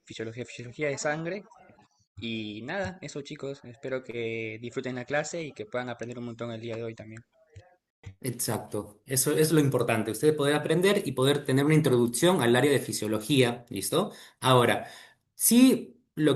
fisiología de sangre. Y nada, eso chicos, espero que disfruten la clase y que puedan aprender un montón el día de hoy también. Exacto, eso es lo importante, ustedes poder aprender y poder tener una introducción al área de fisiología, ¿listo? Ahora, sí, lo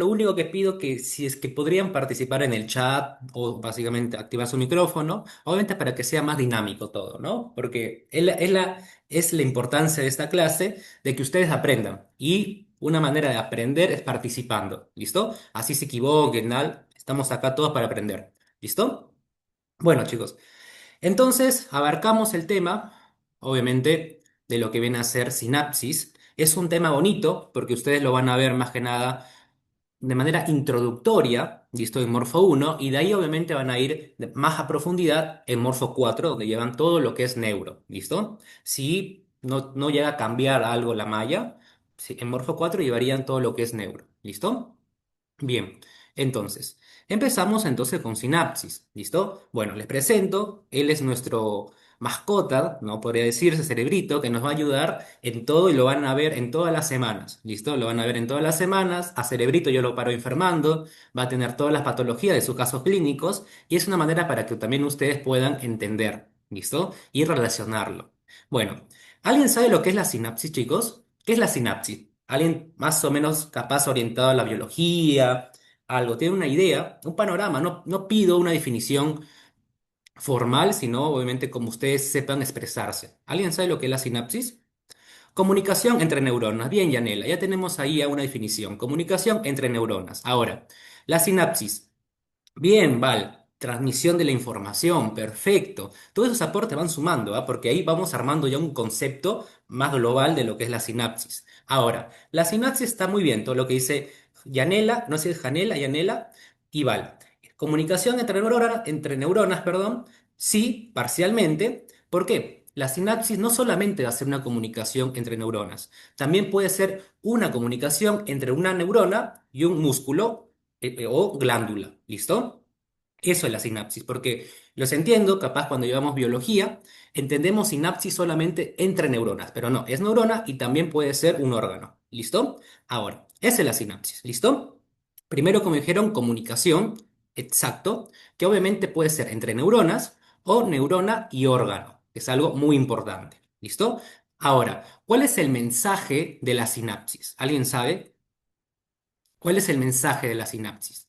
único que pido que si es que podrían participar en el chat o básicamente activar su micrófono, obviamente para que sea más dinámico todo, ¿no? Porque es la importancia de esta clase de que ustedes aprendan y una manera de aprender es participando, ¿listo? Así se equivoquen, ¿no? Estamos acá todos para aprender, ¿listo? Bueno, chicos. Entonces, abarcamos el tema, obviamente, de lo que viene a ser sinapsis. Es un tema bonito porque ustedes lo van a ver más que nada de manera introductoria, listo, en Morfo 1, y de ahí obviamente van a ir más a profundidad en Morfo 4, donde llevan todo lo que es neuro, ¿listo? Si no llega a cambiar algo la malla, en Morfo 4 llevarían todo lo que es neuro, ¿listo? Bien, entonces, empezamos entonces con sinapsis, ¿listo? Bueno, les presento, él es nuestro mascota, no podría decirse cerebrito, que nos va a ayudar en todo y lo van a ver en todas las semanas, ¿listo? Lo van a ver en todas las semanas, a cerebrito yo lo paro enfermando, va a tener todas las patologías de sus casos clínicos y es una manera para que también ustedes puedan entender, ¿listo? Y relacionarlo. Bueno, ¿alguien sabe lo que es la sinapsis, chicos? ¿Qué es la sinapsis? Alguien más o menos capaz orientado a la biología, algo, tiene una idea, un panorama. No pido una definición formal, sino obviamente como ustedes sepan expresarse. ¿Alguien sabe lo que es la sinapsis? Comunicación entre neuronas. Bien, Yanela, ya tenemos ahí una definición. Comunicación entre neuronas. Ahora, la sinapsis. Bien, Val. Transmisión de la información, perfecto. Todos esos aportes van sumando, ¿ah? Porque ahí vamos armando ya un concepto más global de lo que es la sinapsis. Ahora, la sinapsis está muy bien, todo lo que dice Yanela, no sé si es Janela, Yanela y Val. Comunicación entre neuronas, perdón, sí, parcialmente. ¿Por qué? La sinapsis no solamente va a ser una comunicación entre neuronas, también puede ser una comunicación entre una neurona y un músculo o glándula. ¿Listo? Eso es la sinapsis, porque los entiendo, capaz cuando llevamos biología, entendemos sinapsis solamente entre neuronas, pero no, es neurona y también puede ser un órgano. ¿Listo? Ahora, esa es la sinapsis. ¿Listo? Primero, como dijeron, comunicación, exacto, que obviamente puede ser entre neuronas o neurona y órgano, que es algo muy importante. ¿Listo? Ahora, ¿cuál es el mensaje de la sinapsis? ¿Alguien sabe? ¿Cuál es el mensaje de la sinapsis?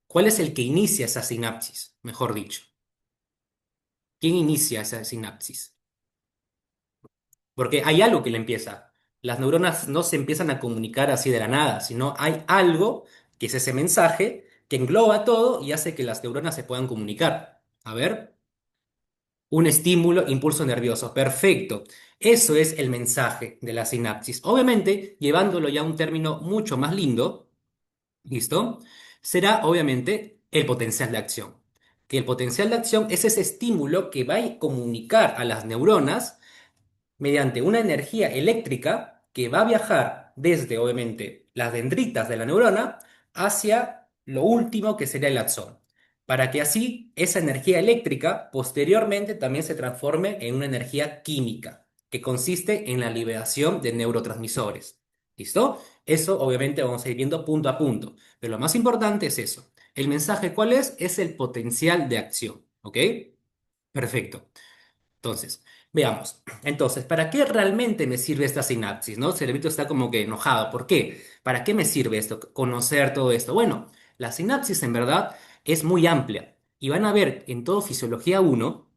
¿Cuál es el que inicia esa sinapsis? Mejor dicho, ¿quién inicia esa sinapsis? Porque hay algo que le empieza. Las neuronas no se empiezan a comunicar así de la nada, sino hay algo que es ese mensaje que engloba todo y hace que las neuronas se puedan comunicar. A ver, un estímulo, impulso nervioso. Perfecto. Eso es el mensaje de la sinapsis. Obviamente, llevándolo ya a un término mucho más lindo. ¿Listo? Será obviamente el potencial de acción. Que el potencial de acción es ese estímulo que va a comunicar a las neuronas mediante una energía eléctrica que va a viajar desde obviamente las dendritas de la neurona hacia lo último que sería el axón. Para que así esa energía eléctrica posteriormente también se transforme en una energía química, que consiste en la liberación de neurotransmisores. ¿Listo? Eso obviamente vamos a ir viendo punto a punto. Pero lo más importante es eso. ¿El mensaje cuál es? Es el potencial de acción. ¿Ok? Perfecto. Entonces, veamos. Entonces, ¿para qué realmente me sirve esta sinapsis? ¿No? El cerebrito está como que enojado. ¿Por qué? ¿Para qué me sirve esto? Conocer todo esto. Bueno, la sinapsis en verdad es muy amplia. Y van a ver en todo Fisiología 1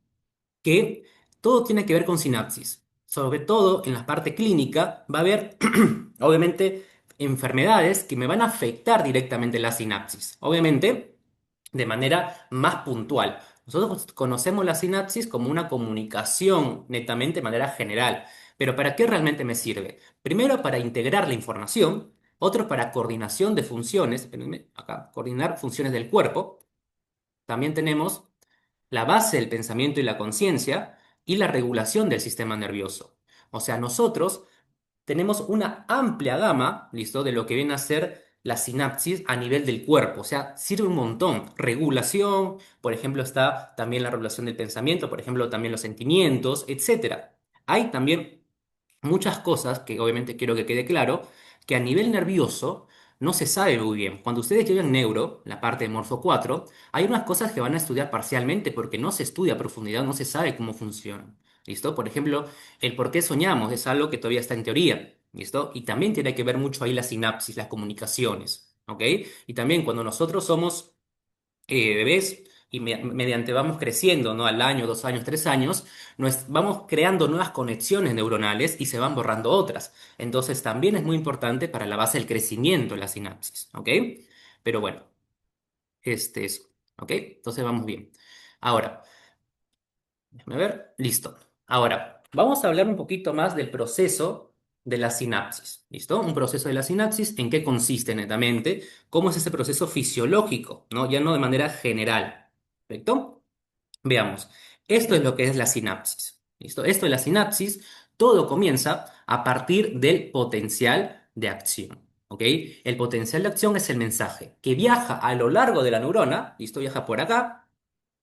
que todo tiene que ver con sinapsis. Sobre todo en la parte clínica va a haber, obviamente, enfermedades que me van a afectar directamente la sinapsis. Obviamente, de manera más puntual. Nosotros conocemos la sinapsis como una comunicación netamente de manera general. Pero ¿para qué realmente me sirve? Primero, para integrar la información. Otro, para coordinación de funciones. Espérenme, acá, coordinar funciones del cuerpo. También tenemos la base del pensamiento y la conciencia y la regulación del sistema nervioso. O sea, nosotros tenemos una amplia gama, ¿listo? De lo que viene a ser la sinapsis a nivel del cuerpo. O sea, sirve un montón. Regulación, por ejemplo, está también la regulación del pensamiento, por ejemplo, también los sentimientos, etcétera. Hay también muchas cosas que obviamente quiero que quede claro, que a nivel nervioso no se sabe muy bien. Cuando ustedes llevan neuro, la parte de Morfo 4, hay unas cosas que van a estudiar parcialmente porque no se estudia a profundidad, no se sabe cómo funcionan. ¿Listo? Por ejemplo, el por qué soñamos es algo que todavía está en teoría. ¿Listo? Y también tiene que ver mucho ahí la sinapsis, las comunicaciones. ¿Ok? Y también cuando nosotros somos bebés y mediante vamos creciendo, ¿no? Al año, 2 años, 3 años, vamos creando nuevas conexiones neuronales y se van borrando otras. Entonces también es muy importante para la base del crecimiento de la sinapsis, ¿ok? Pero bueno, este es, ¿ok? Entonces vamos bien. Ahora, déjame ver, listo. Ahora, vamos a hablar un poquito más del proceso de la sinapsis, ¿listo? Un proceso de la sinapsis, ¿en qué consiste netamente? ¿Cómo es ese proceso fisiológico, ¿no? Ya no de manera general, ¿correcto? Veamos, esto es lo que es la sinapsis. ¿Listo? Esto es la sinapsis, todo comienza a partir del potencial de acción. ¿Ok? El potencial de acción es el mensaje que viaja a lo largo de la neurona, ¿listo? Viaja por acá,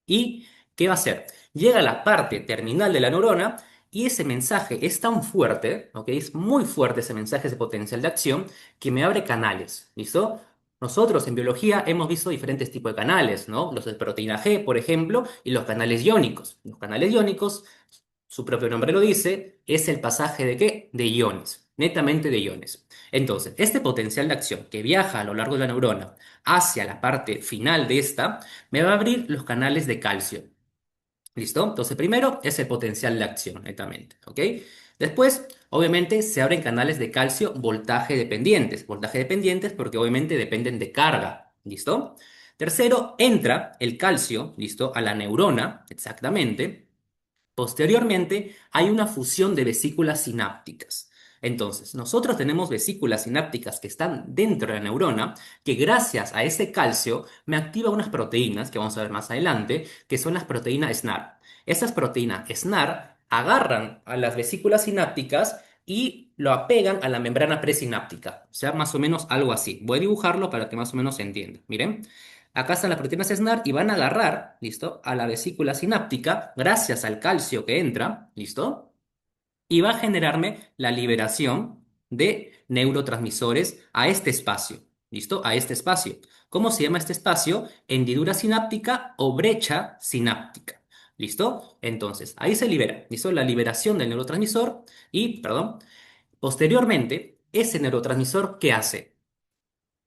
¿y qué va a hacer? Llega a la parte terminal de la neurona y ese mensaje es tan fuerte, ¿ok? Es muy fuerte ese mensaje, ese potencial de acción, que me abre canales, ¿listo? Nosotros en biología hemos visto diferentes tipos de canales, ¿no? Los de proteína G, por ejemplo, y los canales iónicos. Los canales iónicos, su propio nombre lo dice, es el pasaje de ¿qué? De iones, netamente de iones. Entonces, este potencial de acción que viaja a lo largo de la neurona hacia la parte final de esta, me va a abrir los canales de calcio. ¿Listo? Entonces, primero es el potencial de acción, netamente. ¿Ok? Después, obviamente, se abren canales de calcio voltaje dependientes. Voltaje dependientes porque obviamente dependen de carga. ¿Listo? Tercero, entra el calcio, ¿listo? A la neurona, exactamente. Posteriormente, hay una fusión de vesículas sinápticas. Entonces, nosotros tenemos vesículas sinápticas que están dentro de la neurona, que gracias a ese calcio me activa unas proteínas, que vamos a ver más adelante, que son las proteínas SNAR. Esas proteínas SNAR agarran a las vesículas sinápticas y lo apegan a la membrana presináptica. O sea, más o menos algo así. Voy a dibujarlo para que más o menos se entienda. Miren. Acá están las proteínas SNAR y van a agarrar, ¿listo? A la vesícula sináptica gracias al calcio que entra, ¿listo? Y va a generarme la liberación de neurotransmisores a este espacio, ¿listo? A este espacio. ¿Cómo se llama este espacio? Hendidura sináptica o brecha sináptica, ¿listo? Entonces, ahí se libera, ¿listo? La liberación del neurotransmisor y, perdón, posteriormente, ese neurotransmisor, ¿qué hace?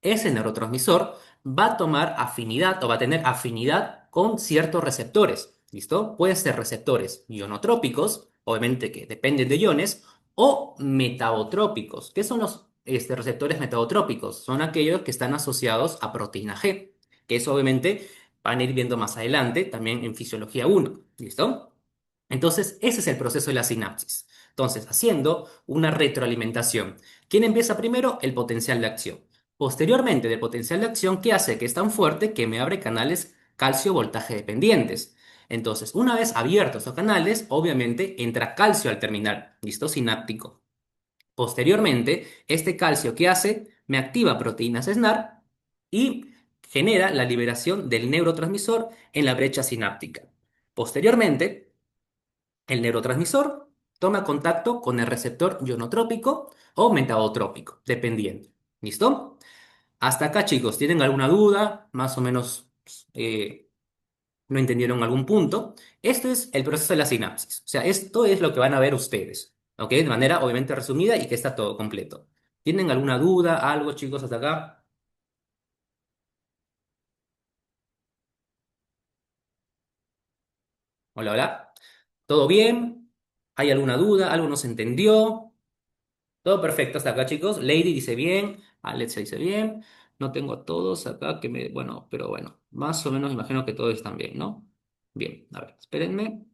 Ese neurotransmisor va a tomar afinidad o va a tener afinidad con ciertos receptores. ¿Listo? Pueden ser receptores ionotrópicos, obviamente que dependen de iones, o metabotrópicos. ¿Qué son los receptores metabotrópicos? Son aquellos que están asociados a proteína G, que eso obviamente van a ir viendo más adelante, también en fisiología 1. ¿Listo? Entonces, ese es el proceso de la sinapsis. Entonces, haciendo una retroalimentación. ¿Quién empieza primero? El potencial de acción. Posteriormente, del potencial de acción, ¿qué hace? Que es tan fuerte que me abre canales calcio voltaje dependientes. Entonces, una vez abiertos esos canales, obviamente entra calcio al terminal, ¿listo? Sináptico. Posteriormente, este calcio, ¿qué hace? Me activa proteínas SNAR y genera la liberación del neurotransmisor en la brecha sináptica. Posteriormente, el neurotransmisor toma contacto con el receptor ionotrópico o metabotrópico, dependiendo. ¿Listo? Hasta acá, chicos, ¿tienen alguna duda? Más o menos eh, no entendieron algún punto. Esto es el proceso de la sinapsis. O sea, esto es lo que van a ver ustedes. ¿Ok? De manera obviamente resumida y que está todo completo. ¿Tienen alguna duda, algo, chicos, hasta acá? Hola, hola. ¿Todo bien? ¿Hay alguna duda? ¿Algo no se entendió? Todo perfecto hasta acá, chicos. Lady dice bien, Alexa dice bien. No tengo a todos acá que me... Bueno, pero bueno, más o menos imagino que todos están bien, ¿no? Bien, a ver, espérenme.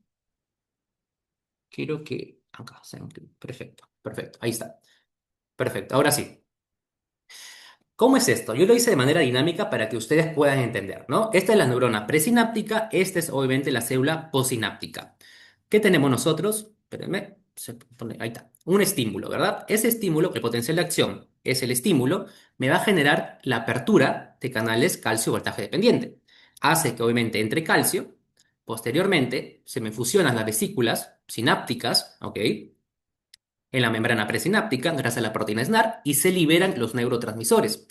Quiero que... Acá, perfecto, perfecto, ahí está. Perfecto, ahora sí. ¿Cómo es esto? Yo lo hice de manera dinámica para que ustedes puedan entender, ¿no? Esta es la neurona presináptica, esta es obviamente la célula posináptica. ¿Qué tenemos nosotros? Espérenme, ahí está. Un estímulo, ¿verdad? Ese estímulo, el potencial de acción es el estímulo, me va a generar la apertura de canales calcio-voltaje dependiente. Hace que obviamente entre calcio, posteriormente se me fusionan las vesículas sinápticas, ¿ok? en la membrana presináptica gracias a la proteína SNAR y se liberan los neurotransmisores.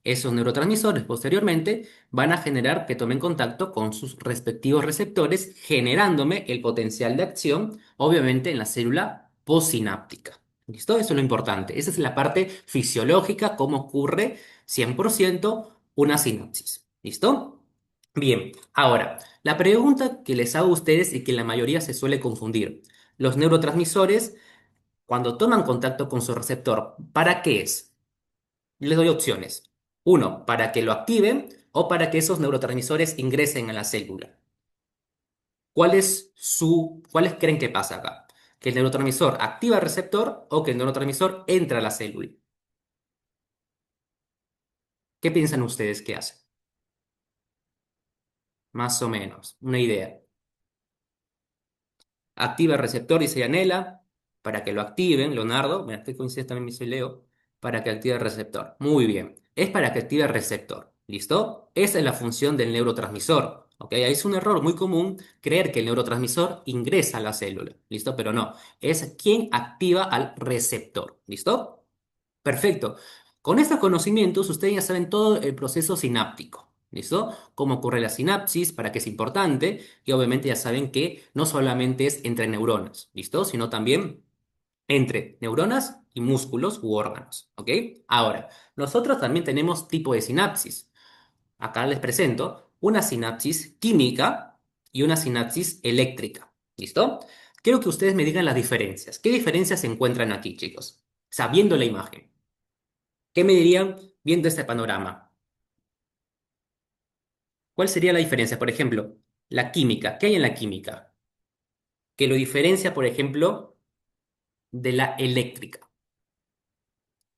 Esos neurotransmisores posteriormente van a generar que tomen contacto con sus respectivos receptores, generándome el potencial de acción, obviamente en la célula postsináptica. ¿Listo? Eso es lo importante. Esa es la parte fisiológica, cómo ocurre 100% una sinapsis. ¿Listo? Bien, ahora, la pregunta que les hago a ustedes y que la mayoría se suele confundir. Los neurotransmisores, cuando toman contacto con su receptor, ¿para qué es? Les doy opciones. Uno, para que lo activen o para que esos neurotransmisores ingresen a la célula. ¿Cuáles creen que pasa acá? ¿Que el neurotransmisor activa el receptor o que el neurotransmisor entra a la célula? ¿Qué piensan ustedes que hace? Más o menos, una idea. Activa el receptor, dice Yanela, para que lo activen, Leonardo. Mira, estoy coincidiendo también, soy Leo, para que active el receptor. Muy bien, es para que active el receptor. ¿Listo? Esa es la función del neurotransmisor. ¿Ok? Ahí es un error muy común creer que el neurotransmisor ingresa a la célula. ¿Listo? Pero no, es quien activa al receptor. ¿Listo? Perfecto. Con estos conocimientos, ustedes ya saben todo el proceso sináptico. ¿Listo? Cómo ocurre la sinapsis, para qué es importante, y obviamente ya saben que no solamente es entre neuronas, ¿listo? Sino también entre neuronas y músculos u órganos, ¿ok? Ahora, nosotros también tenemos tipo de sinapsis. Acá les presento una sinapsis química y una sinapsis eléctrica, ¿listo? Quiero que ustedes me digan las diferencias. ¿Qué diferencias se encuentran aquí, chicos? Sabiendo la imagen. ¿Qué me dirían viendo este panorama? ¿Cuál sería la diferencia? Por ejemplo, la química. ¿Qué hay en la química? Que lo diferencia, por ejemplo, de la eléctrica.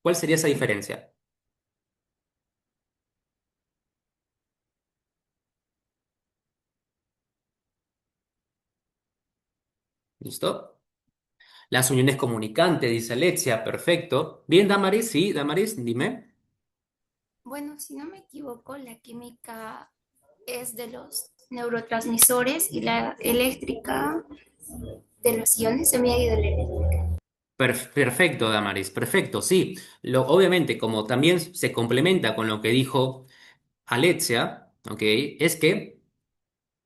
¿Cuál sería esa diferencia? ¿Listo? Las uniones comunicantes, dice Alexia. Perfecto. Bien, Damaris, sí, Damaris, dime. Bueno, si no me equivoco, la química es de los neurotransmisores y la eléctrica de los iones de medio de la eléctrica. Perfecto, Damaris, perfecto, sí. Obviamente, como también se complementa con lo que dijo Alexia, ¿ok? Es que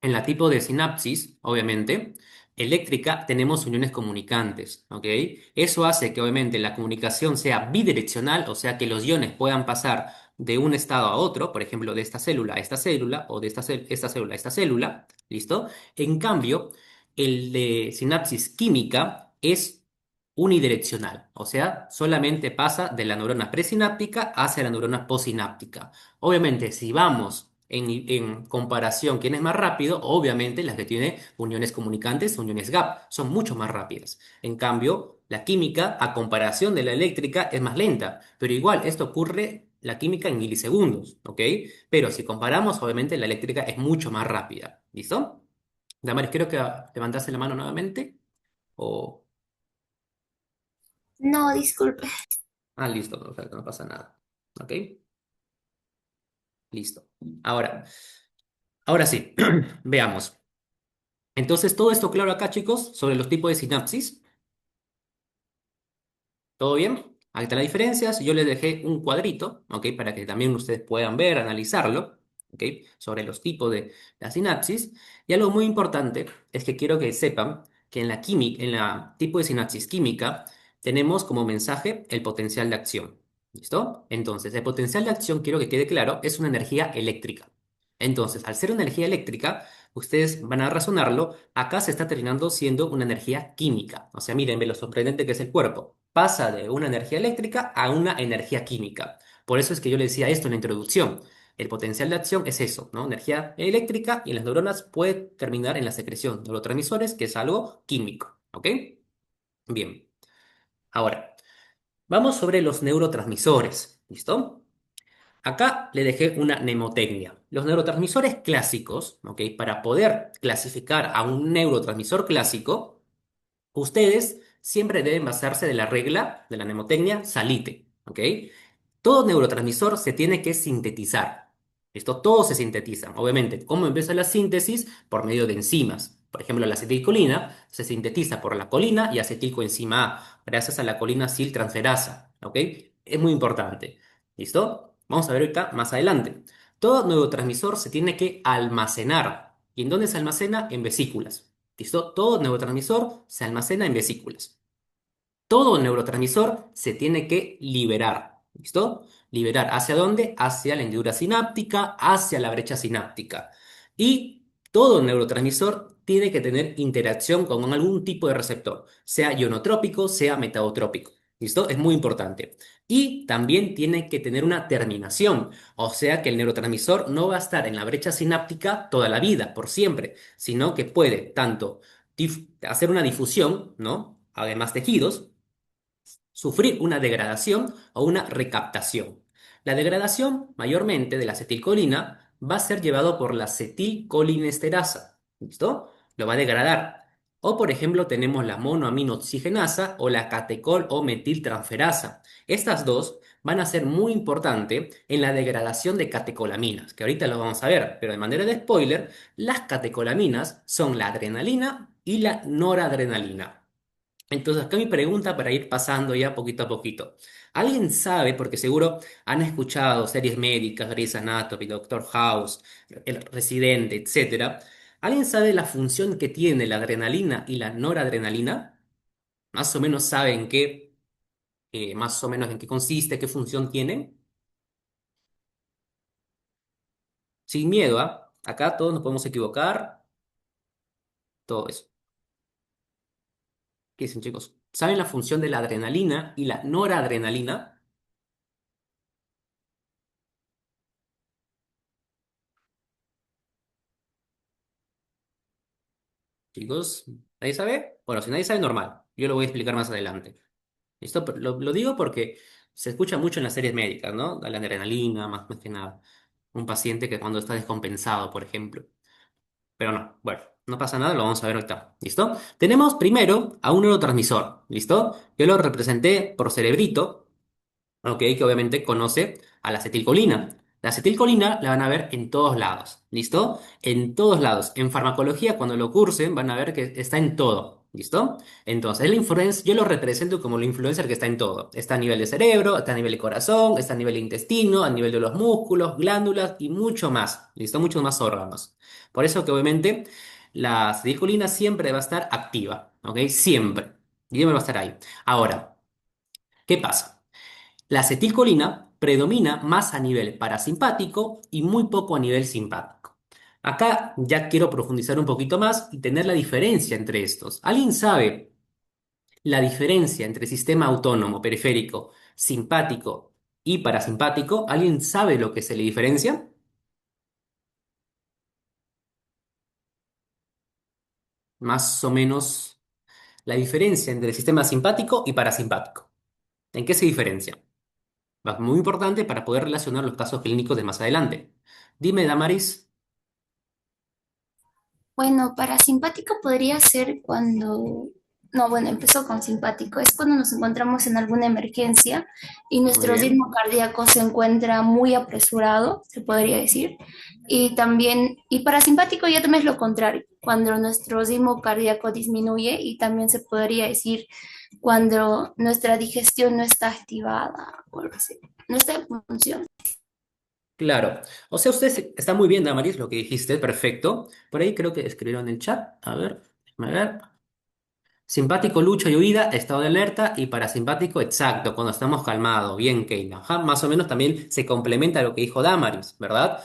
en la tipo de sinapsis, obviamente, eléctrica, tenemos uniones comunicantes, ¿ok? Eso hace que obviamente la comunicación sea bidireccional, o sea que los iones puedan pasar de un estado a otro, por ejemplo, de esta célula a esta célula, o de esta célula a esta célula, ¿listo? En cambio, el de sinapsis química es unidireccional, o sea, solamente pasa de la neurona presináptica hacia la neurona postsináptica. Obviamente, si vamos en comparación, ¿quién es más rápido? Obviamente las que tienen uniones comunicantes, uniones gap, son mucho más rápidas. En cambio, la química, a comparación de la eléctrica, es más lenta. Pero igual, esto ocurre, la química en milisegundos, ¿ok? Pero si comparamos, obviamente la eléctrica es mucho más rápida. ¿Listo? Damaris, creo que levantaste la mano nuevamente. O... No, disculpe. Ah, listo, perfecto, no pasa nada. ¿Ok? Listo. Ahora sí, veamos. Entonces, todo esto claro acá, chicos, sobre los tipos de sinapsis. ¿Todo bien? Ahí están las diferencias. Yo les dejé un cuadrito, ¿ok? Para que también ustedes puedan ver, analizarlo, ¿ok? Sobre los tipos de la sinapsis. Y algo muy importante es que quiero que sepan que en la química, en la tipo de sinapsis química, tenemos como mensaje el potencial de acción. ¿Listo? Entonces, el potencial de acción, quiero que quede claro, es una energía eléctrica. Entonces, al ser una energía eléctrica, ustedes van a razonarlo, acá se está terminando siendo una energía química. O sea, miren, ve lo sorprendente que es el cuerpo. Pasa de una energía eléctrica a una energía química. Por eso es que yo le decía esto en la introducción. El potencial de acción es eso, ¿no? Energía eléctrica y en las neuronas puede terminar en la secreción de neurotransmisores, que es algo químico. ¿Ok? Bien. Ahora, vamos sobre los neurotransmisores. ¿Listo? Acá le dejé una mnemotecnia. Los neurotransmisores clásicos, ¿ok? Para poder clasificar a un neurotransmisor clásico, ustedes siempre deben basarse de la regla de la mnemotecnia Salite, ¿ok? Todo neurotransmisor se tiene que sintetizar. Esto todo se sintetiza. Obviamente, ¿cómo empieza la síntesis? Por medio de enzimas. Por ejemplo, la acetilcolina se sintetiza por la colina y acetilcoenzima A, gracias a la colina aciltransferasa, ¿ok? Es muy importante. ¿Listo? Vamos a ver ahorita más adelante. Todo neurotransmisor se tiene que almacenar. ¿Y en dónde se almacena? En vesículas. ¿Listo? Todo neurotransmisor se almacena en vesículas. Todo neurotransmisor se tiene que liberar. ¿Listo? Liberar. ¿Hacia dónde? Hacia la hendidura sináptica, hacia la brecha sináptica. Y todo neurotransmisor tiene que tener interacción con algún tipo de receptor, sea ionotrópico, sea metabotrópico. ¿Listo? Es muy importante. Y también tiene que tener una terminación, o sea que el neurotransmisor no va a estar en la brecha sináptica toda la vida, por siempre, sino que puede tanto hacer una difusión, ¿no? Además tejidos, sufrir una degradación o una recaptación. La degradación, mayormente de la acetilcolina, va a ser llevado por la acetilcolinesterasa. ¿Listo? Lo va a degradar. O, por ejemplo, tenemos la monoaminoxigenasa o la catecol o metiltransferasa. Estas dos van a ser muy importantes en la degradación de catecolaminas, que ahorita lo vamos a ver, pero de manera de spoiler, las catecolaminas son la adrenalina y la noradrenalina. Entonces, acá mi pregunta para ir pasando ya poquito a poquito. ¿Alguien sabe, porque seguro han escuchado series médicas, Grey's Anatomy, Doctor House, El Residente, etcétera? ¿Alguien sabe la función que tiene la adrenalina y la noradrenalina? Más o menos saben qué, más o menos en qué consiste, qué función tienen. Sin miedo, ¿ah? Acá todos nos podemos equivocar, todo eso. ¿Qué dicen, chicos? ¿Saben la función de la adrenalina y la noradrenalina? Chicos, ¿nadie sabe? Bueno, si nadie sabe, normal. Yo lo voy a explicar más adelante. ¿Listo? Pero lo digo porque se escucha mucho en las series médicas, ¿no? La adrenalina, más que nada. Un paciente que cuando está descompensado, por ejemplo. Pero no, bueno, no pasa nada, lo vamos a ver ahorita. ¿Listo? Tenemos primero a un neurotransmisor. ¿Listo? Yo lo representé por cerebrito. Ok, que obviamente conoce a la acetilcolina. La acetilcolina la van a ver en todos lados, ¿listo? En todos lados. En farmacología, cuando lo cursen, van a ver que está en todo, ¿listo? Entonces, la influencia, yo lo represento como el influencer que está en todo. Está a nivel de cerebro, está a nivel de corazón, está a nivel de intestino, a nivel de los músculos, glándulas y mucho más, ¿listo? Muchos más órganos. Por eso que obviamente la acetilcolina siempre va a estar activa, ¿ok? Siempre. Siempre va a estar ahí. Ahora, ¿qué pasa? La acetilcolina predomina más a nivel parasimpático y muy poco a nivel simpático. Acá ya quiero profundizar un poquito más y tener la diferencia entre estos. ¿Alguien sabe la diferencia entre sistema autónomo periférico, simpático y parasimpático? ¿Alguien sabe lo que se le diferencia? Más o menos la diferencia entre el sistema simpático y parasimpático. ¿En qué se diferencia? Va muy importante para poder relacionar los casos clínicos de más adelante. Dime, Damaris. Bueno, parasimpático podría ser cuando, no, bueno, empezó con simpático, es cuando nos encontramos en alguna emergencia y Muy nuestro bien. ritmo cardíaco se encuentra muy apresurado, se podría decir. Y también, y parasimpático ya también es lo contrario, cuando nuestro ritmo cardíaco disminuye y también se podría decir cuando nuestra digestión no está activada o algo así, no está en función. Claro. O sea, está muy bien, Damaris, lo que dijiste, perfecto. Por ahí creo que escribieron en el chat. A ver, déjame ver. Simpático, lucha y huida, estado de alerta. Y parasimpático, exacto, cuando estamos calmados. Bien, Keila. Ajá, más o menos también se complementa a lo que dijo Damaris, ¿verdad?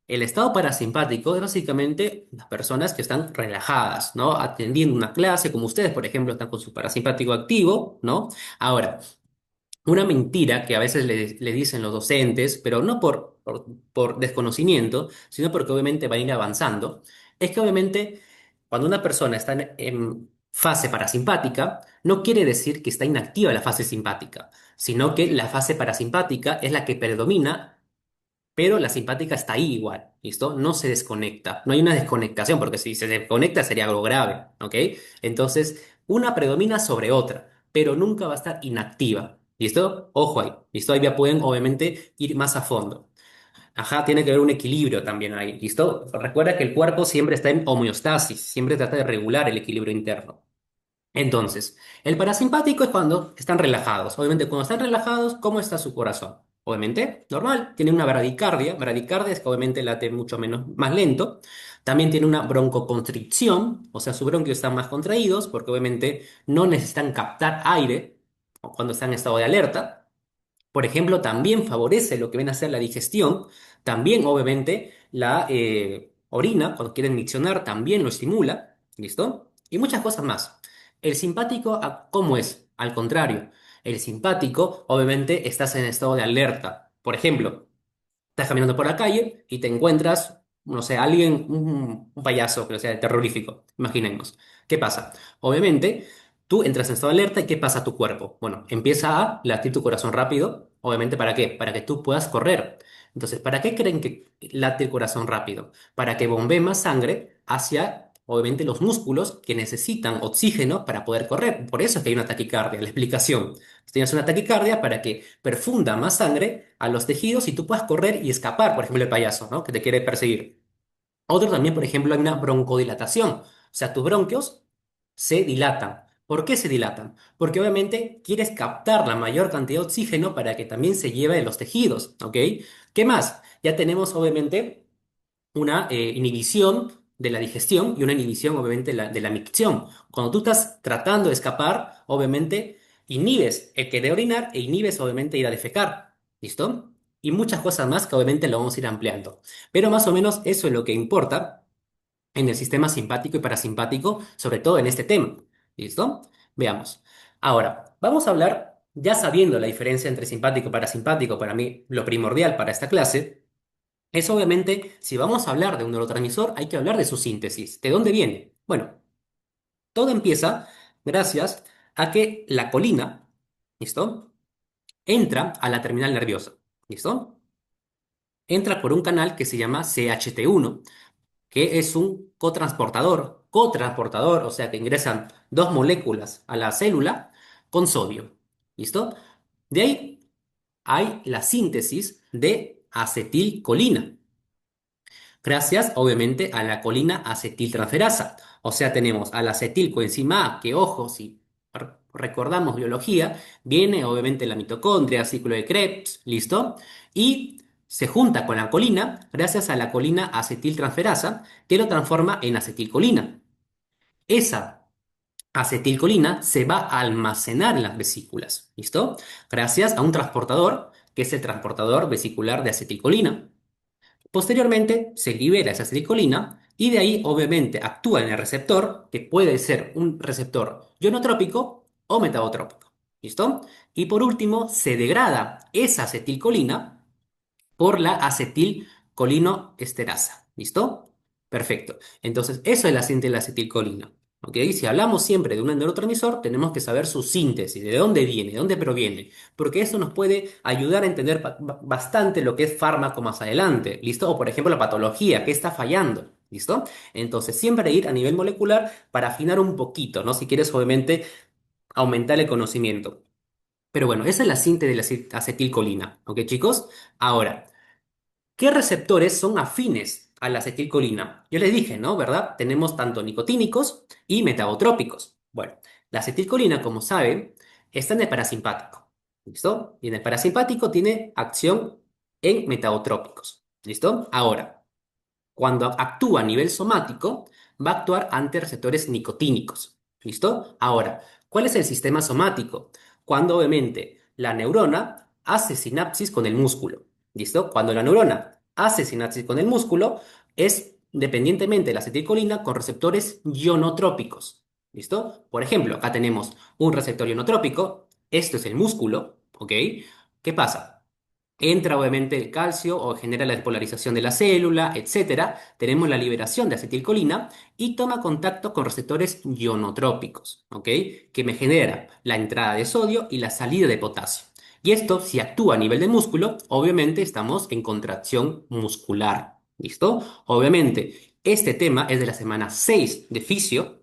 El estado parasimpático es básicamente las personas que están relajadas, ¿no? Atendiendo una clase, como ustedes, por ejemplo, están con su parasimpático activo, ¿no? Ahora, una mentira que a veces le dicen los docentes, pero no por desconocimiento, sino porque obviamente van a ir avanzando, es que obviamente cuando una persona está en fase parasimpática, no quiere decir que está inactiva la fase simpática, sino que la fase parasimpática es la que predomina, pero la simpática está ahí igual, ¿listo? No se desconecta, no hay una desconectación, porque si se desconecta sería algo grave, ¿ok? Entonces, una predomina sobre otra, pero nunca va a estar inactiva, ¿listo? Ojo ahí, ¿listo? Ahí ya pueden obviamente ir más a fondo. Ajá, tiene que haber un equilibrio también ahí, ¿listo? Recuerda que el cuerpo siempre está en homeostasis, siempre trata de regular el equilibrio interno. Entonces, el parasimpático es cuando están relajados. Obviamente, cuando están relajados, ¿cómo está su corazón? Obviamente, normal, tiene una bradicardia. Bradicardia es que obviamente late mucho menos, más lento. También tiene una broncoconstricción, o sea, sus bronquios están más contraídos porque obviamente no necesitan captar aire cuando están en estado de alerta. Por ejemplo, también favorece lo que viene a ser la digestión, también obviamente la orina, cuando quieren miccionar, también lo estimula, ¿listo? Y muchas cosas más. El simpático, ¿cómo es? Al contrario, el simpático, obviamente, estás en estado de alerta. Por ejemplo, estás caminando por la calle y te encuentras, no sé, alguien, un payaso, que sea terrorífico, imaginemos. ¿Qué pasa? Obviamente, tú entras en estado de alerta y ¿qué pasa a tu cuerpo? Bueno, empieza a latir tu corazón rápido, obviamente, ¿para qué? Para que tú puedas correr. Entonces, ¿para qué creen que late el corazón rápido? Para que bombee más sangre hacia, obviamente, los músculos que necesitan oxígeno para poder correr. Por eso es que hay una taquicardia, la explicación. Tienes una taquicardia para que perfunda más sangre a los tejidos y tú puedas correr y escapar, por ejemplo, el payaso, ¿no? Que te quiere perseguir. Otro también, por ejemplo, hay una broncodilatación. O sea, tus bronquios se dilatan. ¿Por qué se dilatan? Porque obviamente quieres captar la mayor cantidad de oxígeno para que también se lleve de los tejidos, ¿ok? ¿Qué más? Ya tenemos obviamente una inhibición de la digestión y una inhibición, obviamente, de la micción. Cuando tú estás tratando de escapar, obviamente, inhibes el querer orinar e inhibes, obviamente, ir a defecar. ¿Listo? Y muchas cosas más que obviamente lo vamos a ir ampliando. Pero más o menos eso es lo que importa en el sistema simpático y parasimpático, sobre todo en este tema. ¿Listo? Veamos. Ahora, vamos a hablar, ya sabiendo la diferencia entre simpático y parasimpático, para mí lo primordial para esta clase es obviamente, si vamos a hablar de un neurotransmisor, hay que hablar de su síntesis. ¿De dónde viene? Bueno, todo empieza gracias a que la colina, ¿listo? Entra a la terminal nerviosa, ¿listo? Entra por un canal que se llama CHT1, que es un cotransportador, o sea que ingresan dos moléculas a la célula con sodio, ¿listo? De ahí hay la síntesis de acetilcolina. Gracias, obviamente, a la colina acetiltransferasa. O sea, tenemos a la acetilcoenzima A, que, ojo, si recordamos biología, viene obviamente la mitocondria, ciclo de Krebs, ¿listo? Y se junta con la colina gracias a la colina acetiltransferasa, que lo transforma en acetilcolina. Esa acetilcolina se va a almacenar en las vesículas, ¿listo? Gracias a un transportador, que es el transportador vesicular de acetilcolina. Posteriormente se libera esa acetilcolina y de ahí obviamente actúa en el receptor, que puede ser un receptor ionotrópico o metabotrópico. ¿Listo? Y por último se degrada esa acetilcolina por la acetilcolinoesterasa. ¿Listo? Perfecto. Entonces, eso es la síntesis de la acetilcolina. ¿Ok? Si hablamos siempre de un neurotransmisor, tenemos que saber su síntesis, de dónde viene, de dónde proviene, porque eso nos puede ayudar a entender bastante lo que es fármaco más adelante. ¿Listo? O por ejemplo, la patología, qué está fallando. ¿Listo? Entonces, siempre ir a nivel molecular para afinar un poquito, ¿no? Si quieres, obviamente, aumentar el conocimiento. Pero bueno, esa es la síntesis de la acetilcolina. ¿Ok, chicos? Ahora. ¿Qué receptores son afines a la acetilcolina? Yo les dije, ¿no? ¿Verdad? Tenemos tanto nicotínicos y metabotrópicos. Bueno, la acetilcolina, como saben, está en el parasimpático. ¿Listo? Y en el parasimpático tiene acción en metabotrópicos. ¿Listo? Ahora, cuando actúa a nivel somático, va a actuar ante receptores nicotínicos. ¿Listo? Ahora, ¿cuál es el sistema somático? Cuando obviamente la neurona hace sinapsis con el músculo. ¿Listo? Cuando la neurona hace sinapsis con el músculo, es dependientemente de la acetilcolina con receptores ionotrópicos. ¿Listo? Por ejemplo, acá tenemos un receptor ionotrópico. Esto es el músculo. ¿Ok? ¿Qué pasa? Entra obviamente el calcio o genera la despolarización de la célula, etcétera. Tenemos la liberación de acetilcolina y toma contacto con receptores ionotrópicos, ¿ok? Que me genera la entrada de sodio y la salida de potasio. Y esto, si actúa a nivel de músculo, obviamente estamos en contracción muscular, ¿listo? Obviamente, este tema es de la semana 6 de fisio,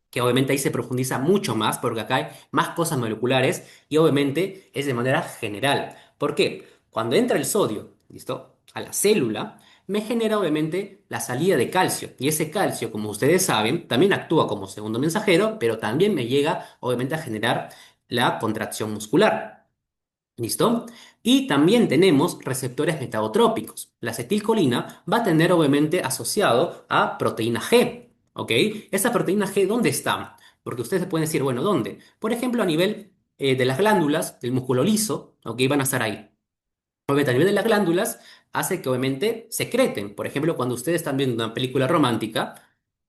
que obviamente ahí se profundiza mucho más porque acá hay más cosas moleculares y obviamente es de manera general. ¿Por qué? Cuando entra el sodio, ¿listo? a la célula, me genera obviamente la salida de calcio. Y ese calcio, como ustedes saben, también actúa como segundo mensajero, pero también me llega obviamente a generar la contracción muscular. ¿Listo? Y también tenemos receptores metabotrópicos. La acetilcolina va a tener obviamente asociado a proteína G, ¿ok? Esa proteína G, ¿dónde está? Porque ustedes se pueden decir, bueno, ¿dónde? Por ejemplo, a nivel de las glándulas, del músculo liso, ¿ok? Van a estar ahí. Obviamente, a nivel de las glándulas, hace que obviamente secreten. Por ejemplo, cuando ustedes están viendo una película romántica,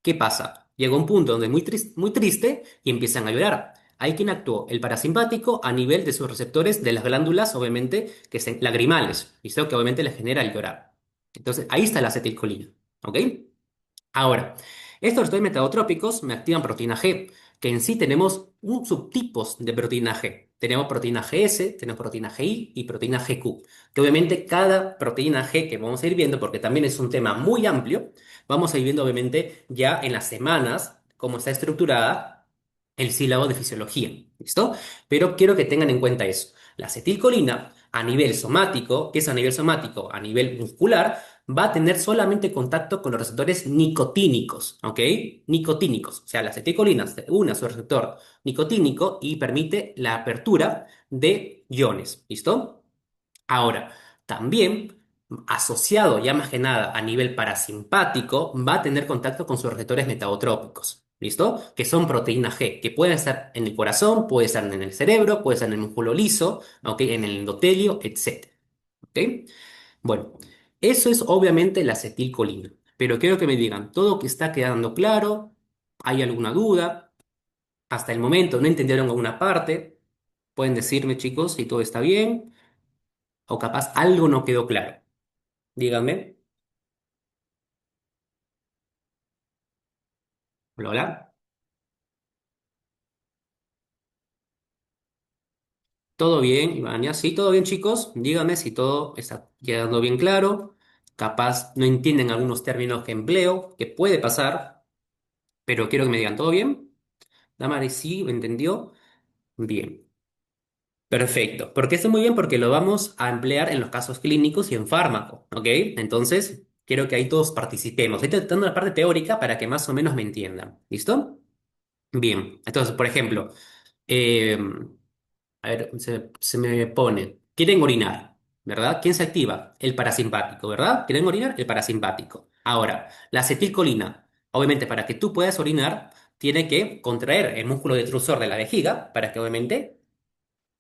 ¿qué pasa? Llega un punto donde es muy triste y empiezan a llorar. Hay quien actuó el parasimpático a nivel de sus receptores de las glándulas, obviamente, que son lagrimales, ¿listo? Que obviamente les genera el llorar. Entonces, ahí está la acetilcolina, ¿ok? Ahora, estos receptores metabotrópicos me activan proteína G, que en sí tenemos un subtipos de proteína G. Tenemos proteína GS, tenemos proteína GI y proteína GQ, que obviamente cada proteína G que vamos a ir viendo, porque también es un tema muy amplio, vamos a ir viendo obviamente ya en las semanas cómo está estructurada el sílabo de fisiología, ¿listo? Pero quiero que tengan en cuenta eso. La acetilcolina a nivel somático, ¿qué es a nivel somático? A nivel muscular, va a tener solamente contacto con los receptores nicotínicos, ¿ok? Nicotínicos. O sea, la acetilcolina se une a su receptor nicotínico y permite la apertura de iones, ¿listo? Ahora, también asociado ya más que nada a nivel parasimpático, va a tener contacto con sus receptores metabotrópicos, ¿listo? Que son proteína G, que pueden estar en el corazón, puede estar en el cerebro, puede estar en el músculo liso, ¿ok? En el endotelio, etc. ¿Ok? Bueno, eso es obviamente la acetilcolina. Pero quiero que me digan, ¿todo que está quedando claro? ¿Hay alguna duda? Hasta el momento no entendieron alguna parte. Pueden decirme, chicos, si todo está bien o capaz algo no quedó claro. Díganme. Hola, hola. ¿Todo bien, Ivania? Sí, todo bien, chicos. Díganme si todo está quedando bien claro. Capaz no entienden algunos términos que empleo, que puede pasar, pero quiero que me digan, ¿todo bien? Damari, sí, ¿entendió? Bien. Perfecto, porque esto es muy bien porque lo vamos a emplear en los casos clínicos y en fármaco, ¿ok? Entonces, quiero que ahí todos participemos. Estoy tratando la parte teórica para que más o menos me entiendan. ¿Listo? Bien, entonces, por ejemplo, eh, a ver, se me pone, quieren orinar, ¿verdad? ¿Quién se activa? El parasimpático, ¿verdad? ¿Quieren orinar? El parasimpático. Ahora, la acetilcolina, obviamente para que tú puedas orinar, tiene que contraer el músculo detrusor de la vejiga para que obviamente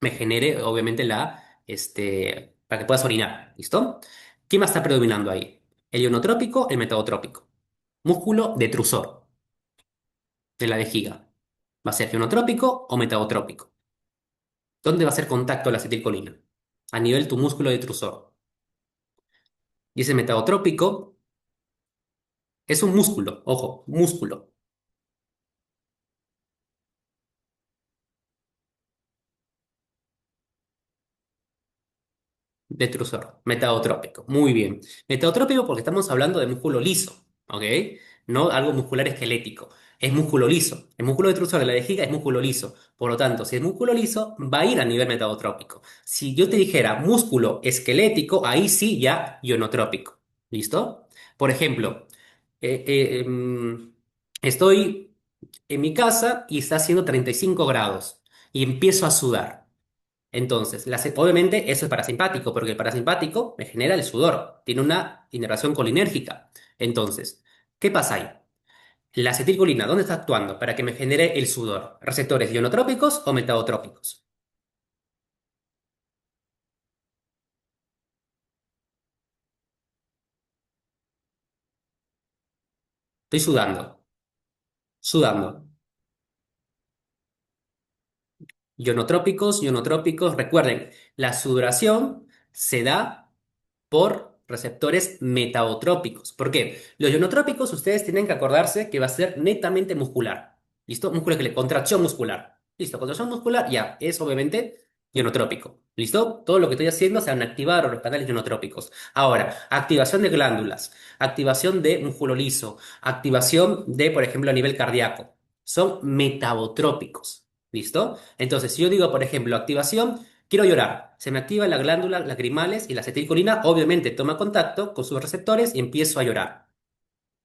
me genere, obviamente, para que puedas orinar. ¿Listo? ¿Qué más está predominando ahí? El ionotrópico, el metodotrópico. Músculo detrusor de la vejiga. ¿Va a ser ionotrópico o metadotrópico? ¿Dónde va a hacer contacto la acetilcolina? A nivel tu músculo detrusor. Y ese metadotrópico es un músculo, ojo, músculo. Detrusor, metadotrópico. Muy bien. Metadotrópico porque estamos hablando de músculo liso, ¿ok? No algo muscular esquelético. Es músculo liso. El músculo detrusor de la vejiga es músculo liso. Por lo tanto, si es músculo liso, va a ir a nivel metadotrópico. Si yo te dijera músculo esquelético, ahí sí ya ionotrópico. ¿Listo? Por ejemplo, estoy en mi casa y está haciendo 35 grados y empiezo a sudar. Entonces, obviamente eso es parasimpático, porque el parasimpático me genera el sudor, tiene una inervación colinérgica. Entonces, ¿qué pasa ahí? La acetilcolina, ¿dónde está actuando para que me genere el sudor? ¿Receptores ionotrópicos o metadotrópicos? Estoy sudando, sudando. Ionotrópicos, ionotrópicos. Recuerden, la sudoración se da por receptores metabotrópicos. ¿Por qué? Los ionotrópicos, ustedes tienen que acordarse que va a ser netamente muscular. ¿Listo? Músculo que le contracción muscular. Listo, contracción muscular ya es obviamente ionotrópico. ¿Listo? Todo lo que estoy haciendo se van a activar los canales ionotrópicos. Ahora, activación de glándulas, activación de músculo liso, activación de, por ejemplo, a nivel cardíaco. Son metabotrópicos. ¿Listo? Entonces, si yo digo, por ejemplo, activación Quiero llorar. Se me activa la glándula lacrimales y la acetilcolina obviamente toma contacto con sus receptores y empiezo a llorar.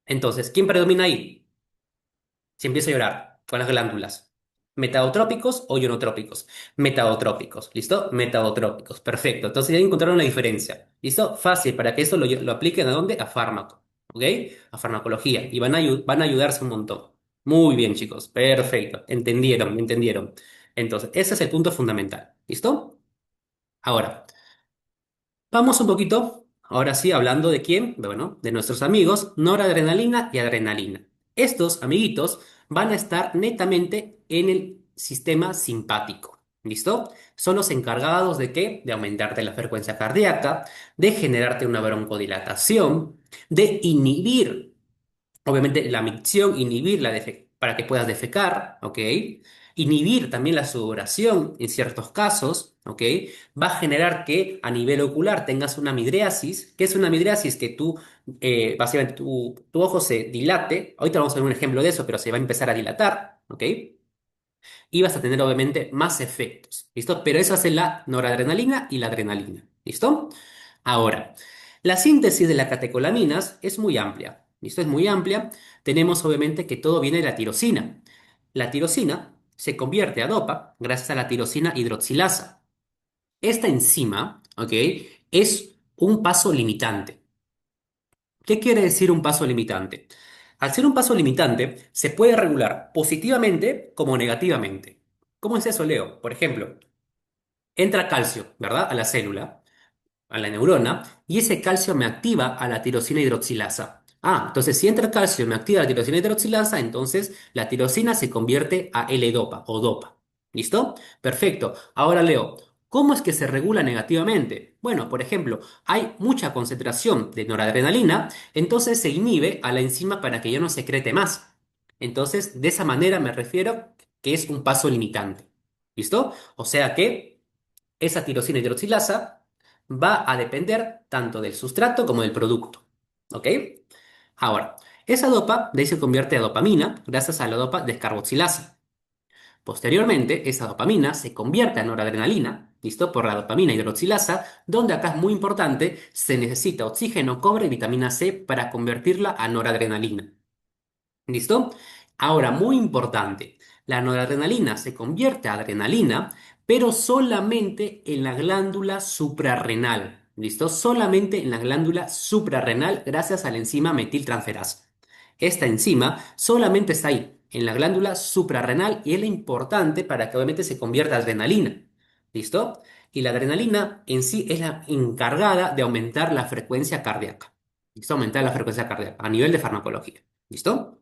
Entonces, ¿quién predomina ahí? Si empiezo a llorar con las glándulas. ¿Metadotrópicos o ionotrópicos? Metadotrópicos, ¿listo? Metadotrópicos, perfecto. Entonces ya encontraron la diferencia, ¿listo? Fácil, para que eso lo apliquen ¿a dónde? A fármaco, ¿ok? A farmacología. Y van a ayudarse un montón. Muy bien, chicos, perfecto. Entendieron, entendieron. Entonces, ese es el punto fundamental, ¿listo? Ahora. Vamos un poquito, ahora sí, hablando de quién, bueno, de nuestros amigos, noradrenalina y adrenalina. Estos amiguitos van a estar netamente en el sistema simpático. ¿Listo? Son los encargados de qué? De aumentarte la frecuencia cardíaca, de generarte una broncodilatación, de inhibir obviamente la micción, inhibir para que puedas defecar, ¿ok? Inhibir también la sudoración en ciertos casos, ¿ok? Va a generar que a nivel ocular tengas una midriasis. ¿Qué es una midriasis? Que básicamente tu ojo se dilate. Ahorita vamos a ver un ejemplo de eso, pero se va a empezar a dilatar, ¿ok? Y vas a tener obviamente más efectos, ¿listo? Pero eso hace la noradrenalina y la adrenalina, ¿listo? Ahora, la síntesis de las catecolaminas es muy amplia, ¿listo? Es muy amplia. Tenemos obviamente que todo viene de la tirosina. La tirosina se convierte a dopa gracias a la tirosina hidroxilasa. Esta enzima, ¿ok? Es un paso limitante. ¿Qué quiere decir un paso limitante? Al ser un paso limitante, se puede regular positivamente como negativamente. ¿Cómo es eso, Leo? Por ejemplo, entra calcio, ¿verdad? A la célula, a la neurona, y ese calcio me activa a la tirosina hidroxilasa. Ah, entonces si entra calcio y me activa la tirosina hidroxilasa, entonces la tirosina se convierte a L-dopa o dopa. ¿Listo? Perfecto. Ahora Leo, ¿cómo es que se regula negativamente? Bueno, por ejemplo, hay mucha concentración de noradrenalina, entonces se inhibe a la enzima para que ya no secrete más. Entonces, de esa manera me refiero que es un paso limitante. ¿Listo? O sea que esa tirosina hidroxilasa va a depender tanto del sustrato como del producto. ¿Ok? Ahora, esa dopa de ahí se convierte a dopamina gracias a la dopa descarboxilasa. Posteriormente, esa dopamina se convierte a noradrenalina, ¿listo? Por la dopamina hidroxilasa, donde acá es muy importante, se necesita oxígeno, cobre y vitamina C para convertirla a noradrenalina. ¿Listo? Ahora, muy importante, la noradrenalina se convierte a adrenalina, pero solamente en la glándula suprarrenal. ¿Listo? Solamente en la glándula suprarrenal gracias a la enzima metiltransferasa. Esta enzima solamente está ahí, en la glándula suprarrenal, y es la importante para que obviamente se convierta a adrenalina. ¿Listo? Y la adrenalina en sí es la encargada de aumentar la frecuencia cardíaca. ¿Listo? Aumentar la frecuencia cardíaca a nivel de farmacología. ¿Listo?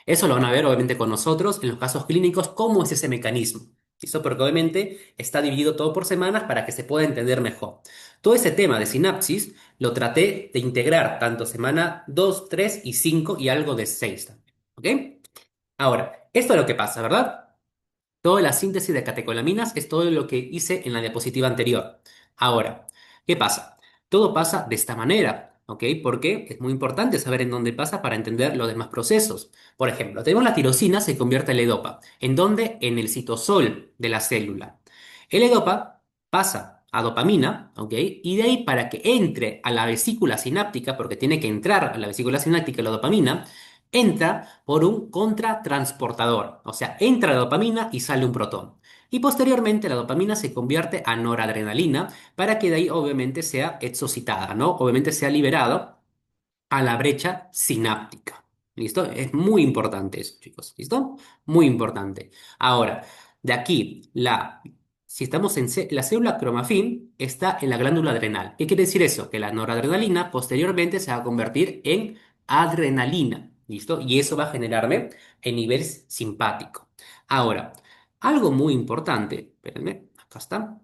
Eso lo van a ver obviamente con nosotros en los casos clínicos, cómo es ese mecanismo. ¿Listo? Porque obviamente está dividido todo por semanas para que se pueda entender mejor. Todo ese tema de sinapsis lo traté de integrar tanto semana 2, 3 y 5 y algo de 6 también. ¿Ok? Ahora, esto es lo que pasa, ¿verdad? Toda la síntesis de catecolaminas es todo lo que hice en la diapositiva anterior. Ahora, ¿qué pasa? Todo pasa de esta manera, ¿ok? Porque es muy importante saber en dónde pasa para entender los demás procesos. Por ejemplo, tenemos la tirosina se convierte en L-dopa. ¿En dónde? En el citosol de la célula. L-dopa pasa a dopamina, ¿ok? Y de ahí para que entre a la vesícula sináptica, porque tiene que entrar a la vesícula sináptica la dopamina, entra por un contratransportador, o sea, entra la dopamina y sale un protón. Y posteriormente la dopamina se convierte a noradrenalina para que de ahí obviamente sea exocitada, ¿no? Obviamente sea liberado a la brecha sináptica. ¿Listo? Es muy importante eso, chicos. ¿Listo? Muy importante. Ahora, de aquí, si estamos la célula cromafin está en la glándula adrenal. ¿Qué quiere decir eso? Que la noradrenalina posteriormente se va a convertir en adrenalina. ¿Listo? Y eso va a generarme el nivel simpático. Ahora, algo muy importante, espérenme, acá está,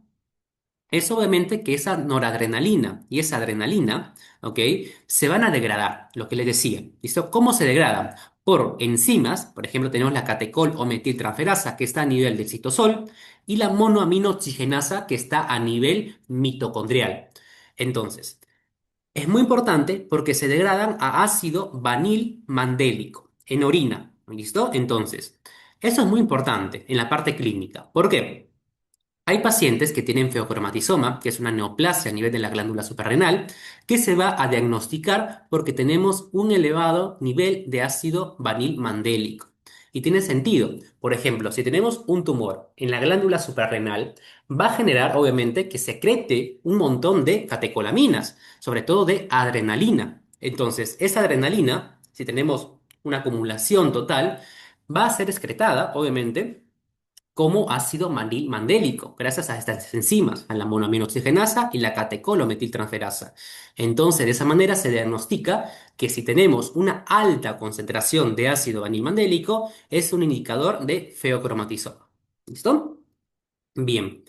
es obviamente que esa noradrenalina y esa adrenalina, ¿ok? Se van a degradar, lo que les decía. ¿Listo? ¿Cómo se degradan? Por enzimas, por ejemplo, tenemos la catecol o metiltransferasa que está a nivel del citosol y la monoaminooxigenasa que está a nivel mitocondrial. Entonces, es muy importante porque se degradan a ácido vanil mandélico en orina. ¿Listo? Entonces, eso es muy importante en la parte clínica. ¿Por qué? Hay pacientes que tienen feocromatisoma, que es una neoplasia a nivel de la glándula suprarrenal, que se va a diagnosticar porque tenemos un elevado nivel de ácido vanil-mandélico. Y tiene sentido. Por ejemplo, si tenemos un tumor en la glándula suprarrenal, va a generar, obviamente, que secrete un montón de catecolaminas, sobre todo de adrenalina. Entonces, esa adrenalina, si tenemos una acumulación total, va a ser excretada, obviamente como ácido mandélico, gracias a estas enzimas, a la monoaminoxigenasa y la catecolometiltransferasa. Entonces, de esa manera se diagnostica que si tenemos una alta concentración de ácido vanilmandélico, es un indicador de feocromatisoma. ¿Listo? Bien.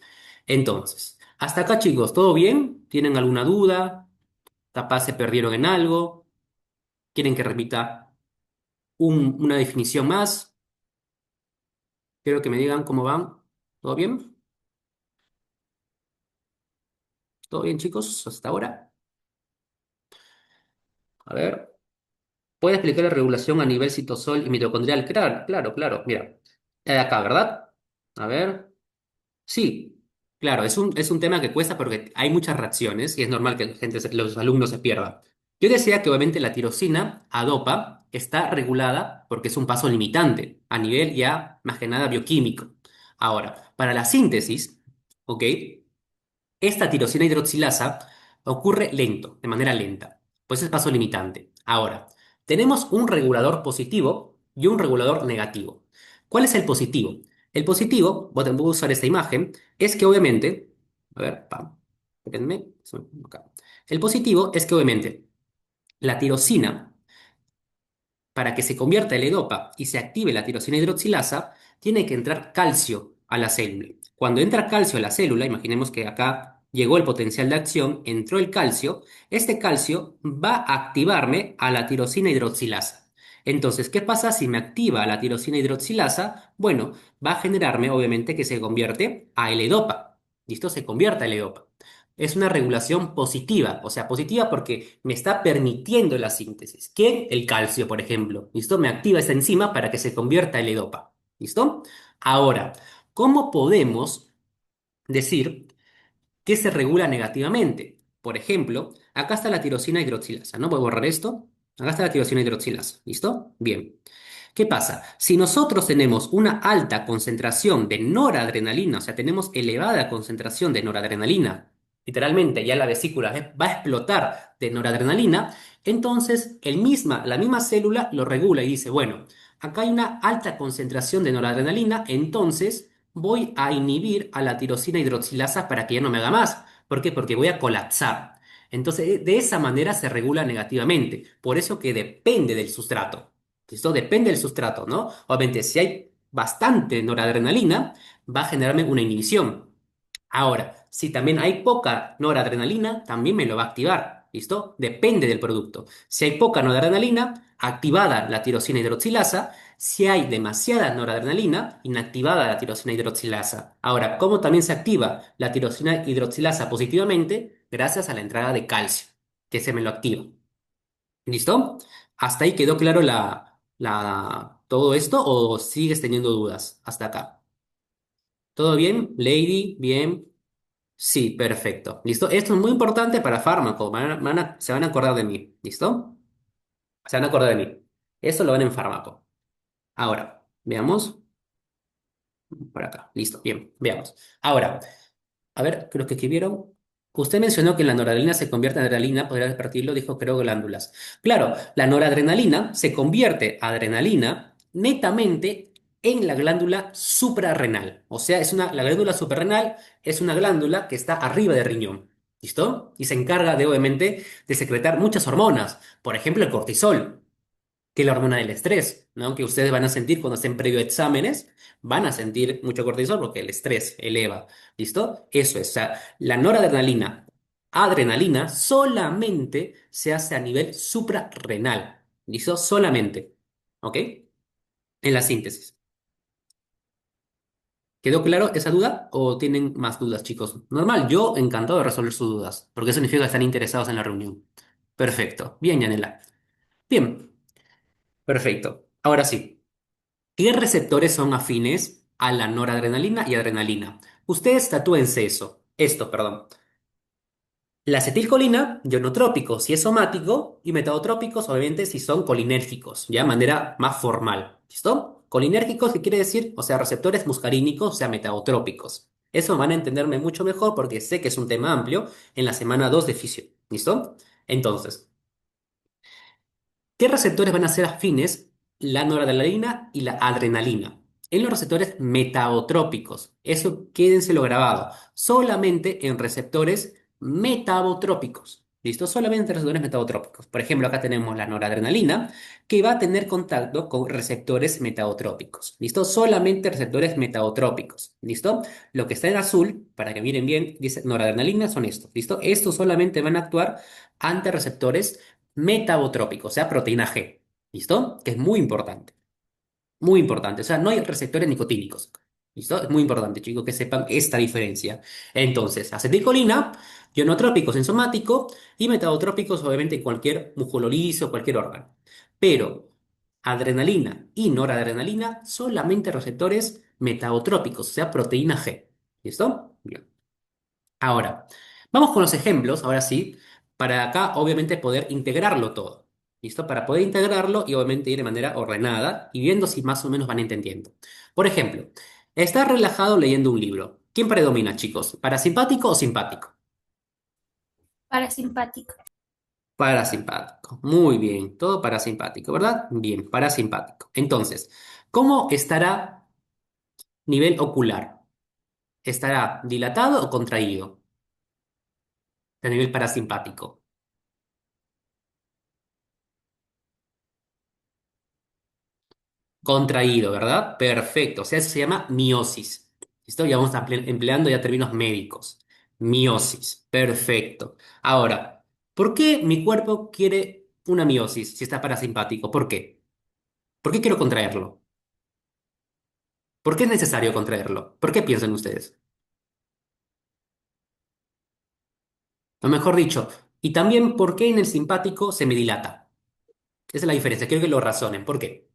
Entonces, hasta acá, chicos, ¿todo bien? ¿Tienen alguna duda? ¿Capaz se perdieron en algo? ¿Quieren que repita una definición más? Quiero que me digan cómo van. ¿Todo bien? ¿Todo bien, chicos? Hasta ahora. A ver. ¿Puede explicar la regulación a nivel citosol y mitocondrial? Claro, claro, claro. Mira, acá, ¿verdad? A ver. Sí, claro, es un tema que cuesta porque hay muchas reacciones y es normal que los alumnos se pierdan. Yo decía que obviamente la tirosina ADOPA está regulada porque es un paso limitante a nivel ya más que nada bioquímico. Ahora, para la síntesis, ¿ok? Esta tirosina hidroxilasa ocurre lento, de manera lenta, pues es paso limitante. Ahora, tenemos un regulador positivo y un regulador negativo. ¿Cuál es el positivo? El positivo, voy a usar esta imagen, es que obviamente, a ver, espérenme, acá. El positivo es que obviamente la tirosina para que se convierta el EDOPA y se active la tirosina hidroxilasa, tiene que entrar calcio a la célula. Cuando entra calcio a la célula, imaginemos que acá llegó el potencial de acción, entró el calcio, este calcio va a activarme a la tirosina hidroxilasa. Entonces, ¿qué pasa si me activa la tirosina hidroxilasa? Bueno, va a generarme, obviamente, que se convierte a L-EDOPA. ¿Listo? Se convierte a L-EDOPA. Es una regulación positiva, o sea, positiva porque me está permitiendo la síntesis. ¿Quién? El calcio, por ejemplo. ¿Listo? Me activa esta enzima para que se convierta en L-EDOPA. ¿Listo? Ahora, ¿cómo podemos decir que se regula negativamente? Por ejemplo, acá está la tirosina hidroxilasa, ¿no? Voy a borrar esto. Acá está la tirosina hidroxilasa. ¿Listo? Bien. ¿Qué pasa? Si nosotros tenemos una alta concentración de noradrenalina, o sea, tenemos elevada concentración de noradrenalina, literalmente ya la vesícula va a explotar de noradrenalina, entonces la misma célula lo regula y dice, bueno, acá hay una alta concentración de noradrenalina, entonces voy a inhibir a la tirosina hidroxilasa para que ya no me haga más. ¿Por qué? Porque voy a colapsar. Entonces, de esa manera se regula negativamente. Por eso que depende del sustrato. Esto depende del sustrato, ¿no? Obviamente, si hay bastante noradrenalina, va a generarme una inhibición. Ahora, si también hay poca noradrenalina, también me lo va a activar. ¿Listo? Depende del producto. Si hay poca noradrenalina, activada la tirosina hidroxilasa. Si hay demasiada noradrenalina, inactivada la tirosina hidroxilasa. Ahora, ¿cómo también se activa la tirosina hidroxilasa positivamente? Gracias a la entrada de calcio, que se me lo activa. ¿Listo? ¿Hasta ahí quedó claro todo esto o sigues teniendo dudas hasta acá? ¿Todo bien, Lady? Bien. Sí, perfecto. ¿Listo? Esto es muy importante para fármaco. Se van a acordar de mí. ¿Listo? Se van a acordar de mí. Eso lo ven en fármaco. Ahora, veamos. Por acá. Listo. Bien, veamos. Ahora, a ver, creo que escribieron. Usted mencionó que la noradrenalina se convierte en adrenalina, podría repartirlo, dijo creo glándulas. Claro, la noradrenalina se convierte a adrenalina netamente en la glándula suprarrenal. O sea, la glándula suprarrenal es una glándula que está arriba del riñón. ¿Listo? Y se encarga de, obviamente, de secretar muchas hormonas. Por ejemplo, el cortisol que la hormona del estrés, ¿no? Que ustedes van a sentir cuando estén previo a exámenes, van a sentir mucho cortisol porque el estrés eleva, ¿listo? Eso es, o sea, la noradrenalina, adrenalina, solamente se hace a nivel suprarrenal, ¿listo? Solamente, ¿ok? En la síntesis. ¿Quedó claro esa duda o tienen más dudas, chicos? Normal, yo encantado de resolver sus dudas, porque eso significa que están interesados en la reunión. Perfecto. Bien, Yanela. Bien, perfecto. Ahora sí. ¿Qué receptores son afines a la noradrenalina y adrenalina? Ustedes tatúense eso, esto, perdón. La acetilcolina, ionotrópicos si es somático, y metabotrópicos, obviamente, si son colinérgicos, ya de manera más formal. ¿Listo? Colinérgicos, ¿qué quiere decir? O sea, receptores muscarínicos, o sea, metabotrópicos. Eso van a entenderme mucho mejor porque sé que es un tema amplio en la semana 2 de fisio. ¿Listo? Entonces, ¿qué receptores van a ser afines? La noradrenalina y la adrenalina. En los receptores metabotrópicos. Eso quédenselo grabado. Solamente en receptores metabotrópicos. ¿Listo? Solamente en receptores metabotrópicos. Por ejemplo, acá tenemos la noradrenalina que va a tener contacto con receptores metabotrópicos. ¿Listo? Solamente receptores metabotrópicos. ¿Listo? Lo que está en azul, para que miren bien, dice noradrenalina, son estos. ¿Listo? Estos solamente van a actuar ante receptores metabotrópico, o sea, proteína G. ¿Listo? Que es muy importante. Muy importante. O sea, no hay receptores nicotínicos. ¿Listo? Es muy importante, chicos, que sepan esta diferencia. Entonces, acetilcolina, ionotrópicos en somático y metabotrópicos, obviamente, en cualquier músculo liso, cualquier órgano. Pero adrenalina y noradrenalina, solamente receptores metabotrópicos, o sea, proteína G. ¿Listo? Bien. Ahora, vamos con los ejemplos, ahora sí, para acá obviamente poder integrarlo todo. ¿Listo? Para poder integrarlo y obviamente ir de manera ordenada y viendo si más o menos van entendiendo. Por ejemplo, estar relajado leyendo un libro. ¿Quién predomina, chicos? ¿Parasimpático o simpático? Parasimpático. Parasimpático. Muy bien, todo parasimpático, ¿verdad? Bien, parasimpático. Entonces, ¿cómo estará nivel ocular? ¿Estará dilatado o contraído a nivel parasimpático? Contraído, ¿verdad? Perfecto. O sea, eso se llama miosis. ¿Listo? Ya vamos empleando ya términos médicos. Miosis. Perfecto. Ahora, ¿por qué mi cuerpo quiere una miosis si está parasimpático? ¿Por qué? ¿Por qué quiero contraerlo? ¿Por qué es necesario contraerlo? ¿Por qué piensan ustedes? O mejor dicho, y también, ¿por qué en el simpático se me dilata? Esa es la diferencia. Quiero que lo razonen. ¿Por qué?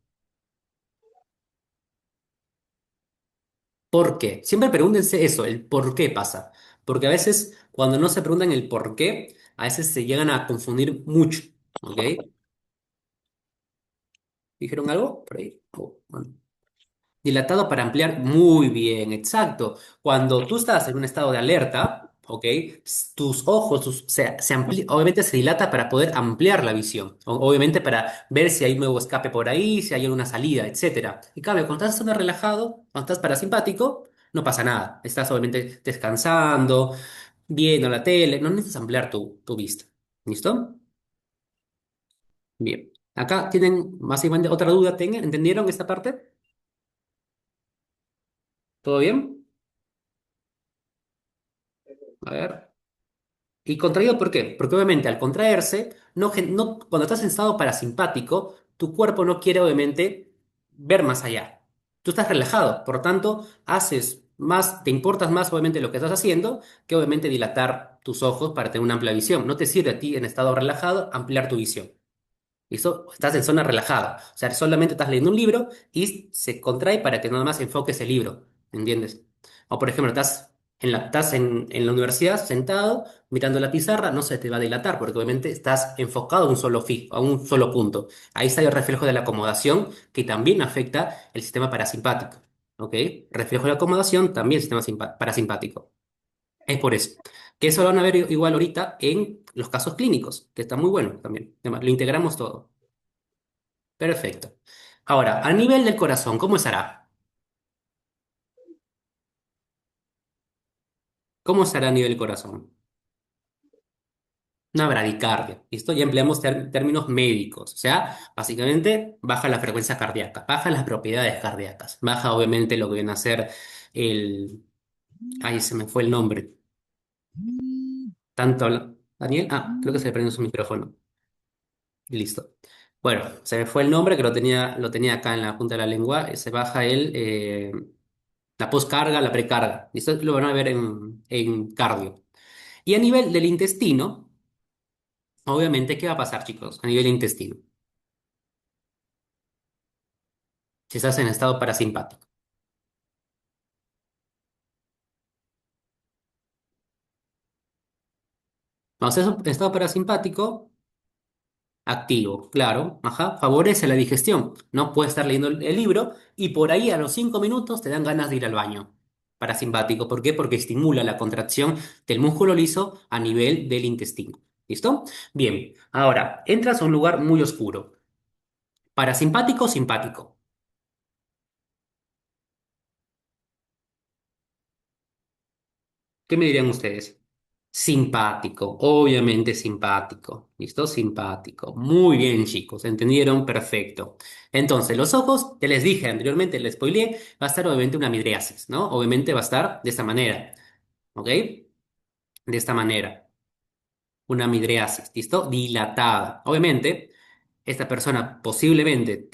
¿Por qué? Siempre pregúntense eso, el por qué pasa. Porque a veces, cuando no se preguntan el por qué, a veces se llegan a confundir mucho. ¿Ok? ¿Dijeron algo por ahí? Oh, bueno. Dilatado para ampliar. Muy bien, exacto. Cuando tú estás en un estado de alerta, ¿ok? Tus ojos obviamente se dilata para poder ampliar la visión. Obviamente para ver si hay un nuevo escape por ahí, si hay alguna salida, etcétera. En cambio, cuando estás en zona relajado, cuando estás parasimpático, no pasa nada. Estás obviamente descansando, viendo la tele, no necesitas ampliar tu vista. ¿Listo? Bien. Acá tienen básicamente otra duda, ¿entendieron esta parte? ¿Todo bien? A ver. ¿Y contraído por qué? Porque obviamente al contraerse, cuando estás en estado parasimpático, tu cuerpo no quiere obviamente ver más allá. Tú estás relajado, por lo tanto, haces más, te importas más obviamente lo que estás haciendo que obviamente dilatar tus ojos para tener una amplia visión. No te sirve a ti en estado relajado ampliar tu visión. ¿Listo? Estás en zona relajada. O sea, solamente estás leyendo un libro y se contrae para que nada más enfoques el libro. ¿Entiendes? O por ejemplo, estás en la universidad sentado mirando la pizarra, no se te va a dilatar porque obviamente estás enfocado a un solo punto. Ahí está el reflejo de la acomodación que también afecta el sistema parasimpático. ¿Ok? Reflejo de la acomodación también sistema parasimpático. Es por eso. Que eso lo van a ver igual ahorita en los casos clínicos, que está muy bueno también. Además, lo integramos todo. Perfecto. Ahora, a nivel del corazón, ¿cómo estará? ¿Cómo estará a nivel del corazón? Una bradicardia. ¿Listo? Ya empleamos términos médicos. O sea, básicamente baja la frecuencia cardíaca, baja las propiedades cardíacas, baja obviamente lo que viene a ser el... Ay, se me fue el nombre. Tanto... Daniel, creo que se le prendió su micrófono. Listo. Bueno, se me fue el nombre que lo tenía acá en la punta de la lengua. Se baja la poscarga, la precarga. Listo, lo van a ver en cardio. Y a nivel del intestino, obviamente, ¿qué va a pasar, chicos? A nivel intestino, si estás en estado parasimpático. Entonces, estado parasimpático, activo, claro, ajá, favorece la digestión. No puedes estar leyendo el libro y por ahí a los 5 minutos te dan ganas de ir al baño. Parasimpático, ¿por qué? Porque estimula la contracción del músculo liso a nivel del intestino. ¿Listo? Bien, ahora entras a un lugar muy oscuro. Parasimpático, simpático. ¿Qué me dirían ustedes? Simpático, obviamente simpático. ¿Listo? Simpático. Muy bien, chicos. ¿Entendieron? Perfecto. Entonces, los ojos, ya les dije anteriormente, les spoileé, va a estar obviamente una midriasis, ¿no? Obviamente va a estar de esta manera. ¿Ok? De esta manera. Una midriasis. ¿Listo? Dilatada. Obviamente, esta persona posiblemente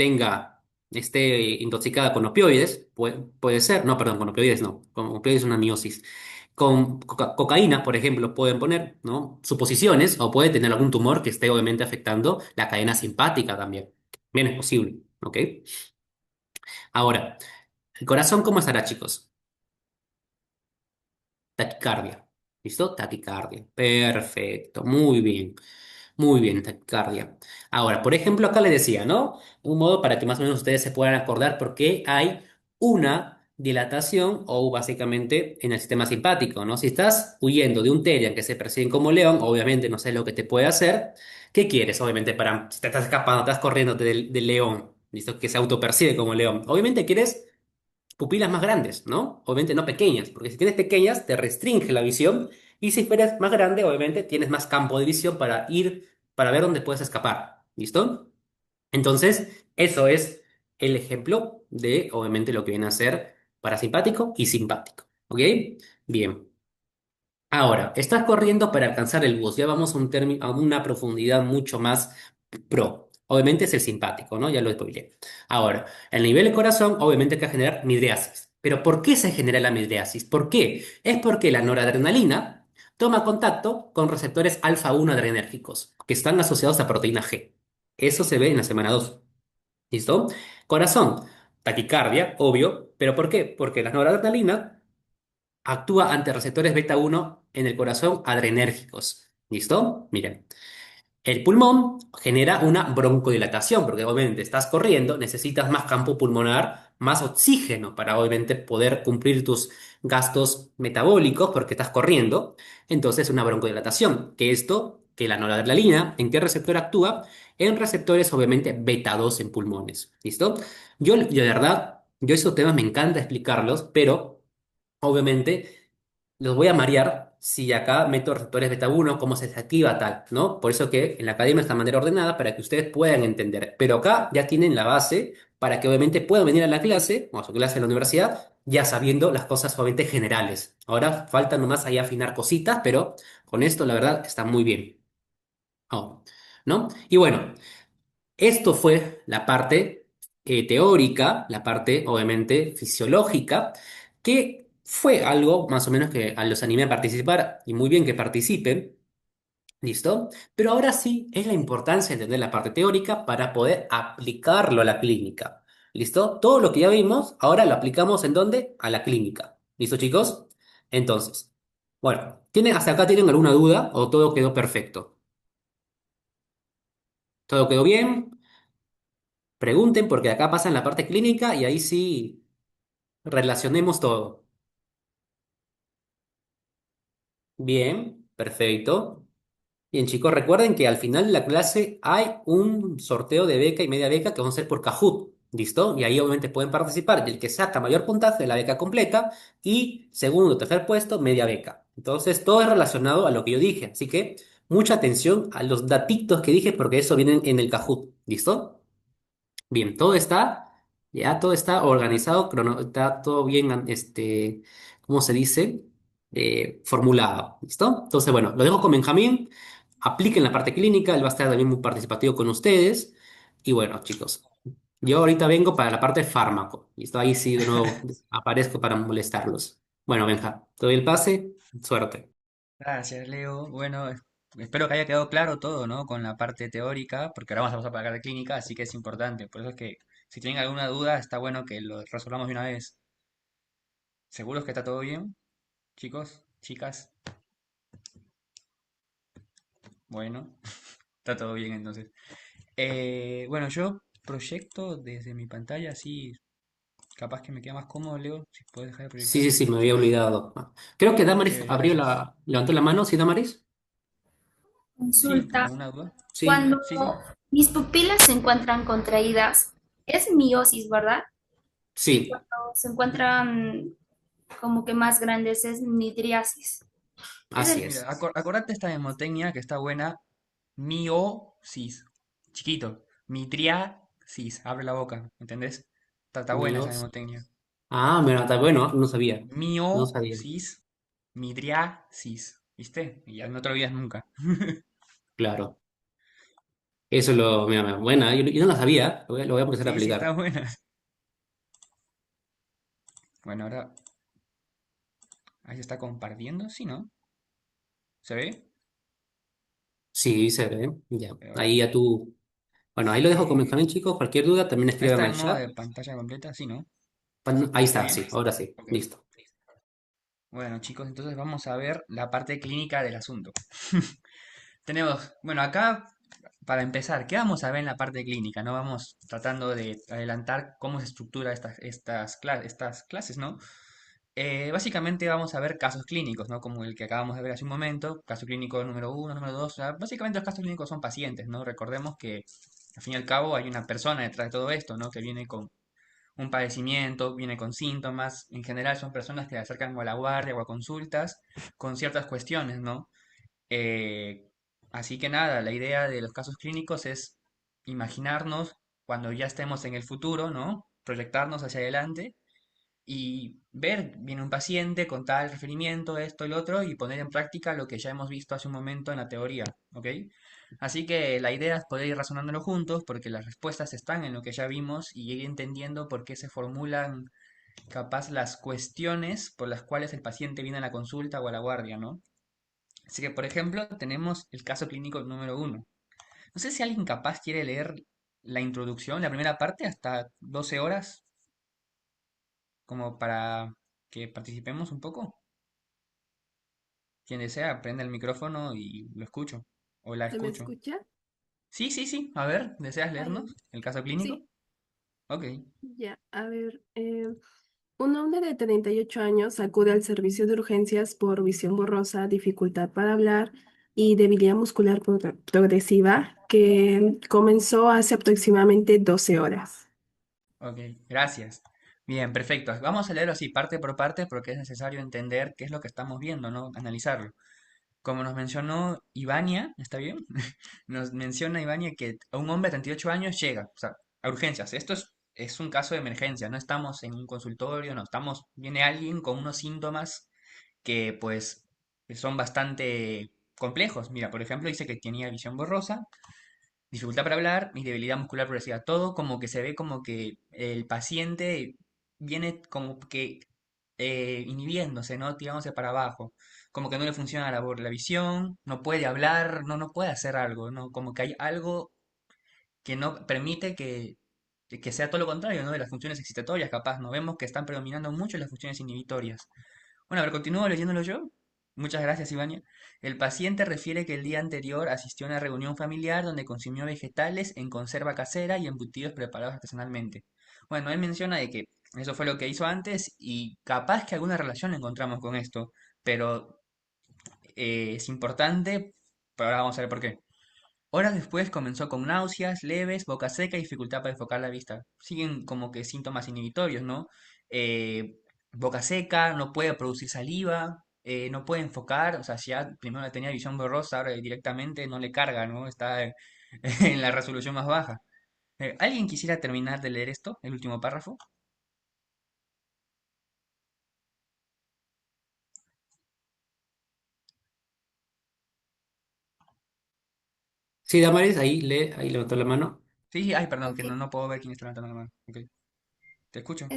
esté intoxicada con opioides, puede ser, no, perdón, con opioides no, con opioides es una miosis. Con cocaína, por ejemplo, pueden poner, ¿no? Suposiciones o puede tener algún tumor que esté obviamente afectando la cadena simpática también. Bien, es posible, ¿ok? Ahora, ¿el corazón cómo estará, chicos? Taquicardia. ¿Listo? Taquicardia. Perfecto, muy bien. Muy bien, taquicardia. Ahora, por ejemplo, acá le decía, ¿no? Un modo para que más o menos ustedes se puedan acordar por qué hay una dilatación o básicamente en el sistema simpático, ¿no? Si estás huyendo de un Terian que se percibe como león, obviamente no sé lo que te puede hacer. ¿Qué quieres? Obviamente, si te estás escapando, estás corriendo del león, ¿listo? Que se autopercibe como león. Obviamente quieres pupilas más grandes, ¿no? Obviamente no pequeñas, porque si tienes pequeñas te restringe la visión y si fueras más grande, obviamente tienes más campo de visión para ir, para ver dónde puedes escapar, ¿listo? Entonces, eso es el ejemplo de, obviamente, lo que viene a ser parasimpático y simpático, ¿ok? Bien. Ahora, estás corriendo para alcanzar el bus. Ya vamos a, a una profundidad mucho más pro. Obviamente es el simpático, ¿no? Ya lo spoileé. Ahora, el nivel de corazón, obviamente hay que generar midriasis. Pero ¿por qué se genera la midriasis? ¿Por qué? Es porque la noradrenalina toma contacto con receptores alfa 1 adrenérgicos, que están asociados a proteína G. Eso se ve en la semana 2. ¿Listo? Corazón, taquicardia, obvio. ¿Pero por qué? Porque la noradrenalina actúa ante receptores beta 1 en el corazón adrenérgicos. ¿Listo? Miren, el pulmón genera una broncodilatación, porque obviamente estás corriendo, necesitas más campo pulmonar, más oxígeno para obviamente poder cumplir tus gastos metabólicos porque estás corriendo. Entonces, una broncodilatación, que la noradrenalina, ¿en qué receptor actúa? En receptores obviamente beta 2 en pulmones. ¿Listo? Yo de verdad, yo esos temas me encanta explicarlos, pero obviamente los voy a marear si acá meto receptores beta 1 cómo se desactiva tal, ¿no? Por eso que en la academia está de manera ordenada para que ustedes puedan entender. Pero acá ya tienen la base para que obviamente puedan venir a la clase, o a su clase en la universidad, ya sabiendo las cosas obviamente generales. Ahora falta nomás ahí afinar cositas, pero con esto la verdad está muy bien. Oh, ¿no? Y bueno. Esto fue la parte teórica, la parte obviamente fisiológica, que fue algo más o menos que a los animé a participar y muy bien que participen, ¿listo? Pero ahora sí es la importancia de entender la parte teórica para poder aplicarlo a la clínica, ¿listo? Todo lo que ya vimos, ahora lo aplicamos ¿en dónde? A la clínica, ¿listo, chicos? Entonces, bueno, ¿hasta acá tienen alguna duda o todo quedó perfecto? ¿Todo quedó bien? Pregunten porque acá pasa en la parte clínica y ahí sí relacionemos todo. Bien, perfecto. Bien, chicos, recuerden que al final de la clase hay un sorteo de beca y media beca que van a ser por Kahoot. ¿Listo? Y ahí obviamente pueden participar. Y el que saca mayor puntaje de la beca completa y segundo, tercer puesto, media beca. Entonces, todo es relacionado a lo que yo dije. Así que mucha atención a los datitos que dije porque eso viene en el Kahoot. ¿Listo? Bien, ya todo está organizado, está todo bien, ¿cómo se dice? Formulado, ¿listo? Entonces, bueno, lo dejo con Benjamín, apliquen la parte clínica, él va a estar también muy participativo con ustedes. Y bueno, chicos, yo ahorita vengo para la parte de fármaco, ¿listo? Ahí sí, de nuevo, aparezco para molestarlos. Bueno, Benja, te doy el pase, suerte. Gracias, Leo. Bueno, espero que haya quedado claro todo, ¿no? Con la parte teórica, porque ahora vamos a pasar para la parte clínica, así que es importante. Por eso es que si tienen alguna duda, está bueno que lo resolvamos de una vez. ¿Seguros que está todo bien, chicos, chicas? Bueno, está todo bien entonces. Bueno, yo proyecto desde mi pantalla, así capaz que me queda más cómodo, Leo, si puedes dejar de Sí, proyectar. sí, sí, me había olvidado. Creo que Damaris Chévere, abrió gracias. levantó la mano, ¿sí, Damaris? Sí, Consulta. ¿alguna duda? Sí, Cuando Sí, sí. mis pupilas se encuentran contraídas, es miosis, ¿verdad? Y sí, cuando se encuentran como que más grandes es midriasis. Es así el es. Mira, acordate esta mnemotecnia que está buena. Miosis, chiquito. Mitriasis, abre la boca, ¿entendés? Está buena esa Dios. mnemotecnia. Ah, mira, está bueno, no sabía. No sabía. Miosis, midriasis, ¿viste? Y ya no te olvidas nunca. Claro. Eso es lo, mira, mira, buena, yo no la sabía, lo voy a empezar a Sí, sí, está aplicar. buena. Bueno, ahora ahí se está compartiendo, ¿sí, no? ¿Se ve? Sí, se ve, ya. Ahora, Ahí ya tú. Bueno, ahí lo dejo con eh, Benjamín, chicos. Cualquier duda, también está escríbame al en modo chat. de pantalla completa, ¿sí, no? Ahí ¿Está está, bien? sí, ahora sí, Ok. listo. Bueno, chicos, entonces vamos a ver la parte clínica del asunto. Tenemos, bueno, acá para empezar, ¿qué vamos a ver en la parte clínica? No vamos tratando de adelantar cómo se estructura estas clases, ¿no? Básicamente vamos a ver casos clínicos, ¿no? Como el que acabamos de ver hace un momento, caso clínico número uno, número dos. O sea, básicamente los casos clínicos son pacientes, ¿no? Recordemos que al fin y al cabo hay una persona detrás de todo esto, ¿no? Que viene con un padecimiento, viene con síntomas. En general son personas que se acercan o a la guardia o a consultas con ciertas cuestiones, ¿no? Eh, Así que nada, la idea de los casos clínicos es imaginarnos cuando ya estemos en el futuro, ¿no? Proyectarnos hacia adelante y ver, viene un paciente con tal referimiento, esto y lo otro, y poner en práctica lo que ya hemos visto hace un momento en la teoría, ¿ok? Así que la idea es poder ir razonándolo juntos porque las respuestas están en lo que ya vimos y ir entendiendo por qué se formulan capaz las cuestiones por las cuales el paciente viene a la consulta o a la guardia, ¿no? Así que, por ejemplo, tenemos el caso clínico número uno. No sé si alguien capaz quiere leer la introducción, la primera parte, hasta 12 horas, como para que participemos un poco. Quien desea, prende el micrófono y lo escucho. O la ¿Se me escucho. escucha? Sí, sí, sí. A ver, ¿deseas Ah, ya. leernos el caso clínico? Sí, Ok. ya. A ver, un hombre de 38 años acude al servicio de urgencias por visión borrosa, dificultad para hablar y debilidad muscular progresiva que comenzó hace aproximadamente 12 horas. Ok, gracias. Bien, perfecto. Vamos a leerlo así, parte por parte, porque es necesario entender qué es lo que estamos viendo, ¿no? Analizarlo. Como nos mencionó Ivania, ¿está bien? Nos menciona Ivania que un hombre de 38 años llega, o sea, a urgencias. Es un caso de emergencia, no estamos en un consultorio, no estamos, viene alguien con unos síntomas que pues son bastante complejos. Mira, por ejemplo, dice que tenía visión borrosa, dificultad para hablar y debilidad muscular progresiva. Todo como que se ve como que el paciente viene como que inhibiéndose, ¿no? Tirándose para abajo. Como que no le funciona la visión, no puede hablar, no puede hacer algo, ¿no? Como que hay algo que no permite que sea todo lo contrario, ¿no? De las funciones excitatorias, capaz, ¿no? Vemos que están predominando mucho las funciones inhibitorias. Bueno, a ver, continúo leyéndolo yo. Muchas gracias, Ivania. El paciente refiere que el día anterior asistió a una reunión familiar donde consumió vegetales en conserva casera y embutidos preparados artesanalmente. Bueno, él menciona de que eso fue lo que hizo antes y capaz que alguna relación la encontramos con esto, pero es importante, pero ahora vamos a ver por qué. Horas después comenzó con náuseas leves, boca seca y dificultad para enfocar la vista. Siguen como que síntomas inhibitorios, ¿no? Eh, Boca seca, no puede producir saliva, no puede enfocar, o sea, si ya primero tenía visión borrosa, ahora directamente no le carga, ¿no? Está en la resolución más baja. ¿Alguien quisiera terminar de leer esto, el último párrafo? Sí, Damaris, ahí lee, ahí levantó la mano. Sí, ay, perdón, que Ok. no puedo ver quién está levantando la mano. Ok, te escucho.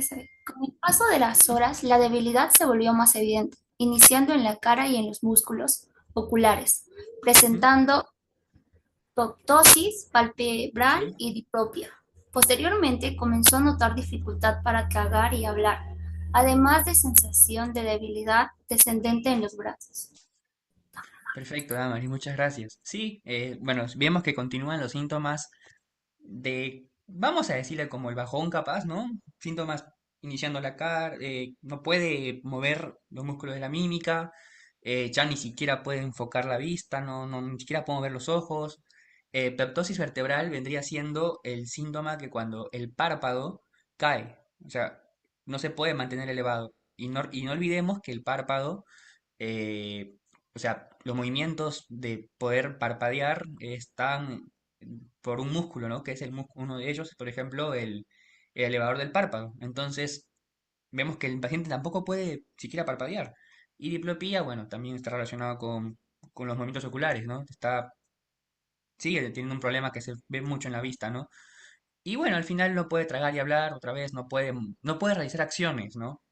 Con el paso de las horas, la debilidad se volvió más evidente, iniciando en la cara y en los músculos oculares, Ujú, presentando proptosis palpebral sí. y diplopia. Posteriormente comenzó a notar dificultad para cagar y hablar, además de sensación de debilidad descendente en los brazos. Perfecto, Damaris, muchas gracias. Sí, bueno, vemos que continúan los síntomas vamos a decirle como el bajón capaz, ¿no? Síntomas iniciando la cara, no puede mover los músculos de la mímica, ya ni siquiera puede enfocar la vista, ni siquiera puede mover los ojos. Ptosis vertebral vendría siendo el síntoma que cuando el párpado cae, o sea, no se puede mantener elevado. Y no olvidemos que el párpado eh, o sea, los movimientos de poder parpadear están por un músculo, ¿no? Que es uno de ellos, por ejemplo, el elevador del párpado. Entonces, vemos que el paciente tampoco puede siquiera parpadear. Y diplopía, bueno, también está relacionado con los movimientos oculares, ¿no? Sigue teniendo un problema que se ve mucho en la vista, ¿no? Y bueno, al final no puede tragar y hablar otra vez, no puede realizar acciones, ¿no?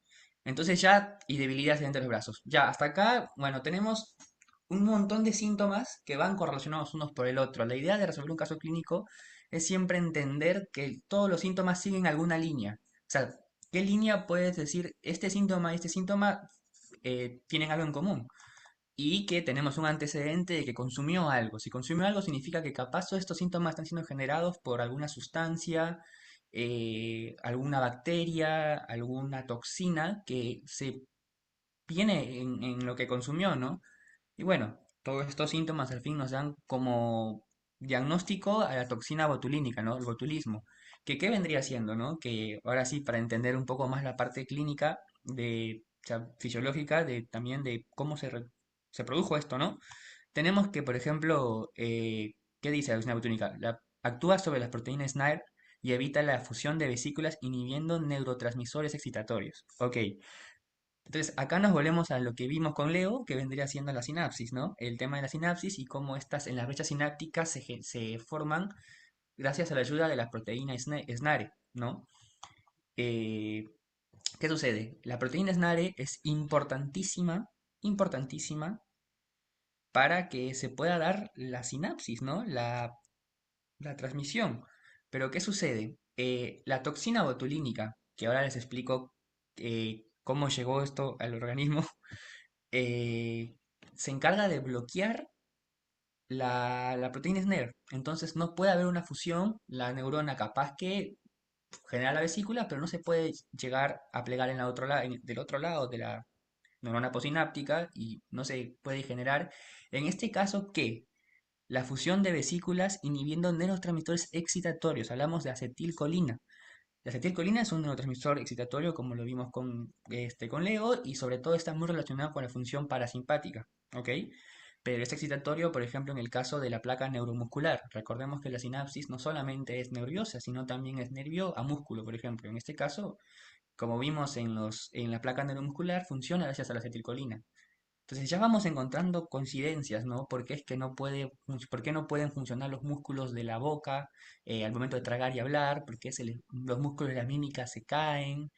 Entonces ya, y debilidad entre los brazos. Ya, hasta acá, bueno, tenemos un montón de síntomas que van correlacionados unos por el otro. La idea de resolver un caso clínico es siempre entender que todos los síntomas siguen alguna línea. O sea, ¿qué línea puedes decir este síntoma y este síntoma tienen algo en común? Y que tenemos un antecedente de que consumió algo. Si consumió algo significa que capaz todos estos síntomas están siendo generados por alguna sustancia, alguna bacteria, alguna toxina que se viene en lo que consumió, ¿no? Y bueno, todos estos síntomas al fin nos dan como diagnóstico a la toxina botulínica, ¿no? El botulismo. Que qué vendría siendo, ¿no? Que ahora sí, para entender un poco más la parte clínica o sea, fisiológica también de cómo se produjo esto, ¿no? Tenemos que, por ejemplo, ¿qué dice la toxina botulínica? Actúa sobre las proteínas SNAR y evita la fusión de vesículas inhibiendo neurotransmisores excitatorios. Ok, entonces, acá nos volvemos a lo que vimos con Leo, que vendría siendo la sinapsis, ¿no? El tema de la sinapsis y cómo estas en las brechas sinápticas se forman gracias a la ayuda de la proteína SNARE, ¿no? Eh, ¿Qué sucede? La proteína SNARE es importantísima, importantísima para que se pueda dar la sinapsis, ¿no? La transmisión. Pero ¿qué sucede? La toxina botulínica, que ahora les explico cómo llegó esto al organismo, eh, se encarga de bloquear la proteína SNER. Entonces no puede haber una fusión, la neurona capaz que genera la vesícula, pero no se puede llegar a plegar en la del otro lado de la neurona posináptica y no se puede generar. En este caso, ¿qué? La fusión de vesículas inhibiendo neurotransmisores excitatorios. Hablamos de acetilcolina. La acetilcolina es un neurotransmisor excitatorio, como lo vimos con Leo, y sobre todo está muy relacionado con la función parasimpática, ¿ok? Pero es excitatorio, por ejemplo, en el caso de la placa neuromuscular. Recordemos que la sinapsis no solamente es nerviosa, sino también es nervio a músculo, por ejemplo. En este caso, como vimos en la placa neuromuscular, funciona gracias a la acetilcolina. Entonces ya vamos encontrando coincidencias, ¿no? ¿Por qué es que por qué no pueden funcionar los músculos de la boca al momento de tragar y hablar? ¿Por qué los músculos de la mímica se caen?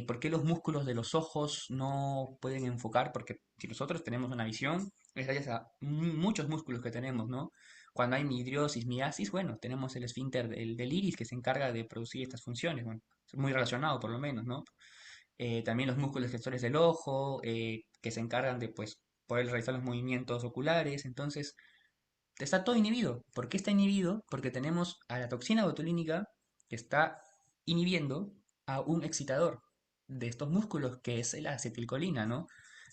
¿Por qué los músculos de los ojos no pueden enfocar? Porque si nosotros tenemos una visión, es gracias a muchos músculos que tenemos, ¿no? Cuando hay midriosis, miasis, bueno, tenemos el esfínter del iris que se encarga de producir estas funciones, bueno, es muy relacionado por lo menos, ¿no? También los músculos gestores del ojo, que se encargan de pues, poder realizar los movimientos oculares. Entonces, está todo inhibido. ¿Por qué está inhibido? Porque tenemos a la toxina botulínica que está inhibiendo a un excitador de estos músculos, que es la acetilcolina, ¿no?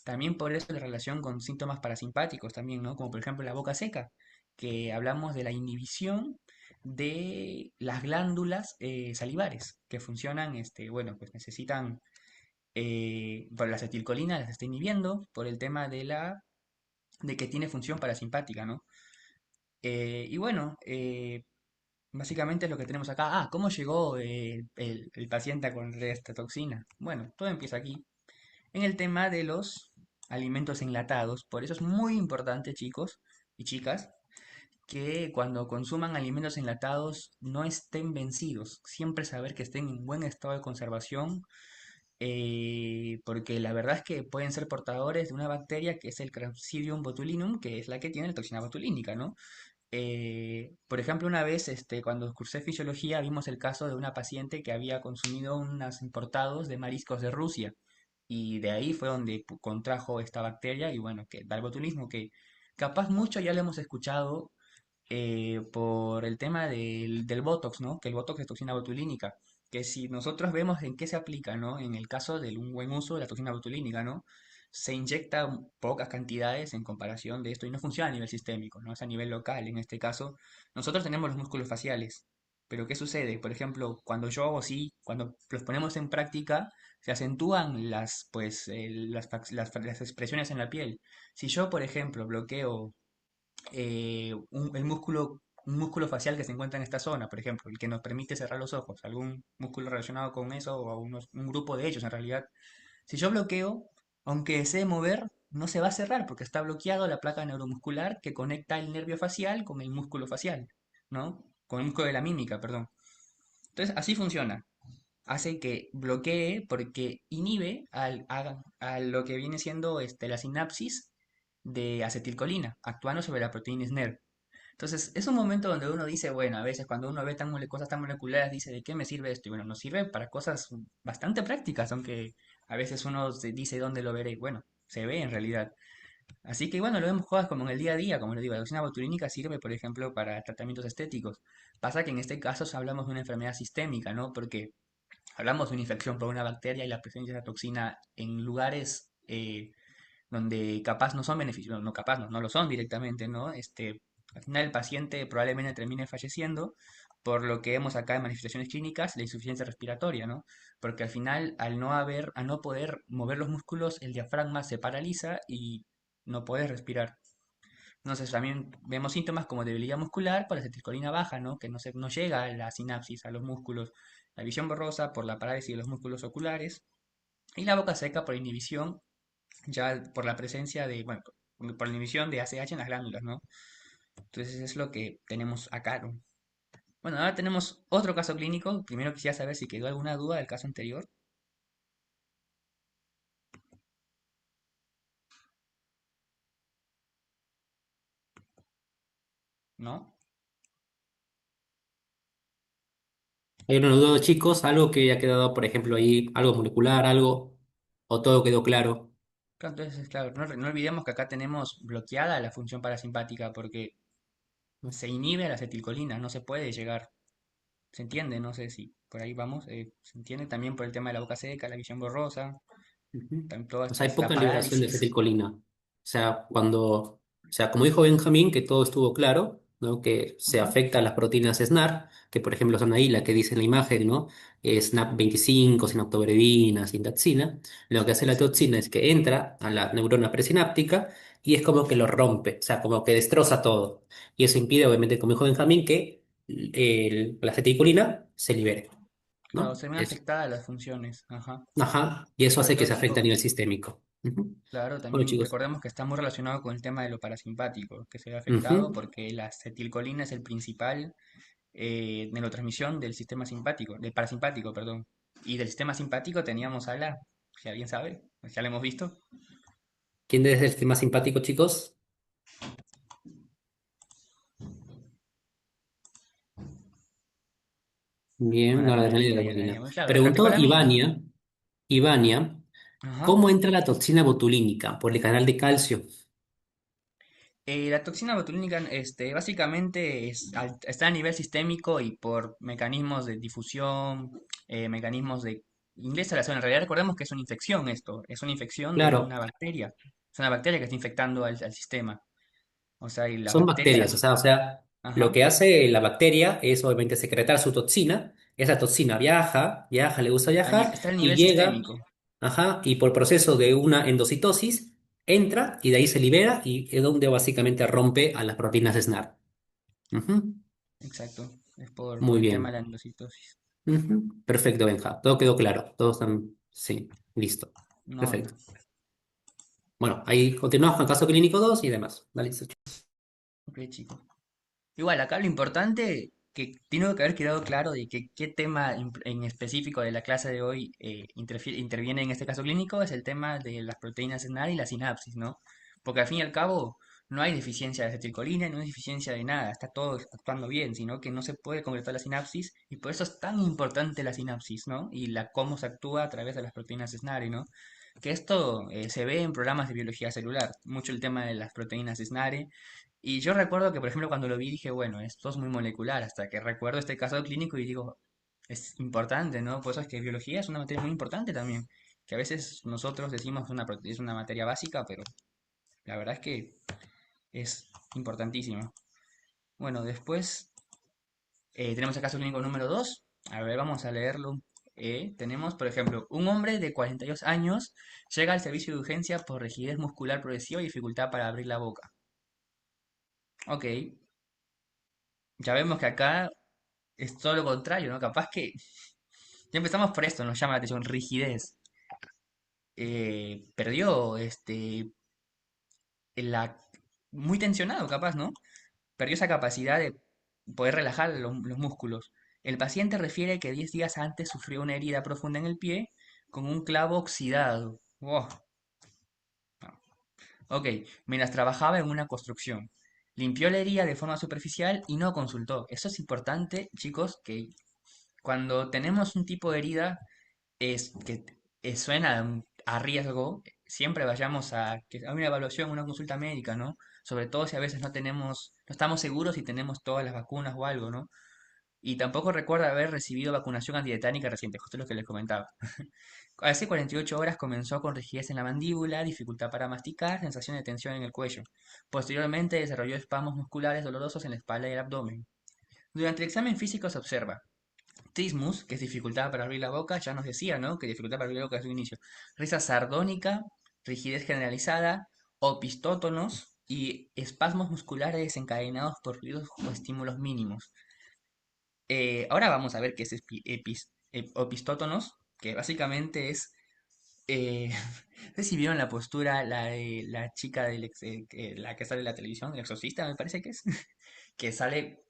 También por eso la relación con síntomas parasimpáticos también, ¿no? Como por ejemplo la boca seca, que hablamos de la inhibición de las glándulas salivares, que funcionan, bueno, pues necesitan por la acetilcolina las está inhibiendo por el tema de que tiene función parasimpática, ¿no? Y bueno, básicamente es lo que tenemos acá. Ah, ¿cómo llegó el paciente a contraer esta toxina? Bueno, todo empieza aquí, en el tema de los alimentos enlatados. Por eso es muy importante, chicos y chicas, que cuando consuman alimentos enlatados no estén vencidos. Siempre saber que estén en buen estado de conservación, porque la verdad es que pueden ser portadores de una bacteria que es el Clostridium botulinum, que es la que tiene la toxina botulínica, ¿no? Por ejemplo, una vez, cuando cursé fisiología, vimos el caso de una paciente que había consumido unos importados de mariscos de Rusia, y de ahí fue donde contrajo esta bacteria, y bueno, que da el botulismo, que capaz mucho ya lo hemos escuchado por el tema del Botox, ¿no? Que el Botox es toxina botulínica. Que si nosotros vemos en qué se aplica, ¿no? En el caso de un buen uso de la toxina botulínica, ¿no? Se inyecta pocas cantidades en comparación de esto y no funciona a nivel sistémico, ¿no? Es a nivel local. En este caso, nosotros tenemos los músculos faciales. Pero ¿qué sucede? Por ejemplo, cuando yo hago así, cuando los ponemos en práctica, se acentúan las expresiones en la piel. Si yo, por ejemplo, bloqueo un músculo facial que se encuentra en esta zona, por ejemplo, el que nos permite cerrar los ojos, algún músculo relacionado con eso o un grupo de ellos en realidad. Si yo bloqueo, aunque desee mover, no se va a cerrar porque está bloqueado la placa neuromuscular que conecta el nervio facial con el músculo facial, ¿no? Con el músculo de la mímica, perdón. Entonces, así funciona. Hace que bloquee porque inhibe a lo que viene siendo la sinapsis de acetilcolina, actuando sobre la proteína SNER. Entonces, es un momento donde uno dice, bueno, a veces cuando uno ve cosas tan moleculares, dice, ¿de qué me sirve esto? Y bueno, nos sirve para cosas bastante prácticas, aunque a veces uno se dice dónde lo veré. Bueno, se ve en realidad. Así que bueno, lo vemos cosas como en el día a día, como les digo, la toxina botulínica sirve, por ejemplo, para tratamientos estéticos. Pasa que en este caso hablamos de una enfermedad sistémica, ¿no? Porque hablamos de una infección por una bacteria y la presencia de la toxina en lugares donde capaz no son beneficiosos, no capaz, no lo son directamente, ¿no? Al final el paciente probablemente termine falleciendo por lo que vemos acá en manifestaciones clínicas, la insuficiencia respiratoria, ¿no? Porque al final, al no poder mover los músculos, el diafragma se paraliza y no puedes respirar. Entonces también vemos síntomas como debilidad muscular por la acetilcolina baja, ¿no? Que no llega a la sinapsis, a los músculos. La visión borrosa por la parálisis de los músculos oculares. Y la boca seca por inhibición, ya por la presencia bueno, por la inhibición de ACH en las glándulas, ¿no? Entonces es lo que tenemos acá, ¿no? Bueno, ahora tenemos otro caso clínico. Primero quisiera saber si quedó alguna duda del caso anterior, ¿no? Hay una duda, chicos, algo que haya quedado, por ejemplo, ahí, algo molecular, algo, o todo quedó claro. Claro, entonces, claro, no olvidemos que acá tenemos bloqueada la función parasimpática porque se inhibe a la acetilcolina, no se puede llegar. ¿Se entiende? No sé si por ahí vamos. ¿Se entiende? También por el tema de la boca seca, la visión borrosa, Ujú. también toda O sea, hay la poca liberación de parálisis. acetilcolina. O sea, como dijo Benjamín, que todo estuvo claro, ¿no? Que se Ujú. afecta a las proteínas SNAR, que por ejemplo son ahí la que dice en la imagen, ¿no? SNAP 25, sinaptoberidina, sintaxina. Lo que hace la Exacto. toxina es que entra a la neurona presináptica y es como que lo rompe, o sea, como que destroza todo. Y eso impide, obviamente, como dijo Benjamín, que la acetilcolina se libere, Claro, ¿no? se ven Eso. afectadas las funciones. Ajá. Ajá, y eso Sobre hace que todo, se afecte a chicos, nivel sistémico. Ujú. claro, Bueno, también chicos. recordemos que está muy relacionado con el tema de lo parasimpático, que se ve afectado Ujú. porque la acetilcolina es el principal neurotransmisión del sistema simpático, del parasimpático, perdón. Y del sistema simpático teníamos a si alguien sabe, ya lo hemos visto. ¿Quién es el sistema simpático, chicos? Bien, Bueno, no la tenía adrenalina, la y adrenalina. adrenalina, muy claro, la Preguntó catecolamina. Ivania, Ajá. ¿cómo entra la toxina botulínica? ¿Por el canal de calcio? La toxina botulínica, básicamente está a nivel sistémico y por mecanismos de difusión, mecanismos de ingresa a la zona. En realidad recordemos que es una infección esto, es una infección de Claro, una bacteria. Es una bacteria que está infectando al sistema. O sea, y las son bacterias, bacterias, o sea, lo ajá, que hace la bacteria es obviamente secretar su toxina. Esa toxina viaja, le gusta viajar está a y nivel llega, sistémico. ajá, y por proceso de una endocitosis entra y de ahí se libera y es donde básicamente rompe a las proteínas SNAR. Ujú. Exacto, es por Muy el tema de bien. la endocitosis. Ujú. Perfecto, Benja. Todo quedó claro. Todos están. Sí, listo. No, Perfecto. Bueno, ahí continuamos con el caso clínico 2 y demás. Dale, listo. ok, chicos. Igual, acá lo importante que tiene que haber quedado claro de que qué tema en específico de la clase de hoy interviene en este caso clínico es el tema de las proteínas SNAD y la sinapsis, ¿no? Porque al fin y al cabo no hay deficiencia de acetilcolina, no hay deficiencia de nada, está todo actuando bien, sino que no se puede concretar la sinapsis y por eso es tan importante la sinapsis, ¿no? Y cómo se actúa a través de las proteínas SNAD, ¿no? que esto se ve en programas de biología celular, mucho el tema de las proteínas de SNARE. Y yo recuerdo que, por ejemplo, cuando lo vi dije, bueno, esto es muy molecular, hasta que recuerdo este caso clínico y digo, es importante, ¿no? Pues es que biología es una materia muy importante también, que a veces nosotros decimos es una materia básica, pero la verdad es que es importantísima. Bueno, después tenemos el caso clínico número 2. A ver, vamos a leerlo. Tenemos, por ejemplo, un hombre de 42 años llega al servicio de urgencia por rigidez muscular progresiva y dificultad para abrir la boca. Ok, ya vemos que acá es todo lo contrario, ¿no? Capaz que ya empezamos por esto, nos llama la atención, rigidez. Perdió la, muy tensionado, capaz, ¿no? Perdió esa capacidad de poder relajar los músculos. El paciente refiere que 10 días antes sufrió una herida profunda en el pie con un clavo oxidado. Wow. Ok, mientras trabajaba en una construcción. Limpió la herida de forma superficial y no consultó. Eso es importante, chicos, que cuando tenemos un tipo de herida es que suena a riesgo, siempre vayamos a una evaluación, una consulta médica, ¿no? Sobre todo si a veces no estamos seguros si tenemos todas las vacunas o algo, ¿no? Y tampoco recuerda haber recibido vacunación antitetánica reciente, justo lo que les comentaba. Hace 48 horas comenzó con rigidez en la mandíbula, dificultad para masticar, sensación de tensión en el cuello. Posteriormente desarrolló espasmos musculares dolorosos en la espalda y el abdomen. Durante el examen físico se observa trismus, que es dificultad para abrir la boca, ya nos decía, ¿no? Que dificultad para abrir la boca desde un inicio. Risa sardónica, rigidez generalizada, opistótonos y espasmos musculares desencadenados por ruidos o estímulos mínimos. Ahora vamos a ver qué es opistótonos, que básicamente es... no sé si vieron la postura, la de la chica la que sale en la televisión, el exorcista me parece que es, que sale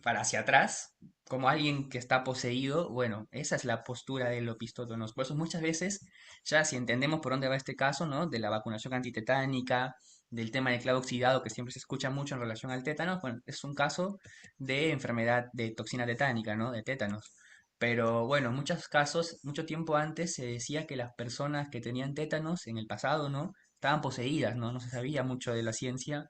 para hacia atrás, como alguien que está poseído. Bueno, esa es la postura del opistótonos. Por eso muchas veces, ya si entendemos por dónde va este caso, ¿no? De la vacunación antitetánica, del tema del clavo oxidado, que siempre se escucha mucho en relación al tétano, bueno, es un caso de enfermedad de toxina tetánica, ¿no? De tétanos. Pero bueno, en muchos casos, mucho tiempo antes se decía que las personas que tenían tétanos en el pasado, ¿no? Estaban poseídas, ¿no? No se sabía mucho de la ciencia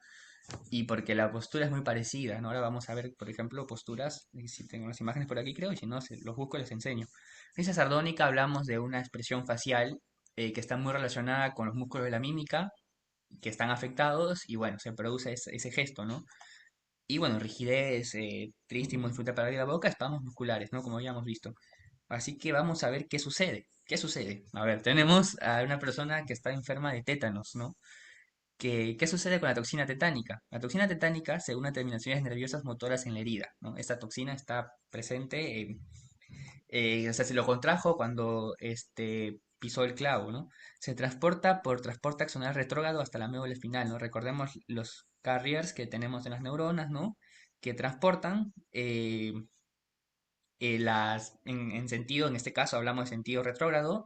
y porque la postura es muy parecida, ¿no? Ahora vamos a ver, por ejemplo, posturas, y si tengo las imágenes por aquí creo, y si no, los busco y les enseño. Risa sardónica hablamos de una expresión facial que está muy relacionada con los músculos de la mímica, que están afectados, y bueno, se produce ese gesto, ¿no? Y bueno, rigidez, tristismo, disfrutar para abrir la boca, espasmos musculares, ¿no? Como habíamos visto. Así que vamos a ver qué sucede. ¿Qué sucede? A ver, tenemos a una persona que está enferma de tétanos, ¿no? ¿Qué sucede con la toxina tetánica? La toxina tetánica se une a terminaciones nerviosas motoras en la herida, ¿no? Esta toxina está presente, o sea, se lo contrajo cuando pisó el clavo, ¿no? Se transporta por transporte axonal retrógrado hasta la médula espinal, ¿no? Recordemos los carriers que tenemos en las neuronas, ¿no? Que transportan en sentido, en este caso hablamos de sentido retrógrado,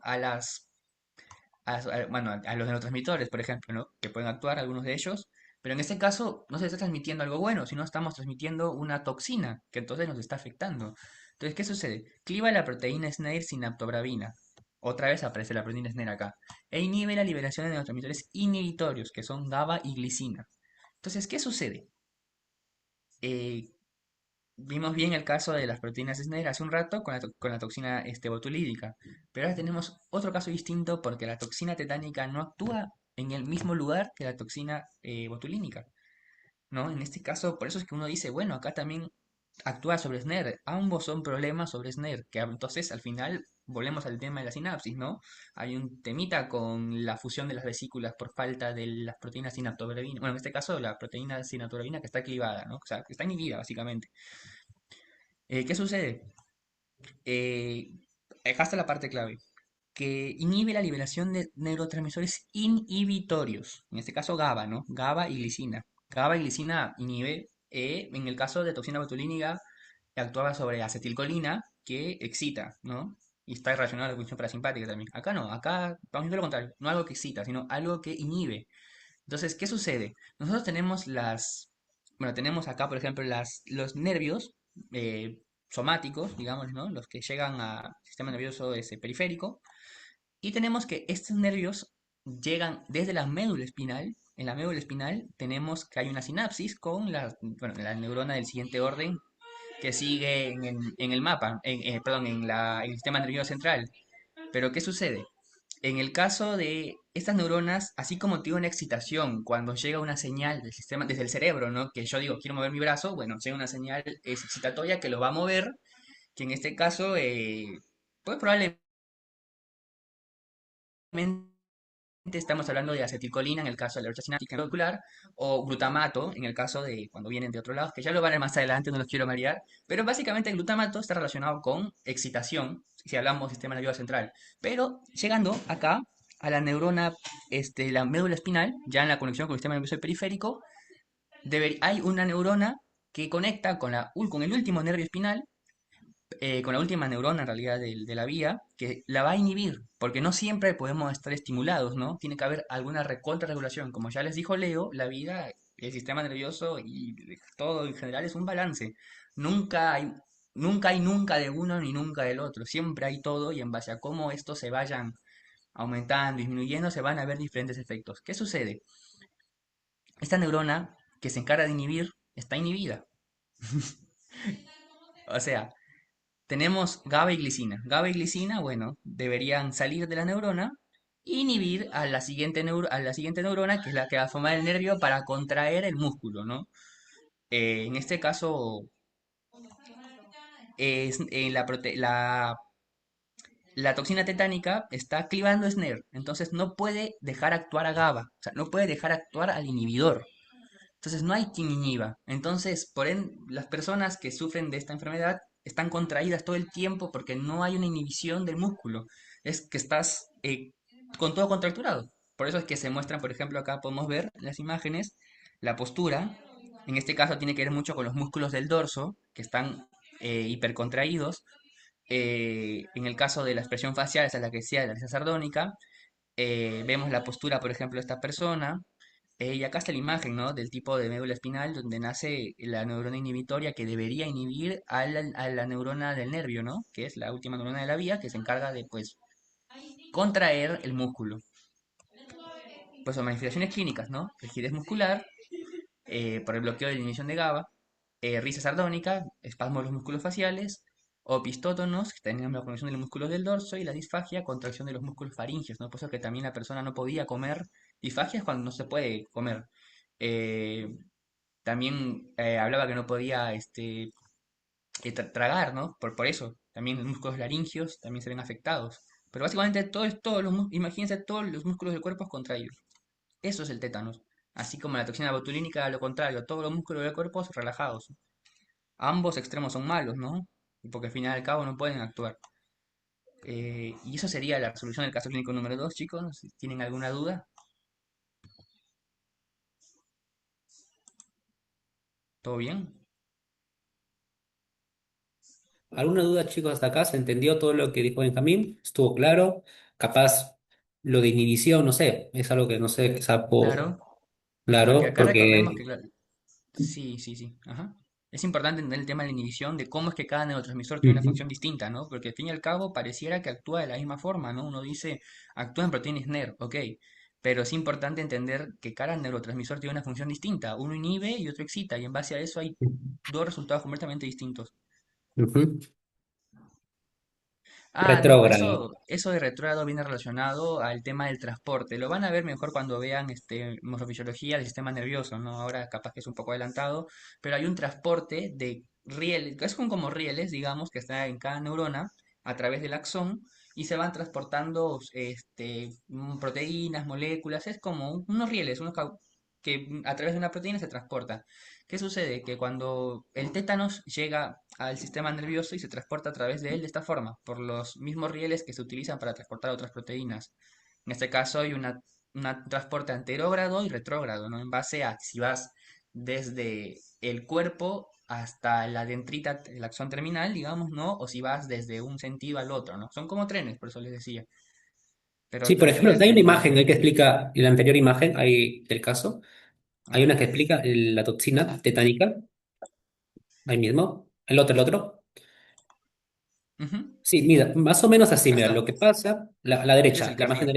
bueno, a los neurotransmisores, por ejemplo, ¿no? Que pueden actuar algunos de ellos, pero en este caso no se está transmitiendo algo bueno, sino estamos transmitiendo una toxina que entonces nos está afectando. Entonces, ¿qué sucede? Cliva la proteína SNAIR sinaptobravina. Otra vez aparece la proteína SNAIR acá. E inhibe la liberación de neurotransmisores inhibitorios, que son GABA y glicina. Entonces, ¿qué sucede? Eh, Vimos bien el caso de las proteínas SNAIR hace un rato con la toxina botulínica, pero ahora tenemos otro caso distinto porque la toxina tetánica no actúa en el mismo lugar que la toxina botulínica, ¿no? En este caso, por eso es que uno dice, bueno, acá también actúa sobre SNER, ambos son problemas sobre SNER, que entonces al final volvemos al tema de la sinapsis, ¿no? Hay un temita con la fusión de las vesículas por falta de las proteínas sinaptobravina, bueno, en este caso la proteína sinaptobravina que está clivada, ¿no? O sea, que está inhibida básicamente. ¿Qué sucede? Eh, Acá está la parte clave, que inhibe la liberación de neurotransmisores inhibitorios, en este caso GABA, ¿no? GABA y glicina. GABA y glicina inhibe, en el caso de toxina botulínica, actuaba sobre acetilcolina, que excita, ¿no? Y está relacionado a la función parasimpática también. Acá no, acá vamos viendo lo contrario, no algo que excita, sino algo que inhibe. Entonces, ¿qué sucede? Nosotros tenemos bueno, tenemos acá, por ejemplo, los nervios somáticos, digamos, ¿no? Los que llegan al sistema nervioso ese periférico, Y tenemos que estos nervios llegan desde la médula espinal. En la médula espinal tenemos que hay una sinapsis con bueno, la neurona del siguiente orden que sigue en el mapa, perdón, en el sistema nervioso central. Pero ¿qué sucede? En el caso de estas neuronas, así como tiene una excitación cuando llega una señal del sistema, desde el cerebro, ¿no? Que yo digo, quiero mover mi brazo, bueno, llega una señal excitatoria que lo va a mover, que en este caso, pues probablemente estamos hablando de acetilcolina en el caso de la alergia sináptica ocular o glutamato en el caso de cuando vienen de otro lado, que ya lo van a ver más adelante, no los quiero marear, pero básicamente el glutamato está relacionado con excitación, si hablamos sistema nervioso central. Pero llegando acá a la neurona, la médula espinal, ya en la conexión con el sistema nervioso periférico, hay una neurona que conecta con el último nervio espinal, con la última neurona en realidad de la vía, que la va a inhibir, porque no siempre podemos estar estimulados, ¿no? Tiene que haber alguna contrarregulación. Como ya les dijo Leo, la vida, el sistema nervioso y todo en general es un balance. Nunca hay, nunca de uno ni nunca del otro. Siempre hay todo y en base a cómo estos se vayan aumentando, disminuyendo, se van a ver diferentes efectos. ¿Qué sucede? Esta neurona que se encarga de inhibir está inhibida. O sea, tenemos GABA y glicina. GABA y glicina, bueno, deberían salir de la neurona e inhibir a la siguiente neurona, que es la que va a formar el nervio para contraer el músculo, ¿no? En este caso, la toxina tetánica está clivando SNER, entonces no puede dejar actuar a GABA, o sea, no puede dejar actuar al inhibidor. Entonces no hay quien inhiba. Entonces, por ende, las personas que sufren de esta enfermedad están contraídas todo el tiempo porque no hay una inhibición del músculo. Es que estás con todo contracturado. Por eso es que se muestran, por ejemplo, acá podemos ver en las imágenes la postura. En este caso tiene que ver mucho con los músculos del dorso, que están hipercontraídos. En el caso de la expresión facial, esa es la que decía, la risa sardónica. Vemos la postura, por ejemplo, de esta persona. Y acá está la imagen, ¿no? Del tipo de médula espinal donde nace la neurona inhibitoria que debería inhibir a la neurona del nervio, ¿no? Que es la última neurona de la vía que se encarga de, pues, contraer el músculo. Pues son manifestaciones clínicas, ¿no? Rigidez muscular, por el bloqueo de la inhibición de GABA, risa sardónica, espasmo de los músculos faciales, opistótonos, que tenemos la conexión de los músculos del dorso, y la disfagia, contracción de los músculos faringeos, ¿no? Por eso que también la persona no podía comer. Disfagia es cuando no se puede comer. Eh, También hablaba que no podía tragar, ¿no? Por eso, también los músculos laringeos también se ven afectados. Pero básicamente imagínense todos los músculos del cuerpo contraídos. Eso es el tétanos. Así como la toxina botulínica, a lo contrario, todos los músculos del cuerpo relajados. Ambos extremos son malos, ¿no? Porque al final y al cabo no pueden actuar. Y eso sería la resolución del caso clínico número 2, chicos. Si tienen alguna duda, ¿todo bien? ¿Alguna duda, chicos, hasta acá? ¿Se entendió todo lo que dijo Benjamín? ¿Estuvo claro? Capaz lo de inhibición, no sé, es algo que no sé, quizá Claro. Porque claro, acá recordemos porque... que, sí, sí, sí. Ajá. Es importante entender el tema de la inhibición, de cómo es que cada neurotransmisor tiene una Ujú, función distinta, ¿no? Porque al fin y al cabo pareciera que actúa de la misma forma, ¿no? Uno dice, actúa en proteínas NER, ok. Pero es importante entender que cada neurotransmisor tiene una función distinta. Uno inhibe y otro excita, y en base a eso hay dos resultados completamente distintos. ujú. Ah, no, Retrógrado. eso de retrógrado viene relacionado al tema del transporte. Lo van a ver mejor cuando vean morfofisiología del sistema nervioso, ¿no? Ahora capaz que es un poco adelantado, pero hay un transporte de rieles, que son como rieles, digamos, que están en cada neurona a través del axón y se van transportando proteínas, moléculas, es como unos rieles, que a través de una proteína se transporta. ¿Qué sucede? Que cuando el tétanos llega al sistema nervioso y se transporta a través de él de esta forma, por los mismos rieles que se utilizan para transportar otras proteínas. En este caso hay un transporte anterógrado y retrógrado, ¿no? En base a si vas desde el cuerpo hasta la dendrita, el axón terminal, digamos, ¿no? O si vas desde un sentido al otro, ¿no? Son como trenes, por eso les decía. Sí, Pero por ejemplo, tranquilos hay una que imagen ahí que explica, en la anterior imagen hay del caso, a hay ver. una que explica la toxina tetánica, ahí mismo, el otro. Ujú. Sí, mira, más o menos así, Acá mira, lo está. que pasa, la Este es derecha, el cardíaco.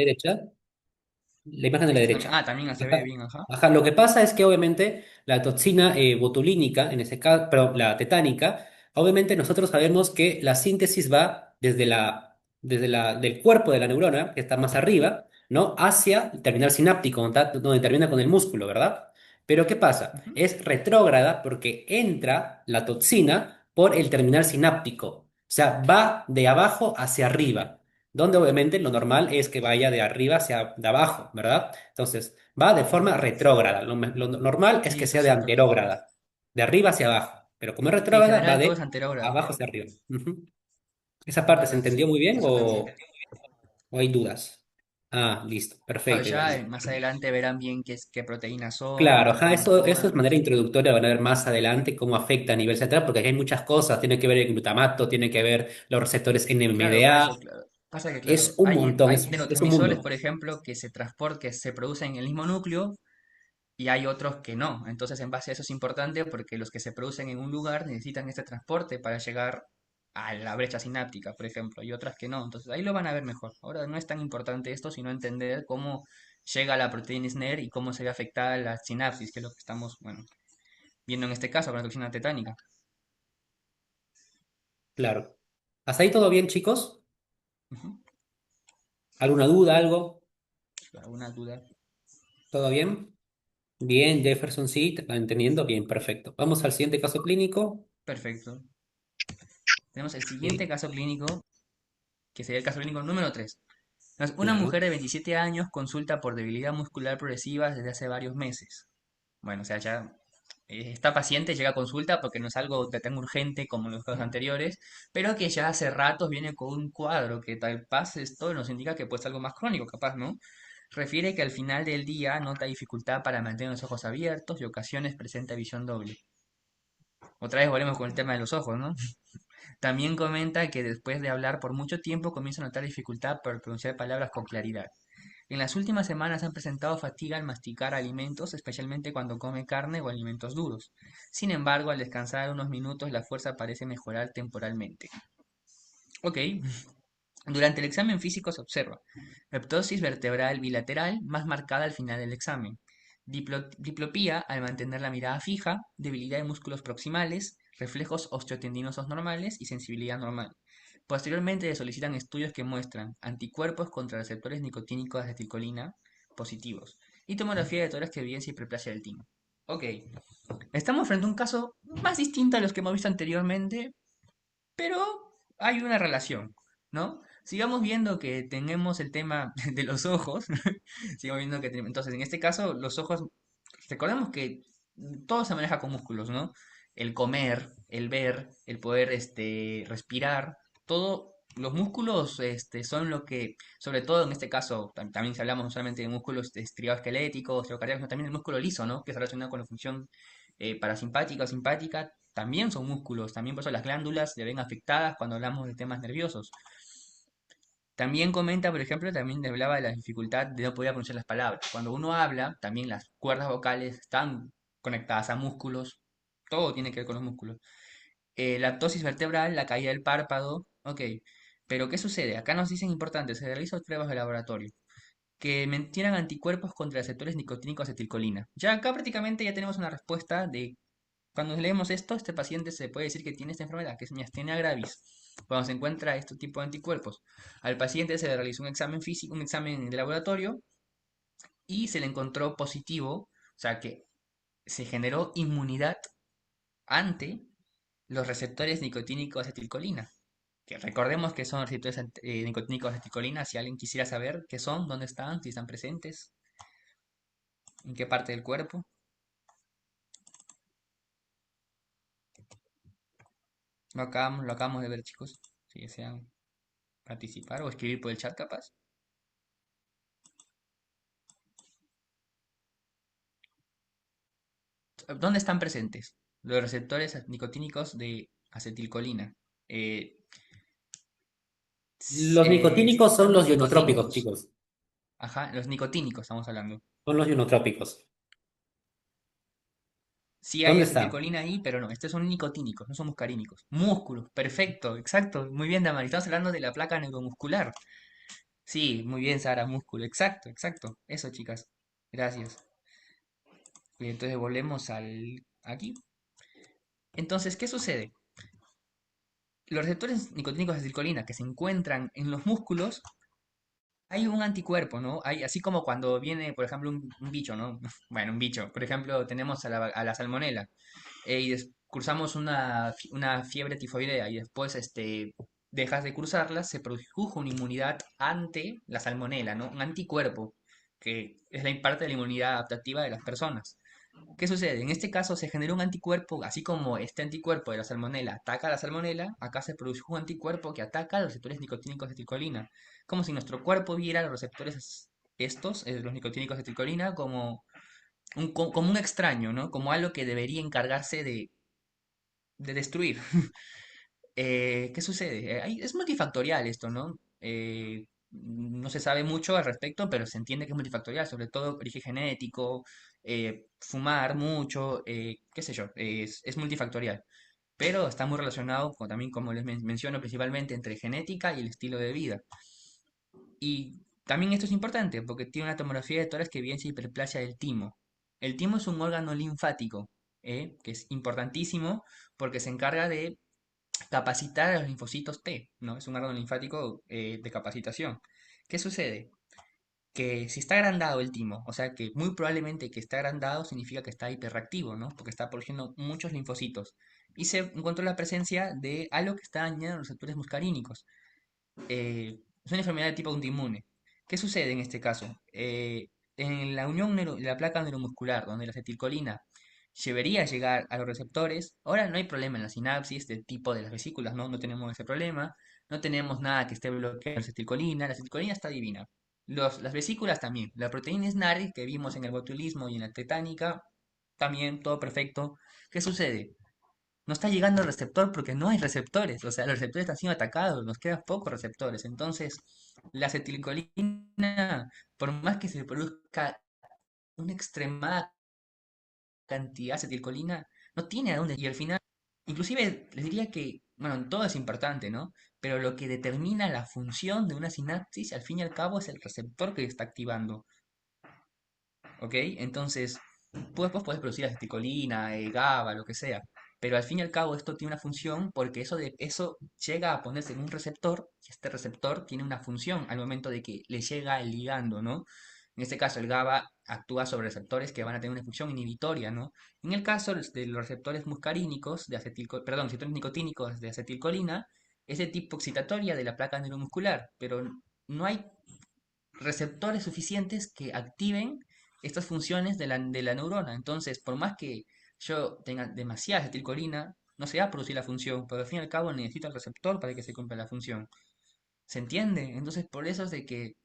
la imagen de la Este también. derecha. Ah, también se ve Ajá. bien, ajá. Ajá, lo que pasa es que obviamente la toxina botulínica, en ese caso, pero la tetánica, obviamente nosotros sabemos que la síntesis va del cuerpo de la neurona, que está más arriba, ¿no? Hacia el terminal sináptico, donde termina con el músculo, ¿verdad? Pero ¿qué pasa? Ujú. Es retrógrada porque entra la toxina por el terminal sináptico. O sea, va de abajo hacia arriba, donde obviamente lo normal es que vaya de arriba hacia de abajo, ¿verdad? Entonces, va de forma retrógrada. Lo normal es Sí, que eso sea de sí, perfecto. anterógrada, de arriba hacia abajo. Pero como es Sí, en retrógrada, va general todo de es anterógrado. abajo hacia arriba. Ujú. ¿Esa parte se Verdad, entendió sí. muy bien Eso también. o hay dudas? Ah, listo. Claro, Perfecto, ya Iván. más adelante verán bien qué proteínas son, Claro, cómo ajá, cómo eso es actúan. manera introductoria, van a ver más adelante cómo afecta a nivel central, porque aquí hay muchas cosas, tiene que ver el glutamato, tiene que ver los receptores Claro, por NMDA, eso, claro. Pasa que, es claro, un hay, montón, hay es un neurotransmisores, mundo. por ejemplo, que se producen en el mismo núcleo y hay otros que no. Entonces, en base a eso es importante porque los que se producen en un lugar necesitan este transporte para llegar a la brecha sináptica, por ejemplo, y otras que no. Entonces, ahí lo van a ver mejor. Ahora no es tan importante esto, sino entender cómo llega la proteína SNER y cómo se ve afectada la sinapsis, que es lo que estamos, bueno, viendo en este caso con la toxina tetánica. Claro. ¿Hasta ahí todo bien, chicos? Ujú. ¿Alguna duda, algo? ¿Alguna duda? ¿Todo bien? Bien, Jefferson, sí, te va entendiendo. Bien, perfecto. Vamos al siguiente caso clínico. Perfecto. Tenemos el siguiente Sí, caso clínico, que sería el caso clínico número 3. Una claro. mujer de 27 años consulta por debilidad muscular progresiva desde hace varios meses. Bueno, o sea, ya esta paciente llega a consulta porque no es algo de tan urgente como en los casos anteriores, pero que ya hace ratos viene con un cuadro que tal vez esto nos indica que puede ser algo más crónico, capaz, ¿no? Refiere que al final del día nota dificultad para mantener los ojos abiertos y ocasiones presenta visión doble. Otra vez volvemos con el tema de los ojos, ¿no? También comenta que después de hablar por mucho tiempo comienza a notar dificultad para pronunciar palabras con claridad. En las últimas semanas han presentado fatiga al masticar alimentos, especialmente cuando come carne o alimentos duros. Sin embargo, al descansar unos minutos, la fuerza parece mejorar temporalmente. Ok. Durante el examen físico se observa ptosis vertebral bilateral más marcada al final del examen, diplopía al mantener la mirada fija, debilidad de músculos proximales, reflejos osteotendinosos normales y sensibilidad normal. Posteriormente le solicitan estudios que muestran anticuerpos contra receptores nicotínicos de acetilcolina positivos y tomografía de tórax que evidencia hiperplasia del timo. Ok, estamos frente a un caso más distinto a los que hemos visto anteriormente, pero hay una relación, ¿no? Sigamos viendo que tenemos el tema de los ojos, sigamos viendo que entonces en este caso los ojos, recordemos que todo se maneja con músculos, ¿no? El comer, el ver, el poder respirar, todo, los músculos son lo que, sobre todo en este caso, también si hablamos no solamente de músculos estriadoesqueléticos, estriocardíacos, sino también el músculo liso, ¿no? Que está relacionado con la función parasimpática o simpática, también son músculos, también por eso las glándulas se ven afectadas cuando hablamos de temas nerviosos. También comenta, por ejemplo, también hablaba de la dificultad de no poder pronunciar las palabras. Cuando uno habla, también las cuerdas vocales están conectadas a músculos, todo tiene que ver con los músculos. La ptosis vertebral, la caída del párpado, ok. Pero ¿qué sucede? Acá nos dicen importante, se realizan pruebas de laboratorio que mencionan anticuerpos contra receptores nicotínicos acetilcolina. Ya acá prácticamente ya tenemos una respuesta de cuando leemos esto, este paciente se puede decir que tiene esta enfermedad, que es miastenia gravis, cuando se encuentra este tipo de anticuerpos. Al paciente se le realizó un examen físico, un examen de laboratorio y se le encontró positivo, o sea que se generó inmunidad ante los receptores nicotínicos de acetilcolina. Que recordemos que son receptores nicotínicos de acetilcolina, si alguien quisiera saber qué son, dónde están, si están presentes, en qué parte del cuerpo. Lo acabamos de ver, chicos. Si desean participar o escribir por el chat, capaz. ¿Dónde están presentes? Los receptores nicotínicos de acetilcolina. Eh, Los nicotínicos son los ionotrópicos, Nicotínicos. chicos. Ajá, los nicotínicos estamos hablando. Son los ionotrópicos. Sí hay ¿Dónde está? acetilcolina ahí, pero no, estos son nicotínicos, no son muscarínicos. Músculos, perfecto, exacto. Muy bien, Damari. Estamos hablando de la placa neuromuscular. Sí, muy bien, Sara, músculo. Exacto, exacto. Eso, chicas. Gracias. Y entonces volvemos al aquí. Entonces, ¿qué sucede? Los receptores nicotínicos de acetilcolina que se encuentran en los músculos, hay un anticuerpo, ¿no? Hay, así como cuando viene, por ejemplo, un bicho, ¿no? Bueno, un bicho. Por ejemplo, tenemos a la salmonela. Cursamos una fiebre tifoidea y después dejas de cursarla, se produjo una inmunidad ante la salmonela, ¿no? Un anticuerpo, que es la parte de la inmunidad adaptativa de las personas. ¿Qué sucede? En este caso se generó un anticuerpo, así como este anticuerpo de la salmonela ataca a la salmonela, acá se produjo un anticuerpo que ataca a los receptores nicotínicos de acetilcolina. Como si nuestro cuerpo viera los receptores estos, los nicotínicos de acetilcolina, como como un extraño, ¿no? Como algo que debería encargarse de destruir. ¿Qué sucede? Es multifactorial esto, ¿no? No se sabe mucho al respecto, pero se entiende que es multifactorial, sobre todo origen genético, fumar mucho, qué sé yo, es multifactorial. Pero está muy relacionado también, como les menciono, principalmente entre genética y el estilo de vida. Y también esto es importante porque tiene una tomografía de tórax que evidencia hiperplasia del timo. El timo es un órgano linfático, que es importantísimo porque se encarga de capacitar a los linfocitos T, ¿no? Es un órgano linfático de capacitación. ¿Qué sucede? Que si está agrandado el timo, o sea que muy probablemente que está agrandado significa que está hiperactivo, ¿no? Porque está produciendo muchos linfocitos. Y se encontró la presencia de algo que está dañando los receptores muscarínicos. Es una enfermedad de tipo autoinmune. ¿Qué sucede en este caso? En la unión la placa neuromuscular, donde la acetilcolina debería llegar a los receptores, ahora no hay problema en la sinapsis del tipo de las vesículas, ¿no? No tenemos ese problema, no tenemos nada que esté bloqueando la acetilcolina está divina. Las vesículas también, la proteína SNARI que vimos en el botulismo y en la tetánica, también todo perfecto. ¿Qué sucede? No está llegando al receptor porque no hay receptores, o sea, los receptores están siendo atacados, nos quedan pocos receptores. Entonces, la acetilcolina, por más que se produzca una extremada cantidad de acetilcolina, no tiene a dónde. Y al final, inclusive les diría que, bueno, todo es importante, ¿no? Pero lo que determina la función de una sinapsis, al fin y al cabo, es el receptor que está activando. ¿Ok? Entonces, pues puedes producir acetilcolina, GABA, lo que sea. Pero al fin y al cabo esto tiene una función porque eso llega a ponerse en un receptor y este receptor tiene una función al momento de que le llega el ligando, ¿no? En este caso el GABA actúa sobre receptores que van a tener una función inhibitoria, ¿no? En el caso de los receptores muscarínicos de perdón, receptores nicotínicos de acetilcolina, es de tipo excitatoria de la placa neuromuscular, pero no hay receptores suficientes que activen estas funciones de la neurona. Entonces, por más que yo tenga demasiada acetilcolina, no se va a producir la función, pero al fin y al cabo necesito el receptor para que se cumpla la función. ¿Se entiende? Entonces, por eso es de que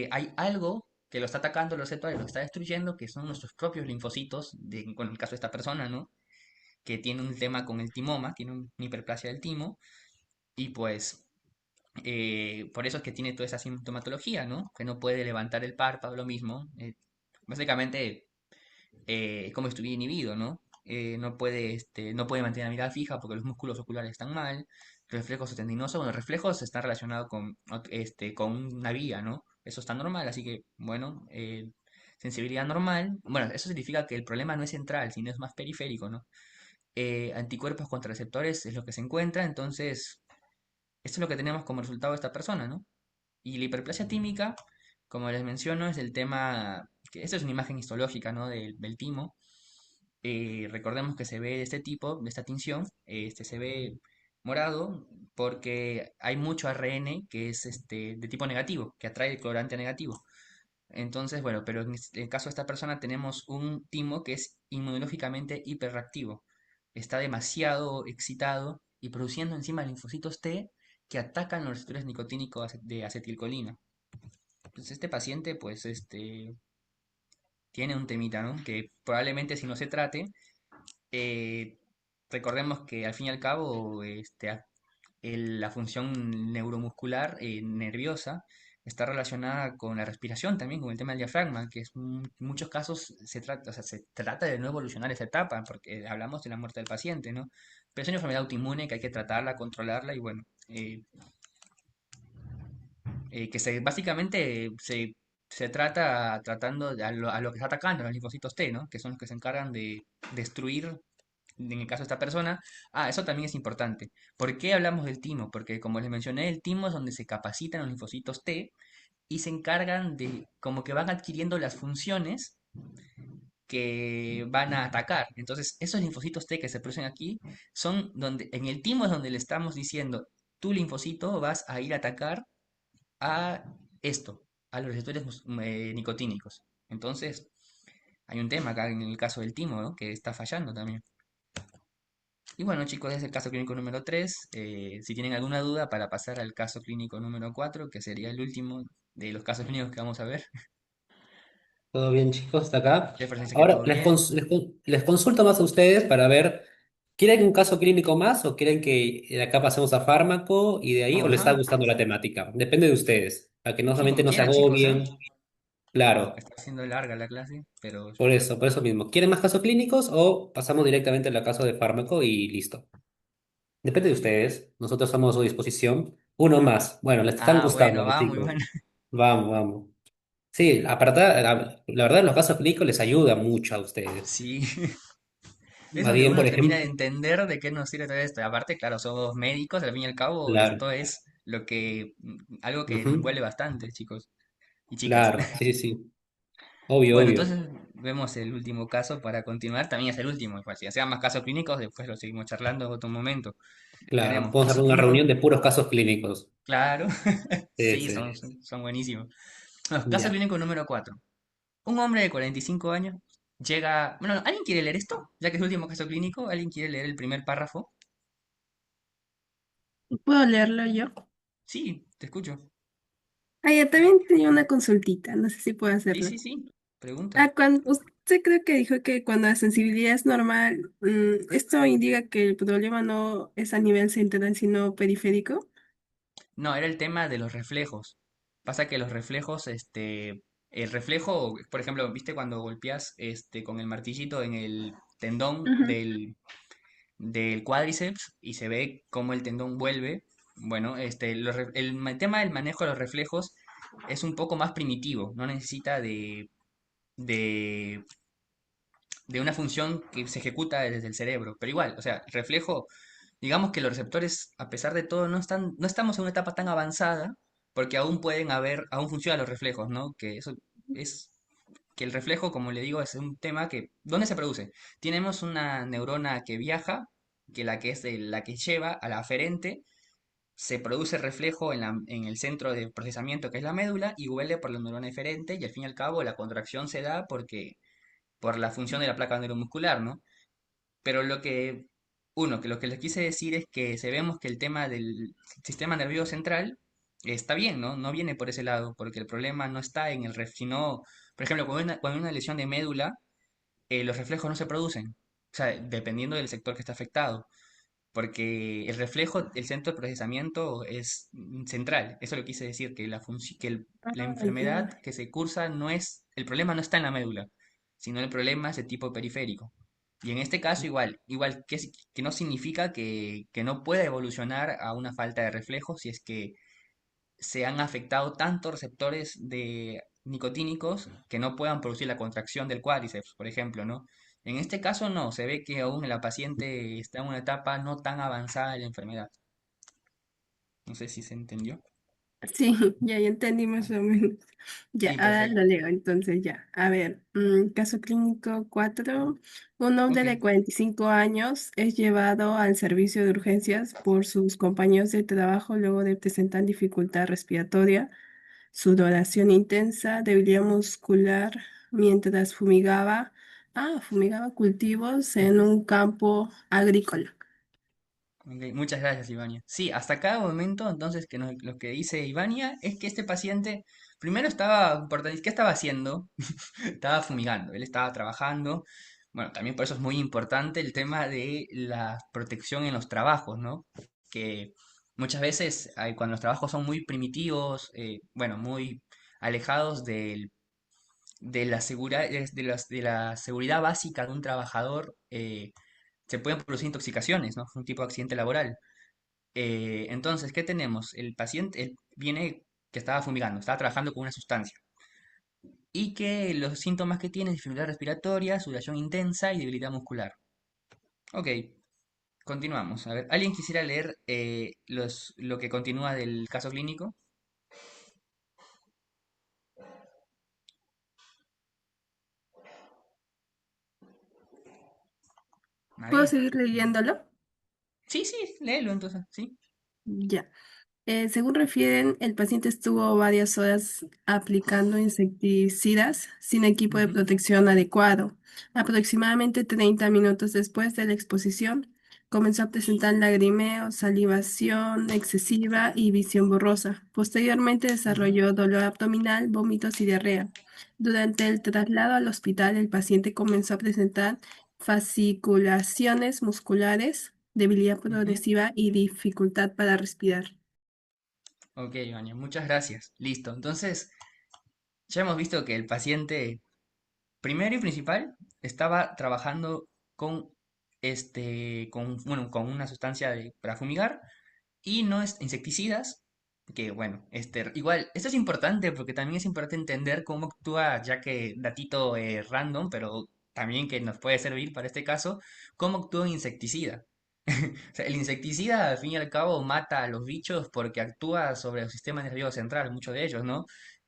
hay algo que lo está atacando los receptores, lo está destruyendo, que son nuestros propios linfocitos, con el caso de esta persona, ¿no? Que tiene un tema con el timoma, tiene una hiperplasia del timo, y pues por eso es que tiene toda esa sintomatología, ¿no? Que no puede levantar el párpado, lo mismo. Básicamente, es como si estuviera inhibido, ¿no? No puede mantener la mirada fija porque los músculos oculares están mal. Reflejos tendinosos, bueno, los reflejos están relacionados con una vía, ¿no? Eso está normal, así que, bueno, sensibilidad normal. Bueno, eso significa que el problema no es central, sino es más periférico, ¿no? Anticuerpos contra receptores es lo que se encuentra, entonces, esto es lo que tenemos como resultado de esta persona, ¿no? Y la hiperplasia tímica, como les menciono, es el tema, que esta es una imagen histológica, ¿no? Del timo. Recordemos que se ve de este tipo, de esta tinción, se ve morado porque hay mucho ARN que es de tipo negativo, que atrae el colorante negativo. Entonces, bueno, pero en el caso de esta persona tenemos un timo que es inmunológicamente hiperreactivo. Está demasiado excitado y produciendo encima linfocitos T que atacan los receptores nicotínicos de acetilcolina. Entonces, este paciente, pues, tiene un temita, ¿no? Que probablemente si no se trate, eh, recordemos que al fin y al cabo, la función neuromuscular nerviosa está relacionada con la respiración también, con el tema del diafragma, que en muchos casos se trata, o sea, se trata de no evolucionar esa etapa, porque hablamos de la muerte del paciente, ¿no? Pero es una enfermedad autoinmune que hay que tratarla, controlarla y bueno, que básicamente se trata tratando a lo que está atacando, los linfocitos T, ¿no? Que son los que se encargan de destruir, en el caso de esta persona. Ah, eso también es importante. ¿Por qué hablamos del timo? Porque como les mencioné, el timo es donde se capacitan los linfocitos T y se encargan de, como que van adquiriendo las funciones que van a atacar. Entonces, esos linfocitos T que se producen aquí son donde, en el timo es donde le estamos diciendo, tu linfocito vas a ir a atacar a esto, a los receptores nicotínicos. Entonces, hay un tema acá en el caso del timo, ¿no? Que está fallando también. Y bueno, chicos, ese es el caso clínico número 3. Si tienen alguna duda para pasar al caso clínico número 4, que sería el último de los casos clínicos que vamos a ver. ¿Todo bien, chicos, hasta acá? Jefferson dice que Ahora, todo bien. les consulto más a ustedes para ver, ¿quieren un caso clínico más o quieren que de acá pasemos a fármaco y de ahí o les está Ajá. gustando la temática? Depende de ustedes, para que no Sí, solamente como no se quieran, chicos, ¿ah? agobien. Claro, Está siendo larga la clase, pero por eso mismo. ¿Quieren más casos clínicos o pasamos directamente al caso de fármaco y listo? Depende de ustedes, nosotros estamos a su disposición. Uno más. Bueno, les están ah, gustando bueno, a los va, muy chicos. bueno. Vamos, vamos. Sí, aparte, la verdad, los casos clínicos les ayuda mucho a ustedes. Sí, es Más donde bien, uno por termina de ejemplo, entender de qué nos sirve todo esto. Aparte, claro, somos médicos, al fin y al cabo, claro, esto es algo que nos ujú, envuelve bastante, chicos y chicas. claro, sí, sí, obvio, Bueno, obvio, entonces vemos el último caso para continuar. También es el último, igual. Si hacían más casos clínicos, después lo seguimos charlando en otro momento. claro. Tenemos Vamos a caso hacer una clínico, reunión de puros casos clínicos. claro. Sí, Sí, sí, son buenísimos. Bueno, caso ya. clínico número 4. Un hombre de 45 años llega... Bueno, ¿alguien quiere leer esto? Ya que es el último caso clínico, ¿alguien quiere leer el primer párrafo? ¿Puedo leerlo yo? Sí, te escucho. Ah, ya también tenía una consultita, no sé si puedo Sí, hacerlo. sí, sí. Pregunta. Ah, cuando usted creo que dijo que cuando la sensibilidad es normal, esto indica que el problema no es a nivel central, sino periférico. No, era el tema de los reflejos. Pasa que los reflejos, el reflejo, por ejemplo, ¿viste cuando golpeas con el martillito en el tendón Ujú. del cuádriceps y se ve cómo el tendón vuelve? Bueno, tema del manejo de los reflejos es un poco más primitivo, no necesita de, de una función que se ejecuta desde el cerebro, pero igual, o sea, reflejo. Digamos que los receptores, a pesar de todo, no estamos en una etapa tan avanzada, porque aún pueden haber, aún funcionan los reflejos, ¿no? Que eso es, que el reflejo, como le digo, es un tema que, ¿dónde se produce? Tenemos una neurona que viaja, que es la que lleva a la aferente, se produce reflejo en el centro de procesamiento que es la médula y huele por la neurona eferente y al fin y al cabo la contracción se da por la función de la placa neuromuscular, ¿no? Pero que lo que les quise decir es que si vemos que el tema del sistema nervioso central está bien, ¿no? No viene por ese lado, porque el problema no está en el sino, por ejemplo, cuando hay una lesión de médula, los reflejos no se producen, o sea, dependiendo del sector que está afectado, porque el reflejo, el centro de procesamiento es central. Eso lo quise decir, que la Ah, enfermedad ya. que se cursa no es, el problema no está en la médula, sino el problema es de tipo periférico. Y en este caso igual que no significa que no pueda evolucionar a una falta de reflejo si es que se han afectado tantos receptores de nicotínicos que no puedan producir la contracción del cuádriceps, por ejemplo, ¿no? En este caso no, se ve que aún la paciente está en una etapa no tan avanzada de la enfermedad. No sé si se entendió. Sí, ya entendí más o menos. Ya, Sí, ahora lo perfecto. leo, entonces ya. A ver, caso clínico 4. Un hombre Ok. de 45 años es llevado al servicio de urgencias por sus compañeros de trabajo luego de presentar dificultad respiratoria, sudoración intensa, debilidad muscular mientras fumigaba cultivos en un campo agrícola. Ok, muchas gracias, Ivania. Sí, hasta cada momento, entonces, lo que dice Ivania es que este paciente primero ¿qué estaba haciendo? Estaba fumigando, él estaba trabajando. Bueno, también por eso es muy importante el tema de la protección en los trabajos, ¿no? Que Muchas veces, cuando los trabajos son muy primitivos, bueno, muy alejados de la de la seguridad básica de un trabajador, se pueden producir intoxicaciones, ¿no? Un tipo de accidente laboral. Entonces, ¿qué tenemos? El paciente viene que estaba fumigando, estaba trabajando con una sustancia y que los síntomas que tiene es dificultad respiratoria, sudoración intensa y debilidad muscular. Ok, continuamos. A ver, ¿alguien quisiera leer lo que continúa del caso clínico? ¿Puedo ¿Nadie? seguir leyéndolo? Sí, sí, léelo entonces, sí. Ya. Según refieren, el paciente estuvo varias horas aplicando insecticidas sin equipo de Ujú, protección adecuado. Aproximadamente 30 minutos después de la exposición, comenzó a presentar lagrimeo, salivación excesiva y visión borrosa. Posteriormente ujú. desarrolló dolor abdominal, vómitos y diarrea. Durante el traslado al hospital, el paciente comenzó a presentar fasciculaciones musculares, debilidad Ujú. progresiva y dificultad para respirar. Ok, Vania, muchas gracias. Listo. Entonces, ya hemos visto que el paciente, primero y principal, estaba trabajando con bueno, con una sustancia para fumigar y no es insecticidas, que bueno, igual, esto es importante porque también es importante entender cómo actúa, ya que datito random, pero también que nos puede servir para este caso, cómo actúa un insecticida. O sea, el insecticida, al fin y al cabo, mata a los bichos porque actúa sobre el sistema nervioso central, muchos de ellos, ¿no?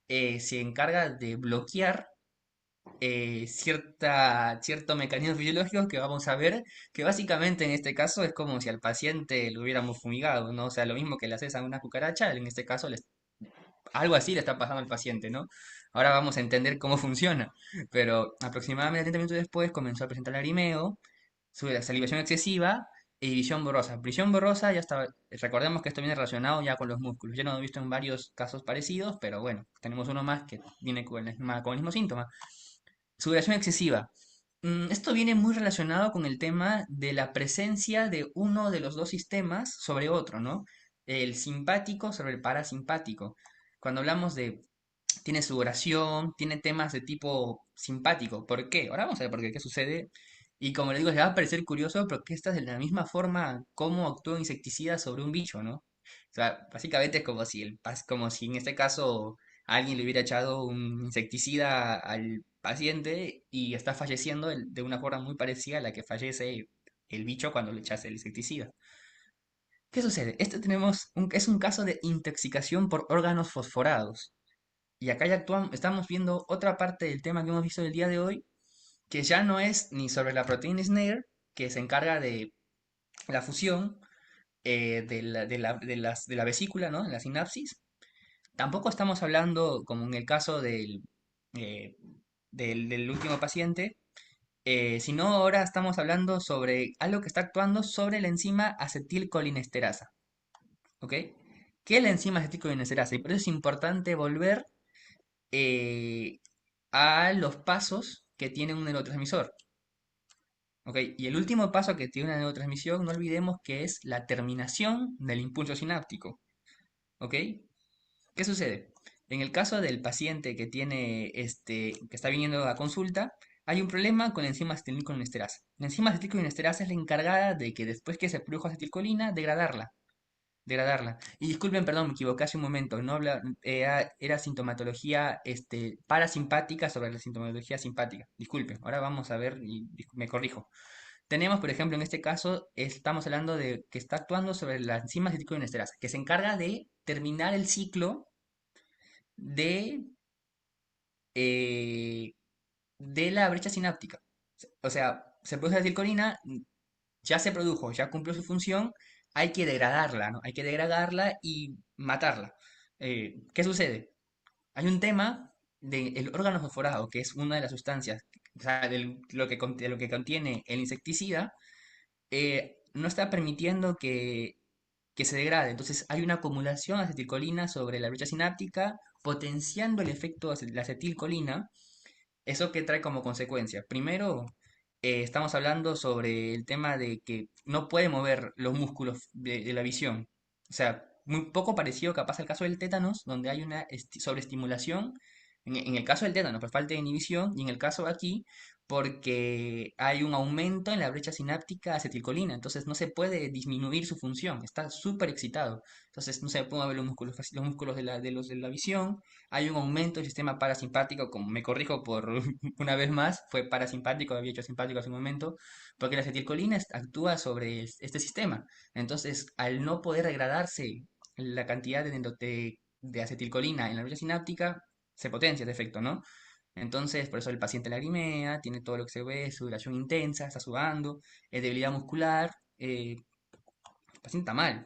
Se encarga de bloquear cierto mecanismo fisiológico que vamos a ver, que básicamente en este caso es como si al paciente lo hubiéramos fumigado, ¿no? O sea, lo mismo que le haces a una cucaracha, en este caso algo así le está pasando al paciente, ¿no? Ahora vamos a entender cómo funciona, pero aproximadamente 30 minutos después comenzó a presentar lagrimeo, sube la salivación excesiva y visión borrosa. Visión borrosa ya está, recordemos que esto viene relacionado ya con los músculos. Ya lo he visto en varios casos parecidos, pero bueno, tenemos uno más que viene con el mismo síntoma. Sudoración excesiva. Esto viene muy relacionado con el tema de la presencia de uno de los dos sistemas sobre otro, ¿no? El simpático sobre el parasimpático. Cuando hablamos de tiene sudoración, tiene temas de tipo simpático. ¿Por qué? Ahora vamos a ver por qué, qué sucede. Y como le digo, le va a parecer curioso, pero que esta es de la misma forma cómo actúa un insecticida sobre un bicho, ¿no? O sea, básicamente es como si como si en este caso alguien le hubiera echado un insecticida al paciente y está falleciendo de una forma muy parecida a la que fallece el bicho cuando le echas el insecticida. ¿Qué sucede? Es un caso de intoxicación por órganos fosforados. Y acá ya estamos viendo otra parte del tema que hemos visto el día de hoy, que ya no es ni sobre la proteína Snare, que se encarga de la fusión de la vesícula, ¿no? En la sinapsis. Tampoco estamos hablando, como en el caso eh, del último paciente, sino ahora estamos hablando sobre algo que está actuando sobre la enzima acetilcolinesterasa, ¿ok? ¿Qué es la enzima acetilcolinesterasa? Y por eso es importante volver eh, a los pasos que tiene un neurotransmisor. ¿Ok? Y el último paso que tiene una neurotransmisión, no olvidemos que es la terminación del impulso sináptico. ¿Ok? ¿Qué sucede? En el caso del paciente que tiene que está viniendo a consulta, hay un problema con la enzima acetilcolinesterasa. La enzima acetilcolinesterasa es la encargada de que después que se produjo acetilcolina, degradarla. Y disculpen, perdón, me equivoqué hace un momento. No era sintomatología parasimpática sobre la sintomatología simpática. Disculpen, ahora vamos a ver y me corrijo. Tenemos, por ejemplo, en este caso, estamos hablando de que está actuando sobre la enzima acetilcolinesterasa, que se encarga de terminar el ciclo de, eh, de la brecha sináptica. O sea, se produce acetilcolina, ya se produjo, ya cumplió su función, hay que degradarla, ¿no? Hay que degradarla y matarla. ¿Qué sucede? Hay un tema del órgano fosforado, que es una de las sustancias, o sea, de lo que contiene el insecticida, no está permitiendo que se degrade. Entonces hay una acumulación de acetilcolina sobre la brecha sináptica, potenciando el efecto de la acetilcolina. ¿Eso qué trae como consecuencia? Primero, estamos hablando sobre el tema de que no puede mover los músculos de la visión. O sea, muy poco parecido capaz al caso del tétanos, donde hay una sobreestimulación, en el caso del tétanos, por falta de inhibición, y en el caso de aquí, porque hay un aumento en la brecha sináptica acetilcolina, entonces no se puede disminuir su función, está súper excitado, entonces no se puede mover los músculos, los músculos de la visión, hay un aumento del sistema parasimpático, como me corrijo por una vez más, fue parasimpático, había hecho simpático hace un momento, porque la acetilcolina actúa sobre este sistema. Entonces, al no poder degradarse la cantidad de acetilcolina en la vía sináptica, se potencia este efecto, ¿no? Entonces, por eso el paciente lagrimea, tiene todo lo que se ve, sudoración intensa, está sudando, debilidad muscular, el paciente está mal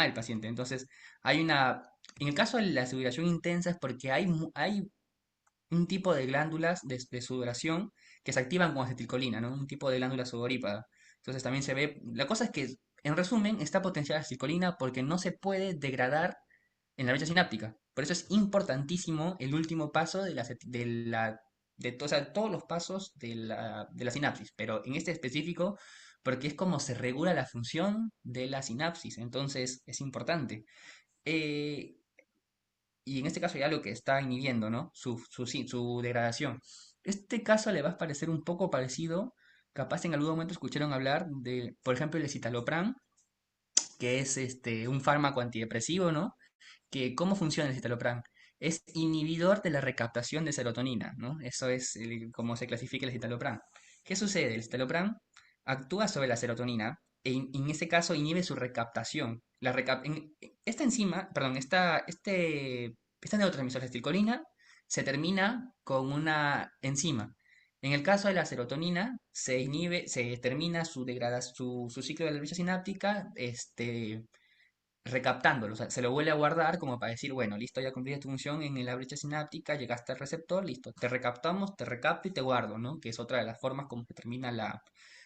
el paciente. Entonces, hay una... En el caso de la sudoración intensa es porque hay un tipo de glándulas de sudoración que se activan con acetilcolina, ¿no? Un tipo de glándula sudorípada. Entonces también se ve, la cosa es que, en resumen, está potenciada la acetilcolina porque no se puede degradar en la brecha sináptica. Por eso es importantísimo el último paso o sea, todos los pasos de la sinapsis, pero en este específico, porque es como se regula la función de la sinapsis, entonces es importante. Eh, y en este caso ya lo que está inhibiendo, ¿no? Su degradación. Este caso le va a parecer un poco parecido, capaz en algún momento escucharon hablar de, por ejemplo, el escitalopram, que es un fármaco antidepresivo, ¿no? Que ¿cómo funciona el citalopram? Es inhibidor de la recaptación de serotonina, ¿no? Eso es como se clasifica el citalopram. ¿Qué sucede? El citalopram actúa sobre la serotonina en ese caso inhibe su recaptación. Esta enzima, perdón, esta neurotransmisor de acetilcolina se termina con una enzima. En el caso de la serotonina, se termina su degradación, su ciclo de la brecha sináptica, recaptándolo, o sea, se lo vuelve a guardar como para decir, bueno, listo, ya cumpliste tu función en la brecha sináptica, llegaste al receptor, listo, te recaptamos, te recapto y te guardo, ¿no? Que es otra de las formas como se termina la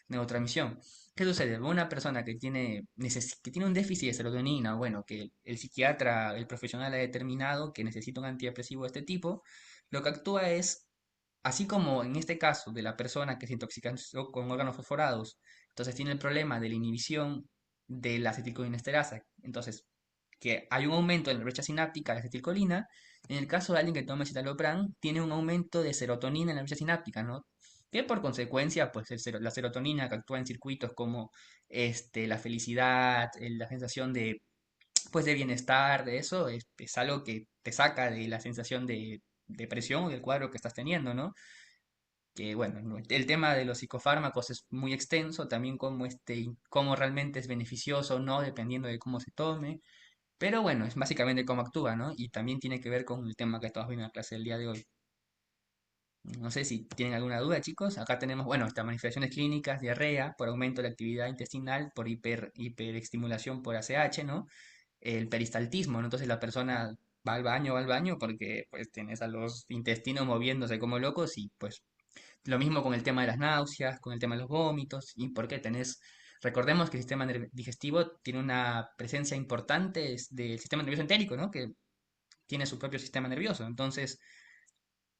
neurotransmisión. ¿Qué sucede? Una persona que tiene un déficit de serotonina, bueno, que el psiquiatra, el profesional ha determinado que necesita un antidepresivo de este tipo, lo que actúa es, así como en este caso de la persona que se intoxica con órganos fosforados, entonces tiene el problema de la inhibición de la acetilcolinesterasa. Entonces, que hay un aumento en la brecha sináptica de la acetilcolina. En el caso de alguien que toma citalopram, tiene un aumento de serotonina en la brecha sináptica, ¿no? Que por consecuencia, pues la serotonina que actúa en circuitos como la felicidad, la sensación pues, de bienestar, de eso, es algo que te saca de la sensación de depresión o del cuadro que estás teniendo, ¿no? Que bueno, el tema de los psicofármacos es muy extenso, también cómo realmente es beneficioso o no, dependiendo de cómo se tome, pero bueno, es básicamente cómo actúa, ¿no? Y también tiene que ver con el tema que estamos viendo en la clase del día de hoy. No sé si tienen alguna duda, chicos. Acá tenemos, bueno, estas manifestaciones clínicas, diarrea, por aumento de la actividad intestinal, por hiperestimulación por ACH, ¿no? El peristaltismo, ¿no? Entonces la persona va al baño, porque pues tienes a los intestinos moviéndose como locos y pues lo mismo con el tema de las náuseas, con el tema de los vómitos, y porque recordemos que el sistema digestivo tiene una presencia importante del sistema nervioso entérico, ¿no? Que tiene su propio sistema nervioso. Entonces,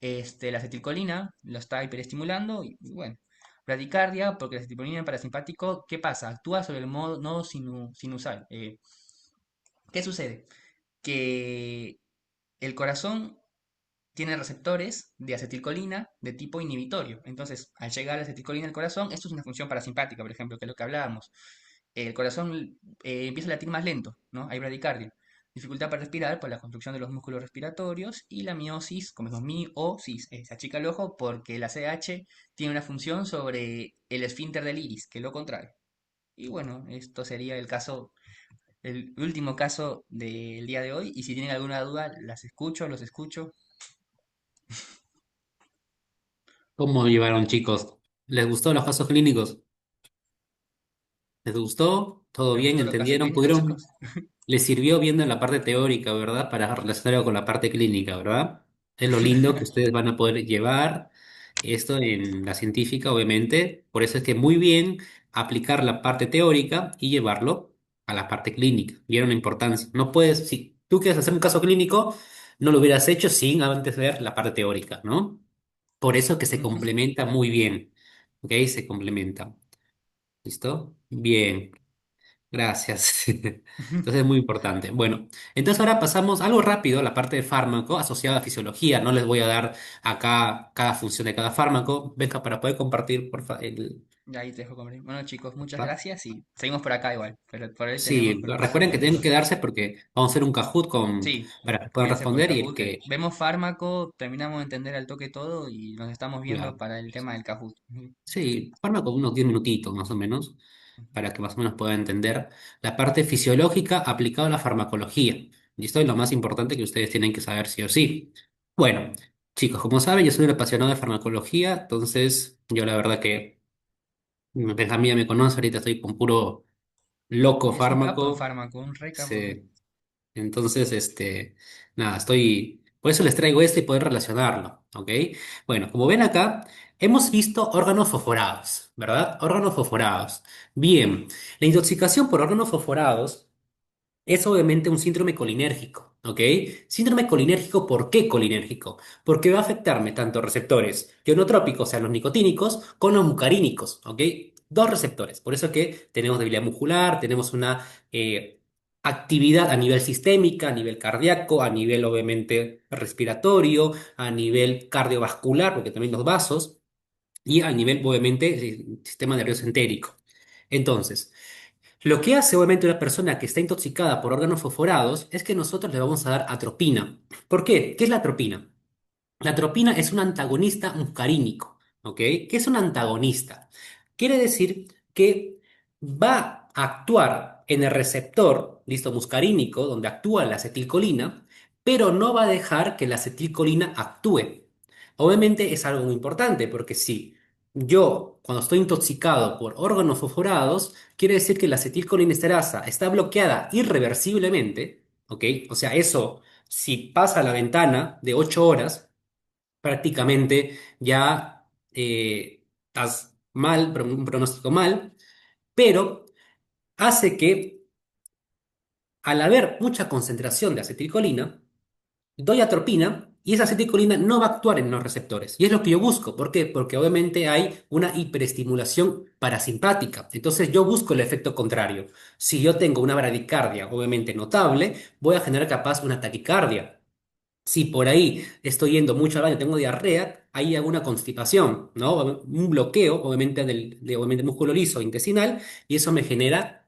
la acetilcolina lo está hiperestimulando y bueno, bradicardia, porque la acetilcolina en parasimpático, ¿qué pasa? Actúa sobre el modo nodo sinusal. ¿Qué sucede? Que el corazón tiene receptores de acetilcolina de tipo inhibitorio. Entonces, al llegar la acetilcolina al corazón, esto es una función parasimpática, por ejemplo, que es lo que hablábamos. El corazón empieza a latir más lento, ¿no? Hay bradicardia. Dificultad para respirar por la construcción de los músculos respiratorios y la miosis, como es miosis, se achica el ojo porque la CH tiene una función sobre el esfínter del iris, que es lo contrario. Y bueno, esto sería el último caso del día de hoy. Y si tienen alguna duda, los escucho. ¿Cómo llevaron, chicos? ¿Les gustó los casos clínicos? ¿Les gustó? ¿Todo ¿Les bien? gustó los casos ¿Entendieron? clínicos, chicos? ¿Pudieron? Les sirvió viendo en la parte teórica, ¿verdad? Para relacionarlo con la parte clínica, ¿verdad? Es lo lindo que ustedes van a poder llevar esto en la científica, obviamente. Por eso es que muy bien aplicar la parte teórica y llevarlo a la parte clínica. ¿Vieron la importancia? No puedes, si tú quieres hacer un caso clínico, no lo hubieras hecho sin antes ver la parte teórica, ¿no? Por eso que se Ujú. complementa muy bien, ¿ok? Se complementa. ¿Listo? Bien. Gracias. Entonces es muy importante. Bueno, entonces ahora pasamos algo rápido a la parte de fármaco asociada a fisiología. No les voy a dar acá cada función de cada fármaco. Venga, para poder compartir, por favor. Ya ahí te dejo comer. Bueno, chicos, muchas ¿Va? gracias y seguimos por acá igual, pero por hoy tenemos Sí, preparado recuerden que tienen que el... darse porque vamos a hacer un Kahoot Sí, para que puedan quédense por el responder y el Kahoot, que que, vemos fármaco, terminamos de entender al toque todo y nos estamos viendo claro, para el tema del Kahoot. Ujú, sí, fármaco unos 10 minutitos más o menos, ujú. para que más o menos puedan entender la parte fisiológica aplicada a la farmacología. Y esto es lo más importante que ustedes tienen que saber sí o sí. Bueno, chicos, como saben, yo soy un apasionado de farmacología, entonces yo la verdad que Benjamín ya me conoce, ahorita estoy con puro loco Es un capo en fármaco. fármaco, un re capo. Sí. Entonces, nada, por eso les traigo este y poder relacionarlo, ¿ok? Bueno, como ven acá, hemos visto órganos fosforados, ¿verdad? Órganos fosforados. Bien, la intoxicación por órganos fosforados es obviamente un síndrome colinérgico, ¿ok? Síndrome colinérgico, ¿por qué colinérgico? Porque va a afectarme tanto receptores ionotrópicos, o sea, los nicotínicos, con los mucarínicos, ¿ok? Dos receptores. Por eso que tenemos debilidad muscular, tenemos una actividad a nivel sistémica, a nivel cardíaco, a nivel obviamente respiratorio, a nivel cardiovascular, porque también los vasos, y a nivel obviamente sistema nervioso entérico. Entonces, lo que hace obviamente una persona que está intoxicada por órganos fosforados es que nosotros le vamos a dar atropina. ¿Por qué? ¿Qué es la atropina? La atropina es un antagonista muscarínico, ¿ok? ¿Qué es un antagonista? Quiere decir que va a actuar en el receptor, listo, muscarínico, donde actúa la acetilcolina, pero no va a dejar que la acetilcolina actúe. Obviamente es algo muy importante porque si yo, cuando estoy intoxicado por órganos fosforados, quiere decir que la acetilcolinesterasa está bloqueada irreversiblemente, ¿ok? O sea, eso, si pasa la ventana de 8 horas, prácticamente ya estás mal, un pronóstico mal, pero hace que al haber mucha concentración de acetilcolina, doy atropina y esa acetilcolina no va a actuar en los receptores. Y es lo que yo busco. ¿Por qué? Porque obviamente hay una hiperestimulación parasimpática. Entonces yo busco el efecto contrario. Si yo tengo una bradicardia obviamente notable, voy a generar capaz una taquicardia. Si por ahí estoy yendo mucho al baño, tengo diarrea, ahí hago una constipación, ¿no? Un bloqueo, obviamente, obviamente músculo liso intestinal, y eso me genera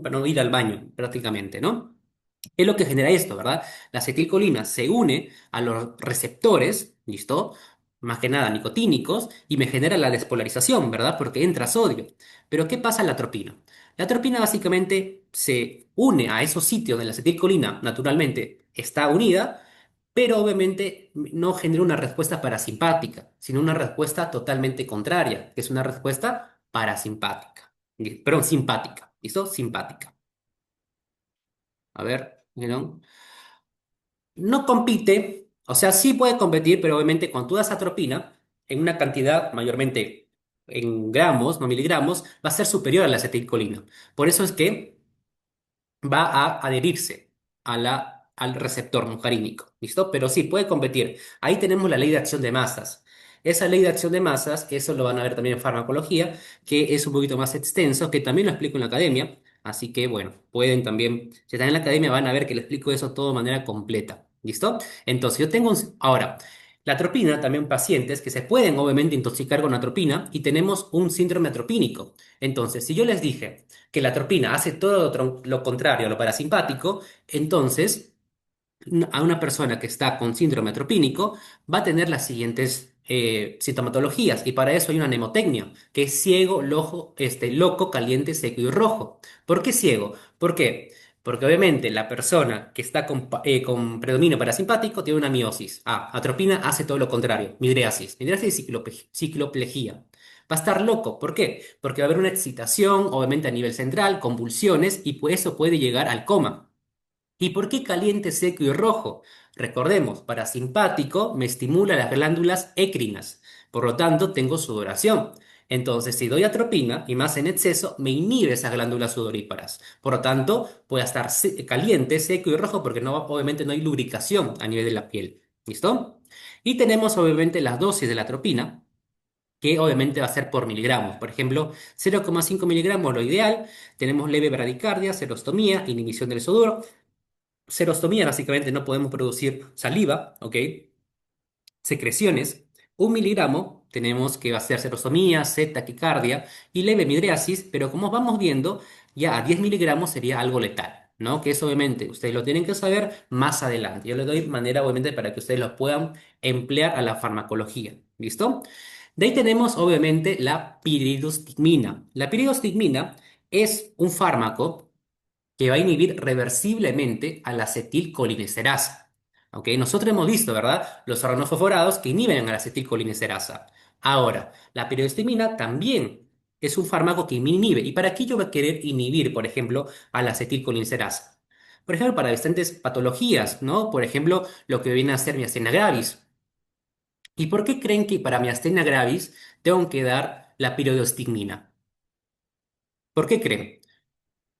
para no ir al baño, prácticamente, ¿no? ¿Qué es lo que genera esto, verdad? La acetilcolina se une a los receptores, ¿listo? Más que nada nicotínicos, y me genera la despolarización, ¿verdad? Porque entra sodio. Pero ¿qué pasa en la atropina? La atropina básicamente se une a esos sitios de la acetilcolina, naturalmente está unida, pero obviamente no genera una respuesta parasimpática, sino una respuesta totalmente contraria, que es una respuesta parasimpática. Perdón, simpática, ¿listo? Simpática. A ver, ¿vieron? No compite, o sea, sí puede competir, pero obviamente cuando tú das atropina, en una cantidad mayormente en gramos, no miligramos, va a ser superior a la acetilcolina. Por eso es que va a adherirse al receptor muscarínico, ¿listo? Pero sí, puede competir. Ahí tenemos la ley de acción de masas. Esa ley de acción de masas, eso lo van a ver también en farmacología, que es un poquito más extenso, que también lo explico en la academia. Así que, bueno, pueden también, si están en la academia, van a ver que le explico eso todo de manera completa, ¿listo? Entonces, yo tengo ahora, la atropina, también pacientes que se pueden obviamente intoxicar con atropina y tenemos un síndrome atropínico. Entonces, si yo les dije que la atropina hace todo lo contrario a lo parasimpático, entonces a una persona que está con síndrome atropínico va a tener las siguientes sintomatologías y para eso hay una mnemotecnia, que es ciego, loco, caliente, seco y rojo. ¿Por qué ciego? ¿Por qué? Porque obviamente la persona que está con predominio parasimpático tiene una miosis. Atropina hace todo lo contrario, midriasis. Midriasis y cicloplejía. Va a estar loco. ¿Por qué? Porque va a haber una excitación, obviamente a nivel central, convulsiones, y pues eso puede llegar al coma. ¿Y por qué caliente, seco y rojo? Recordemos, parasimpático me estimula las glándulas écrinas, por lo tanto tengo sudoración. Entonces, si doy atropina y más en exceso, me inhibe esas glándulas sudoríparas. Por lo tanto, puede estar caliente, seco y rojo porque no, obviamente no hay lubricación a nivel de la piel. ¿Listo? Y tenemos obviamente las dosis de la atropina. que obviamente va a ser por miligramos. Por ejemplo, 0,5 miligramos lo ideal, tenemos leve bradicardia, serostomía, inhibición del soduro. Serostomía, básicamente no podemos producir saliva, ¿ok? Secreciones. 1 miligramo, tenemos que va a ser serostomía, sed, taquicardia y leve midriasis, pero como vamos viendo, ya a 10 miligramos sería algo letal, ¿no? Que eso obviamente ustedes lo tienen que saber más adelante. Yo les doy manera, obviamente, para que ustedes lo puedan emplear a la farmacología, ¿listo? De ahí tenemos, obviamente, la piridostigmina. La piridostigmina es un fármaco que va a inhibir reversiblemente a la acetilcolinesterasa. ¿Ok? Nosotros hemos visto, ¿verdad? Los organofosforados que inhiben a la acetilcolinesterasa. Ahora, la periodistimina también es un fármaco que me inhibe. ¿Y para qué yo voy a querer inhibir, por ejemplo, a la acetilcolinesterasa? Por ejemplo, para distintas patologías, ¿no? Por ejemplo, lo que viene a ser miastenia gravis. ¿Y por qué creen que para miastenia gravis tengo que dar la piridostigmina? ¿Por qué creen?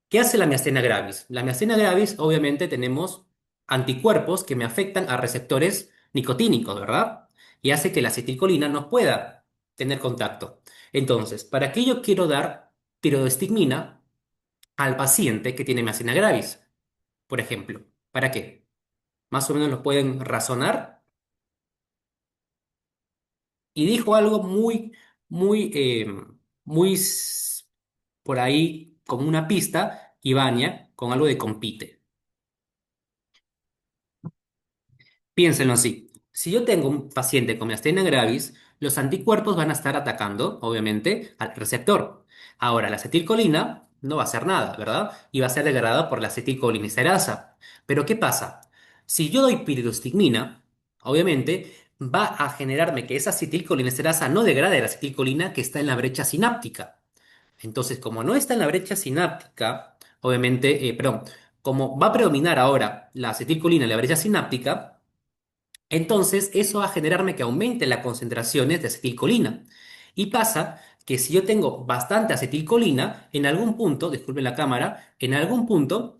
¿Qué hace la miastenia gravis? La miastenia gravis, obviamente, tenemos anticuerpos que me afectan a receptores nicotínicos, ¿verdad? Y hace que la acetilcolina no pueda tener contacto. Entonces, ¿para qué yo quiero dar tiroidostigmina al paciente que tiene miastenia gravis? Por ejemplo, ¿para qué? Más o menos lo pueden razonar. Y dijo algo muy, muy por ahí, como una pista, Ibania, con algo de compite. Piénsenlo así. Si yo tengo un paciente con miastenia gravis, los anticuerpos van a estar atacando, obviamente, al receptor. Ahora, la acetilcolina no va a hacer nada, ¿verdad? Y va a ser degradada por la acetilcolinesterasa. Pero ¿qué pasa? Si yo doy piridostigmina, obviamente, va a generarme que esa acetilcolinesterasa no degrade la acetilcolina que está en la brecha sináptica. Entonces, como no está en la brecha sináptica, obviamente, perdón, como va a predominar ahora la acetilcolina en la brecha sináptica, entonces, eso va a generarme que aumente las concentraciones de acetilcolina. Y pasa que si yo tengo bastante acetilcolina, en algún punto, disculpen la cámara, en algún punto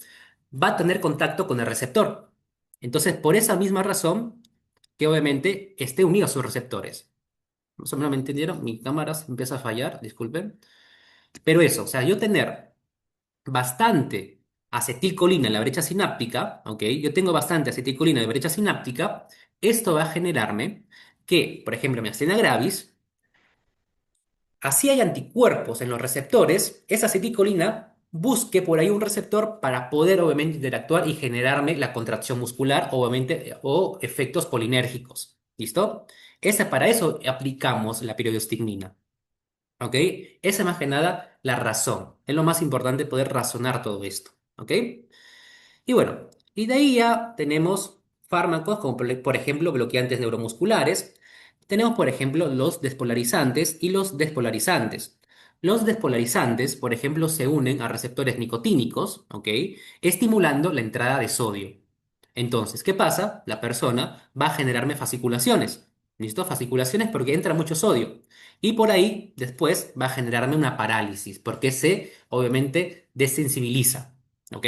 va a tener contacto con el receptor. Entonces, por esa misma razón, que obviamente esté unido a sus receptores. Más o menos me entendieron, mi cámara se empieza a fallar, disculpen. Pero eso, o sea, yo tener bastante acetilcolina en la brecha sináptica, ¿ok? Yo tengo bastante acetilcolina en la brecha sináptica, esto va a generarme que, por ejemplo, mi miastenia gravis, así hay anticuerpos en los receptores, esa acetilcolina busque por ahí un receptor para poder obviamente interactuar y generarme la contracción muscular, obviamente, o efectos colinérgicos. ¿Listo? Para eso aplicamos la piridostigmina. ¿Ok? Esa es más que nada la razón. Es lo más importante poder razonar todo esto. ¿Ok? Y bueno, y de ahí ya tenemos fármacos como por ejemplo bloqueantes neuromusculares. Tenemos por ejemplo los despolarizantes y los despolarizantes. Los despolarizantes, por ejemplo, se unen a receptores nicotínicos, ¿ok? Estimulando la entrada de sodio. Entonces, ¿qué pasa? La persona va a generarme fasciculaciones. ¿Listo? Fasciculaciones porque entra mucho sodio. Y por ahí después va a generarme una parálisis porque se, obviamente, desensibiliza. ¿Ok?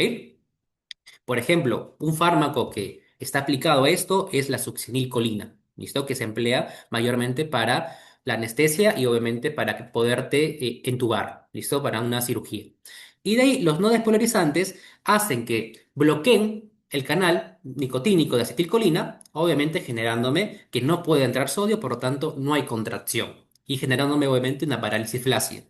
Por ejemplo, un fármaco que está aplicado a esto es la succinilcolina, ¿listo? Que se emplea mayormente para la anestesia y obviamente para poderte entubar, ¿listo? Para una cirugía. Y de ahí los no despolarizantes hacen que bloqueen el canal nicotínico de acetilcolina, obviamente generándome que no puede entrar sodio, por lo tanto no hay contracción y generándome obviamente una parálisis flácida.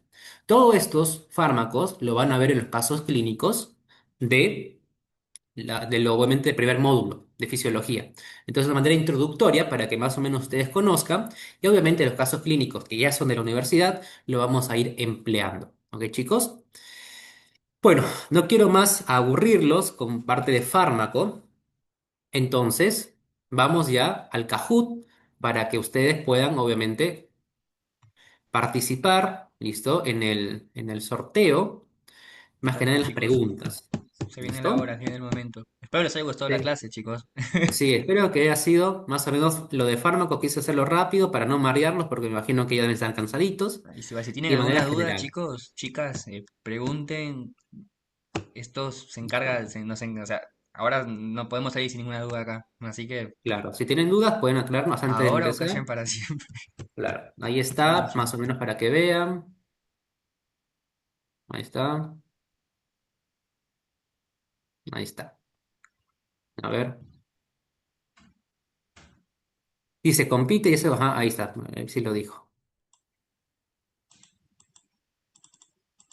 Todos estos fármacos lo van a ver en los casos clínicos de obviamente del primer módulo de fisiología. Entonces, de manera introductoria, para que más o menos ustedes conozcan, y obviamente los casos clínicos que ya son de la universidad, lo vamos a ir empleando. ¿Ok, chicos? Bueno, no quiero más aburrirlos con parte de fármaco, entonces vamos ya al Kahoot para que ustedes puedan, obviamente, participar, ¿listo? En el sorteo, más que nada en Perfecto, las chicos. preguntas. Se viene la ¿Listo? hora, se viene el momento. Espero les haya gustado la Sí. clase, chicos. Sí, espero que haya sido más o menos lo de fármaco. Quise hacerlo rápido para no marearlos porque me imagino que ya deben estar cansaditos. Si tienen Y de manera alguna duda, general. chicos, chicas, pregunten. Esto se encarga, o sea, ahora no podemos salir sin ninguna duda acá. Así que Claro, si tienen dudas pueden aclararnos antes de ahora o empezar. callen para siempre. Claro, ahí Sí, está, sí. más o menos para que vean. Ahí está, ahí está. A ver. Dice compite y eso, ajá, ahí está, sí lo dijo.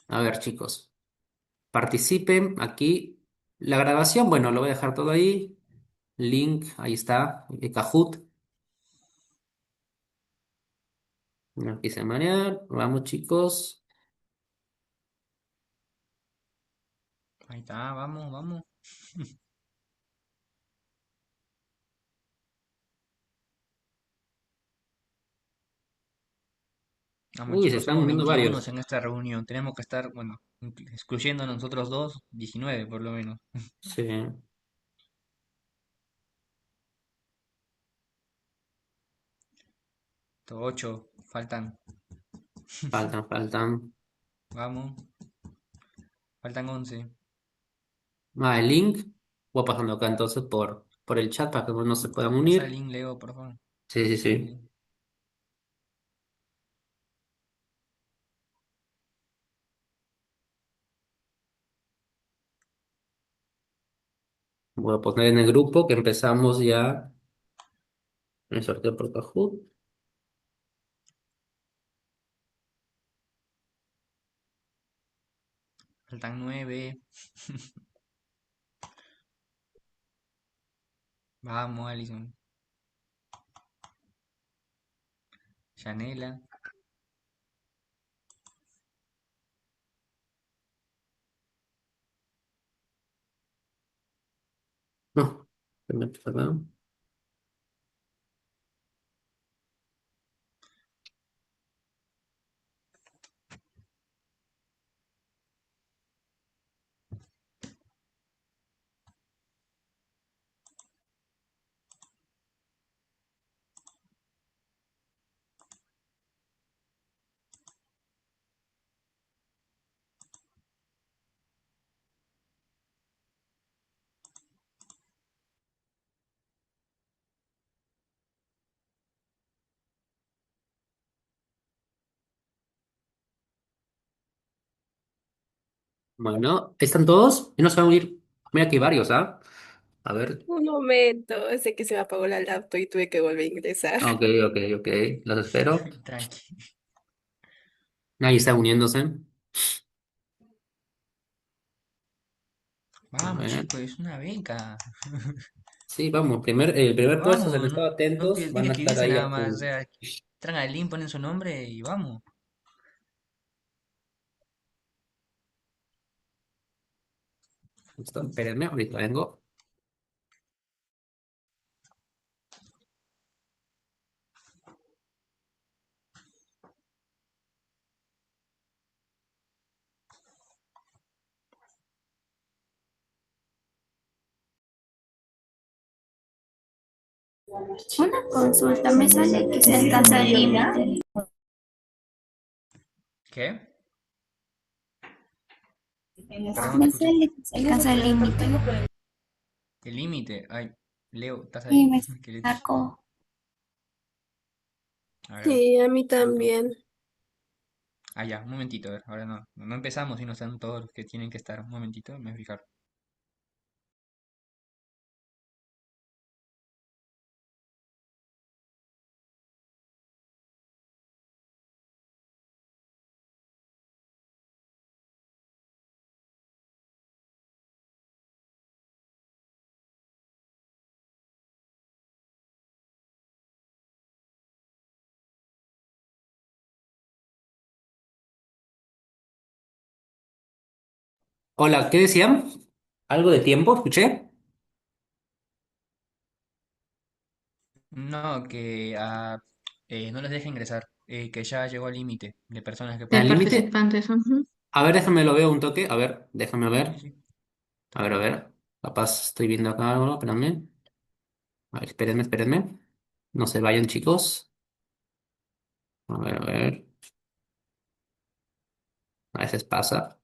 A ver, chicos, participen aquí. La grabación, bueno, lo voy a dejar todo ahí. Link, ahí está, Kahoot. No empiecen a marear. Vamos, chicos. Ahí está, vamos, vamos. Vamos Uy, se chicos, están somos uniendo 21 varios. en esta reunión. Tenemos que estar, bueno, excluyendo a nosotros dos, 19 por lo menos. Sí, 8, faltan. faltan. Vamos, faltan 11. El link. Voy pasando acá entonces por el chat para que no se puedan Pasa el unir. link, Leo, por favor. Sí, sí, Sí, sí. sí. Voy a poner en el grupo que empezamos ya el sorteo por Kahoot. Faltan 9. Vamos, Alison. Yanela. No, perdón. Bueno, ¿están todos? Y no se van a unir. Mira que hay varios, ¿ah? A ver. Un momento, sé que se me apagó la laptop y tuve que volver a ingresar. Ok, ok, ok. Los espero. Tranqui. Ahí está uniéndose. A Vamos, ver. chicos, es una beca. Sí, vamos. El primer puesto, si han Vamos, no, estado no atentos, tiene van a que estar irse ahí nada a más. O full. sea, entran al link, ponen su nombre y vamos. ¿Listo? Espérenme, ahorita vengo. Una consulta, me sale que se alcanza el límite. ¿Qué? Perdón, no te Me escuché. sale que se alcanza el límite. El límite. Ay, Leo, ¿estás Y ahí? me ¿Qué le dije? sacó. A ver, Sí, a mí ¿cuánto? también. Ah, ya, un momentito, a ver. Ahora no. No empezamos y no están todos los que tienen que estar. Un momentito, me voy a fijar. Hola, ¿qué decían? ¿Algo de tiempo? ¿Escuché? No, que no les deje ingresar. Que ya llegó al límite de personas que ¿El pueden De ingresar. límite? participantes. Ujú. A ver, déjame lo veo un toque. A ver, déjame Sí, ver. sí. A ver, a ver. Capaz estoy viendo acá algo, espérame. A ver, espérenme, espérenme. No se vayan, chicos. A ver, a ver. A veces pasa.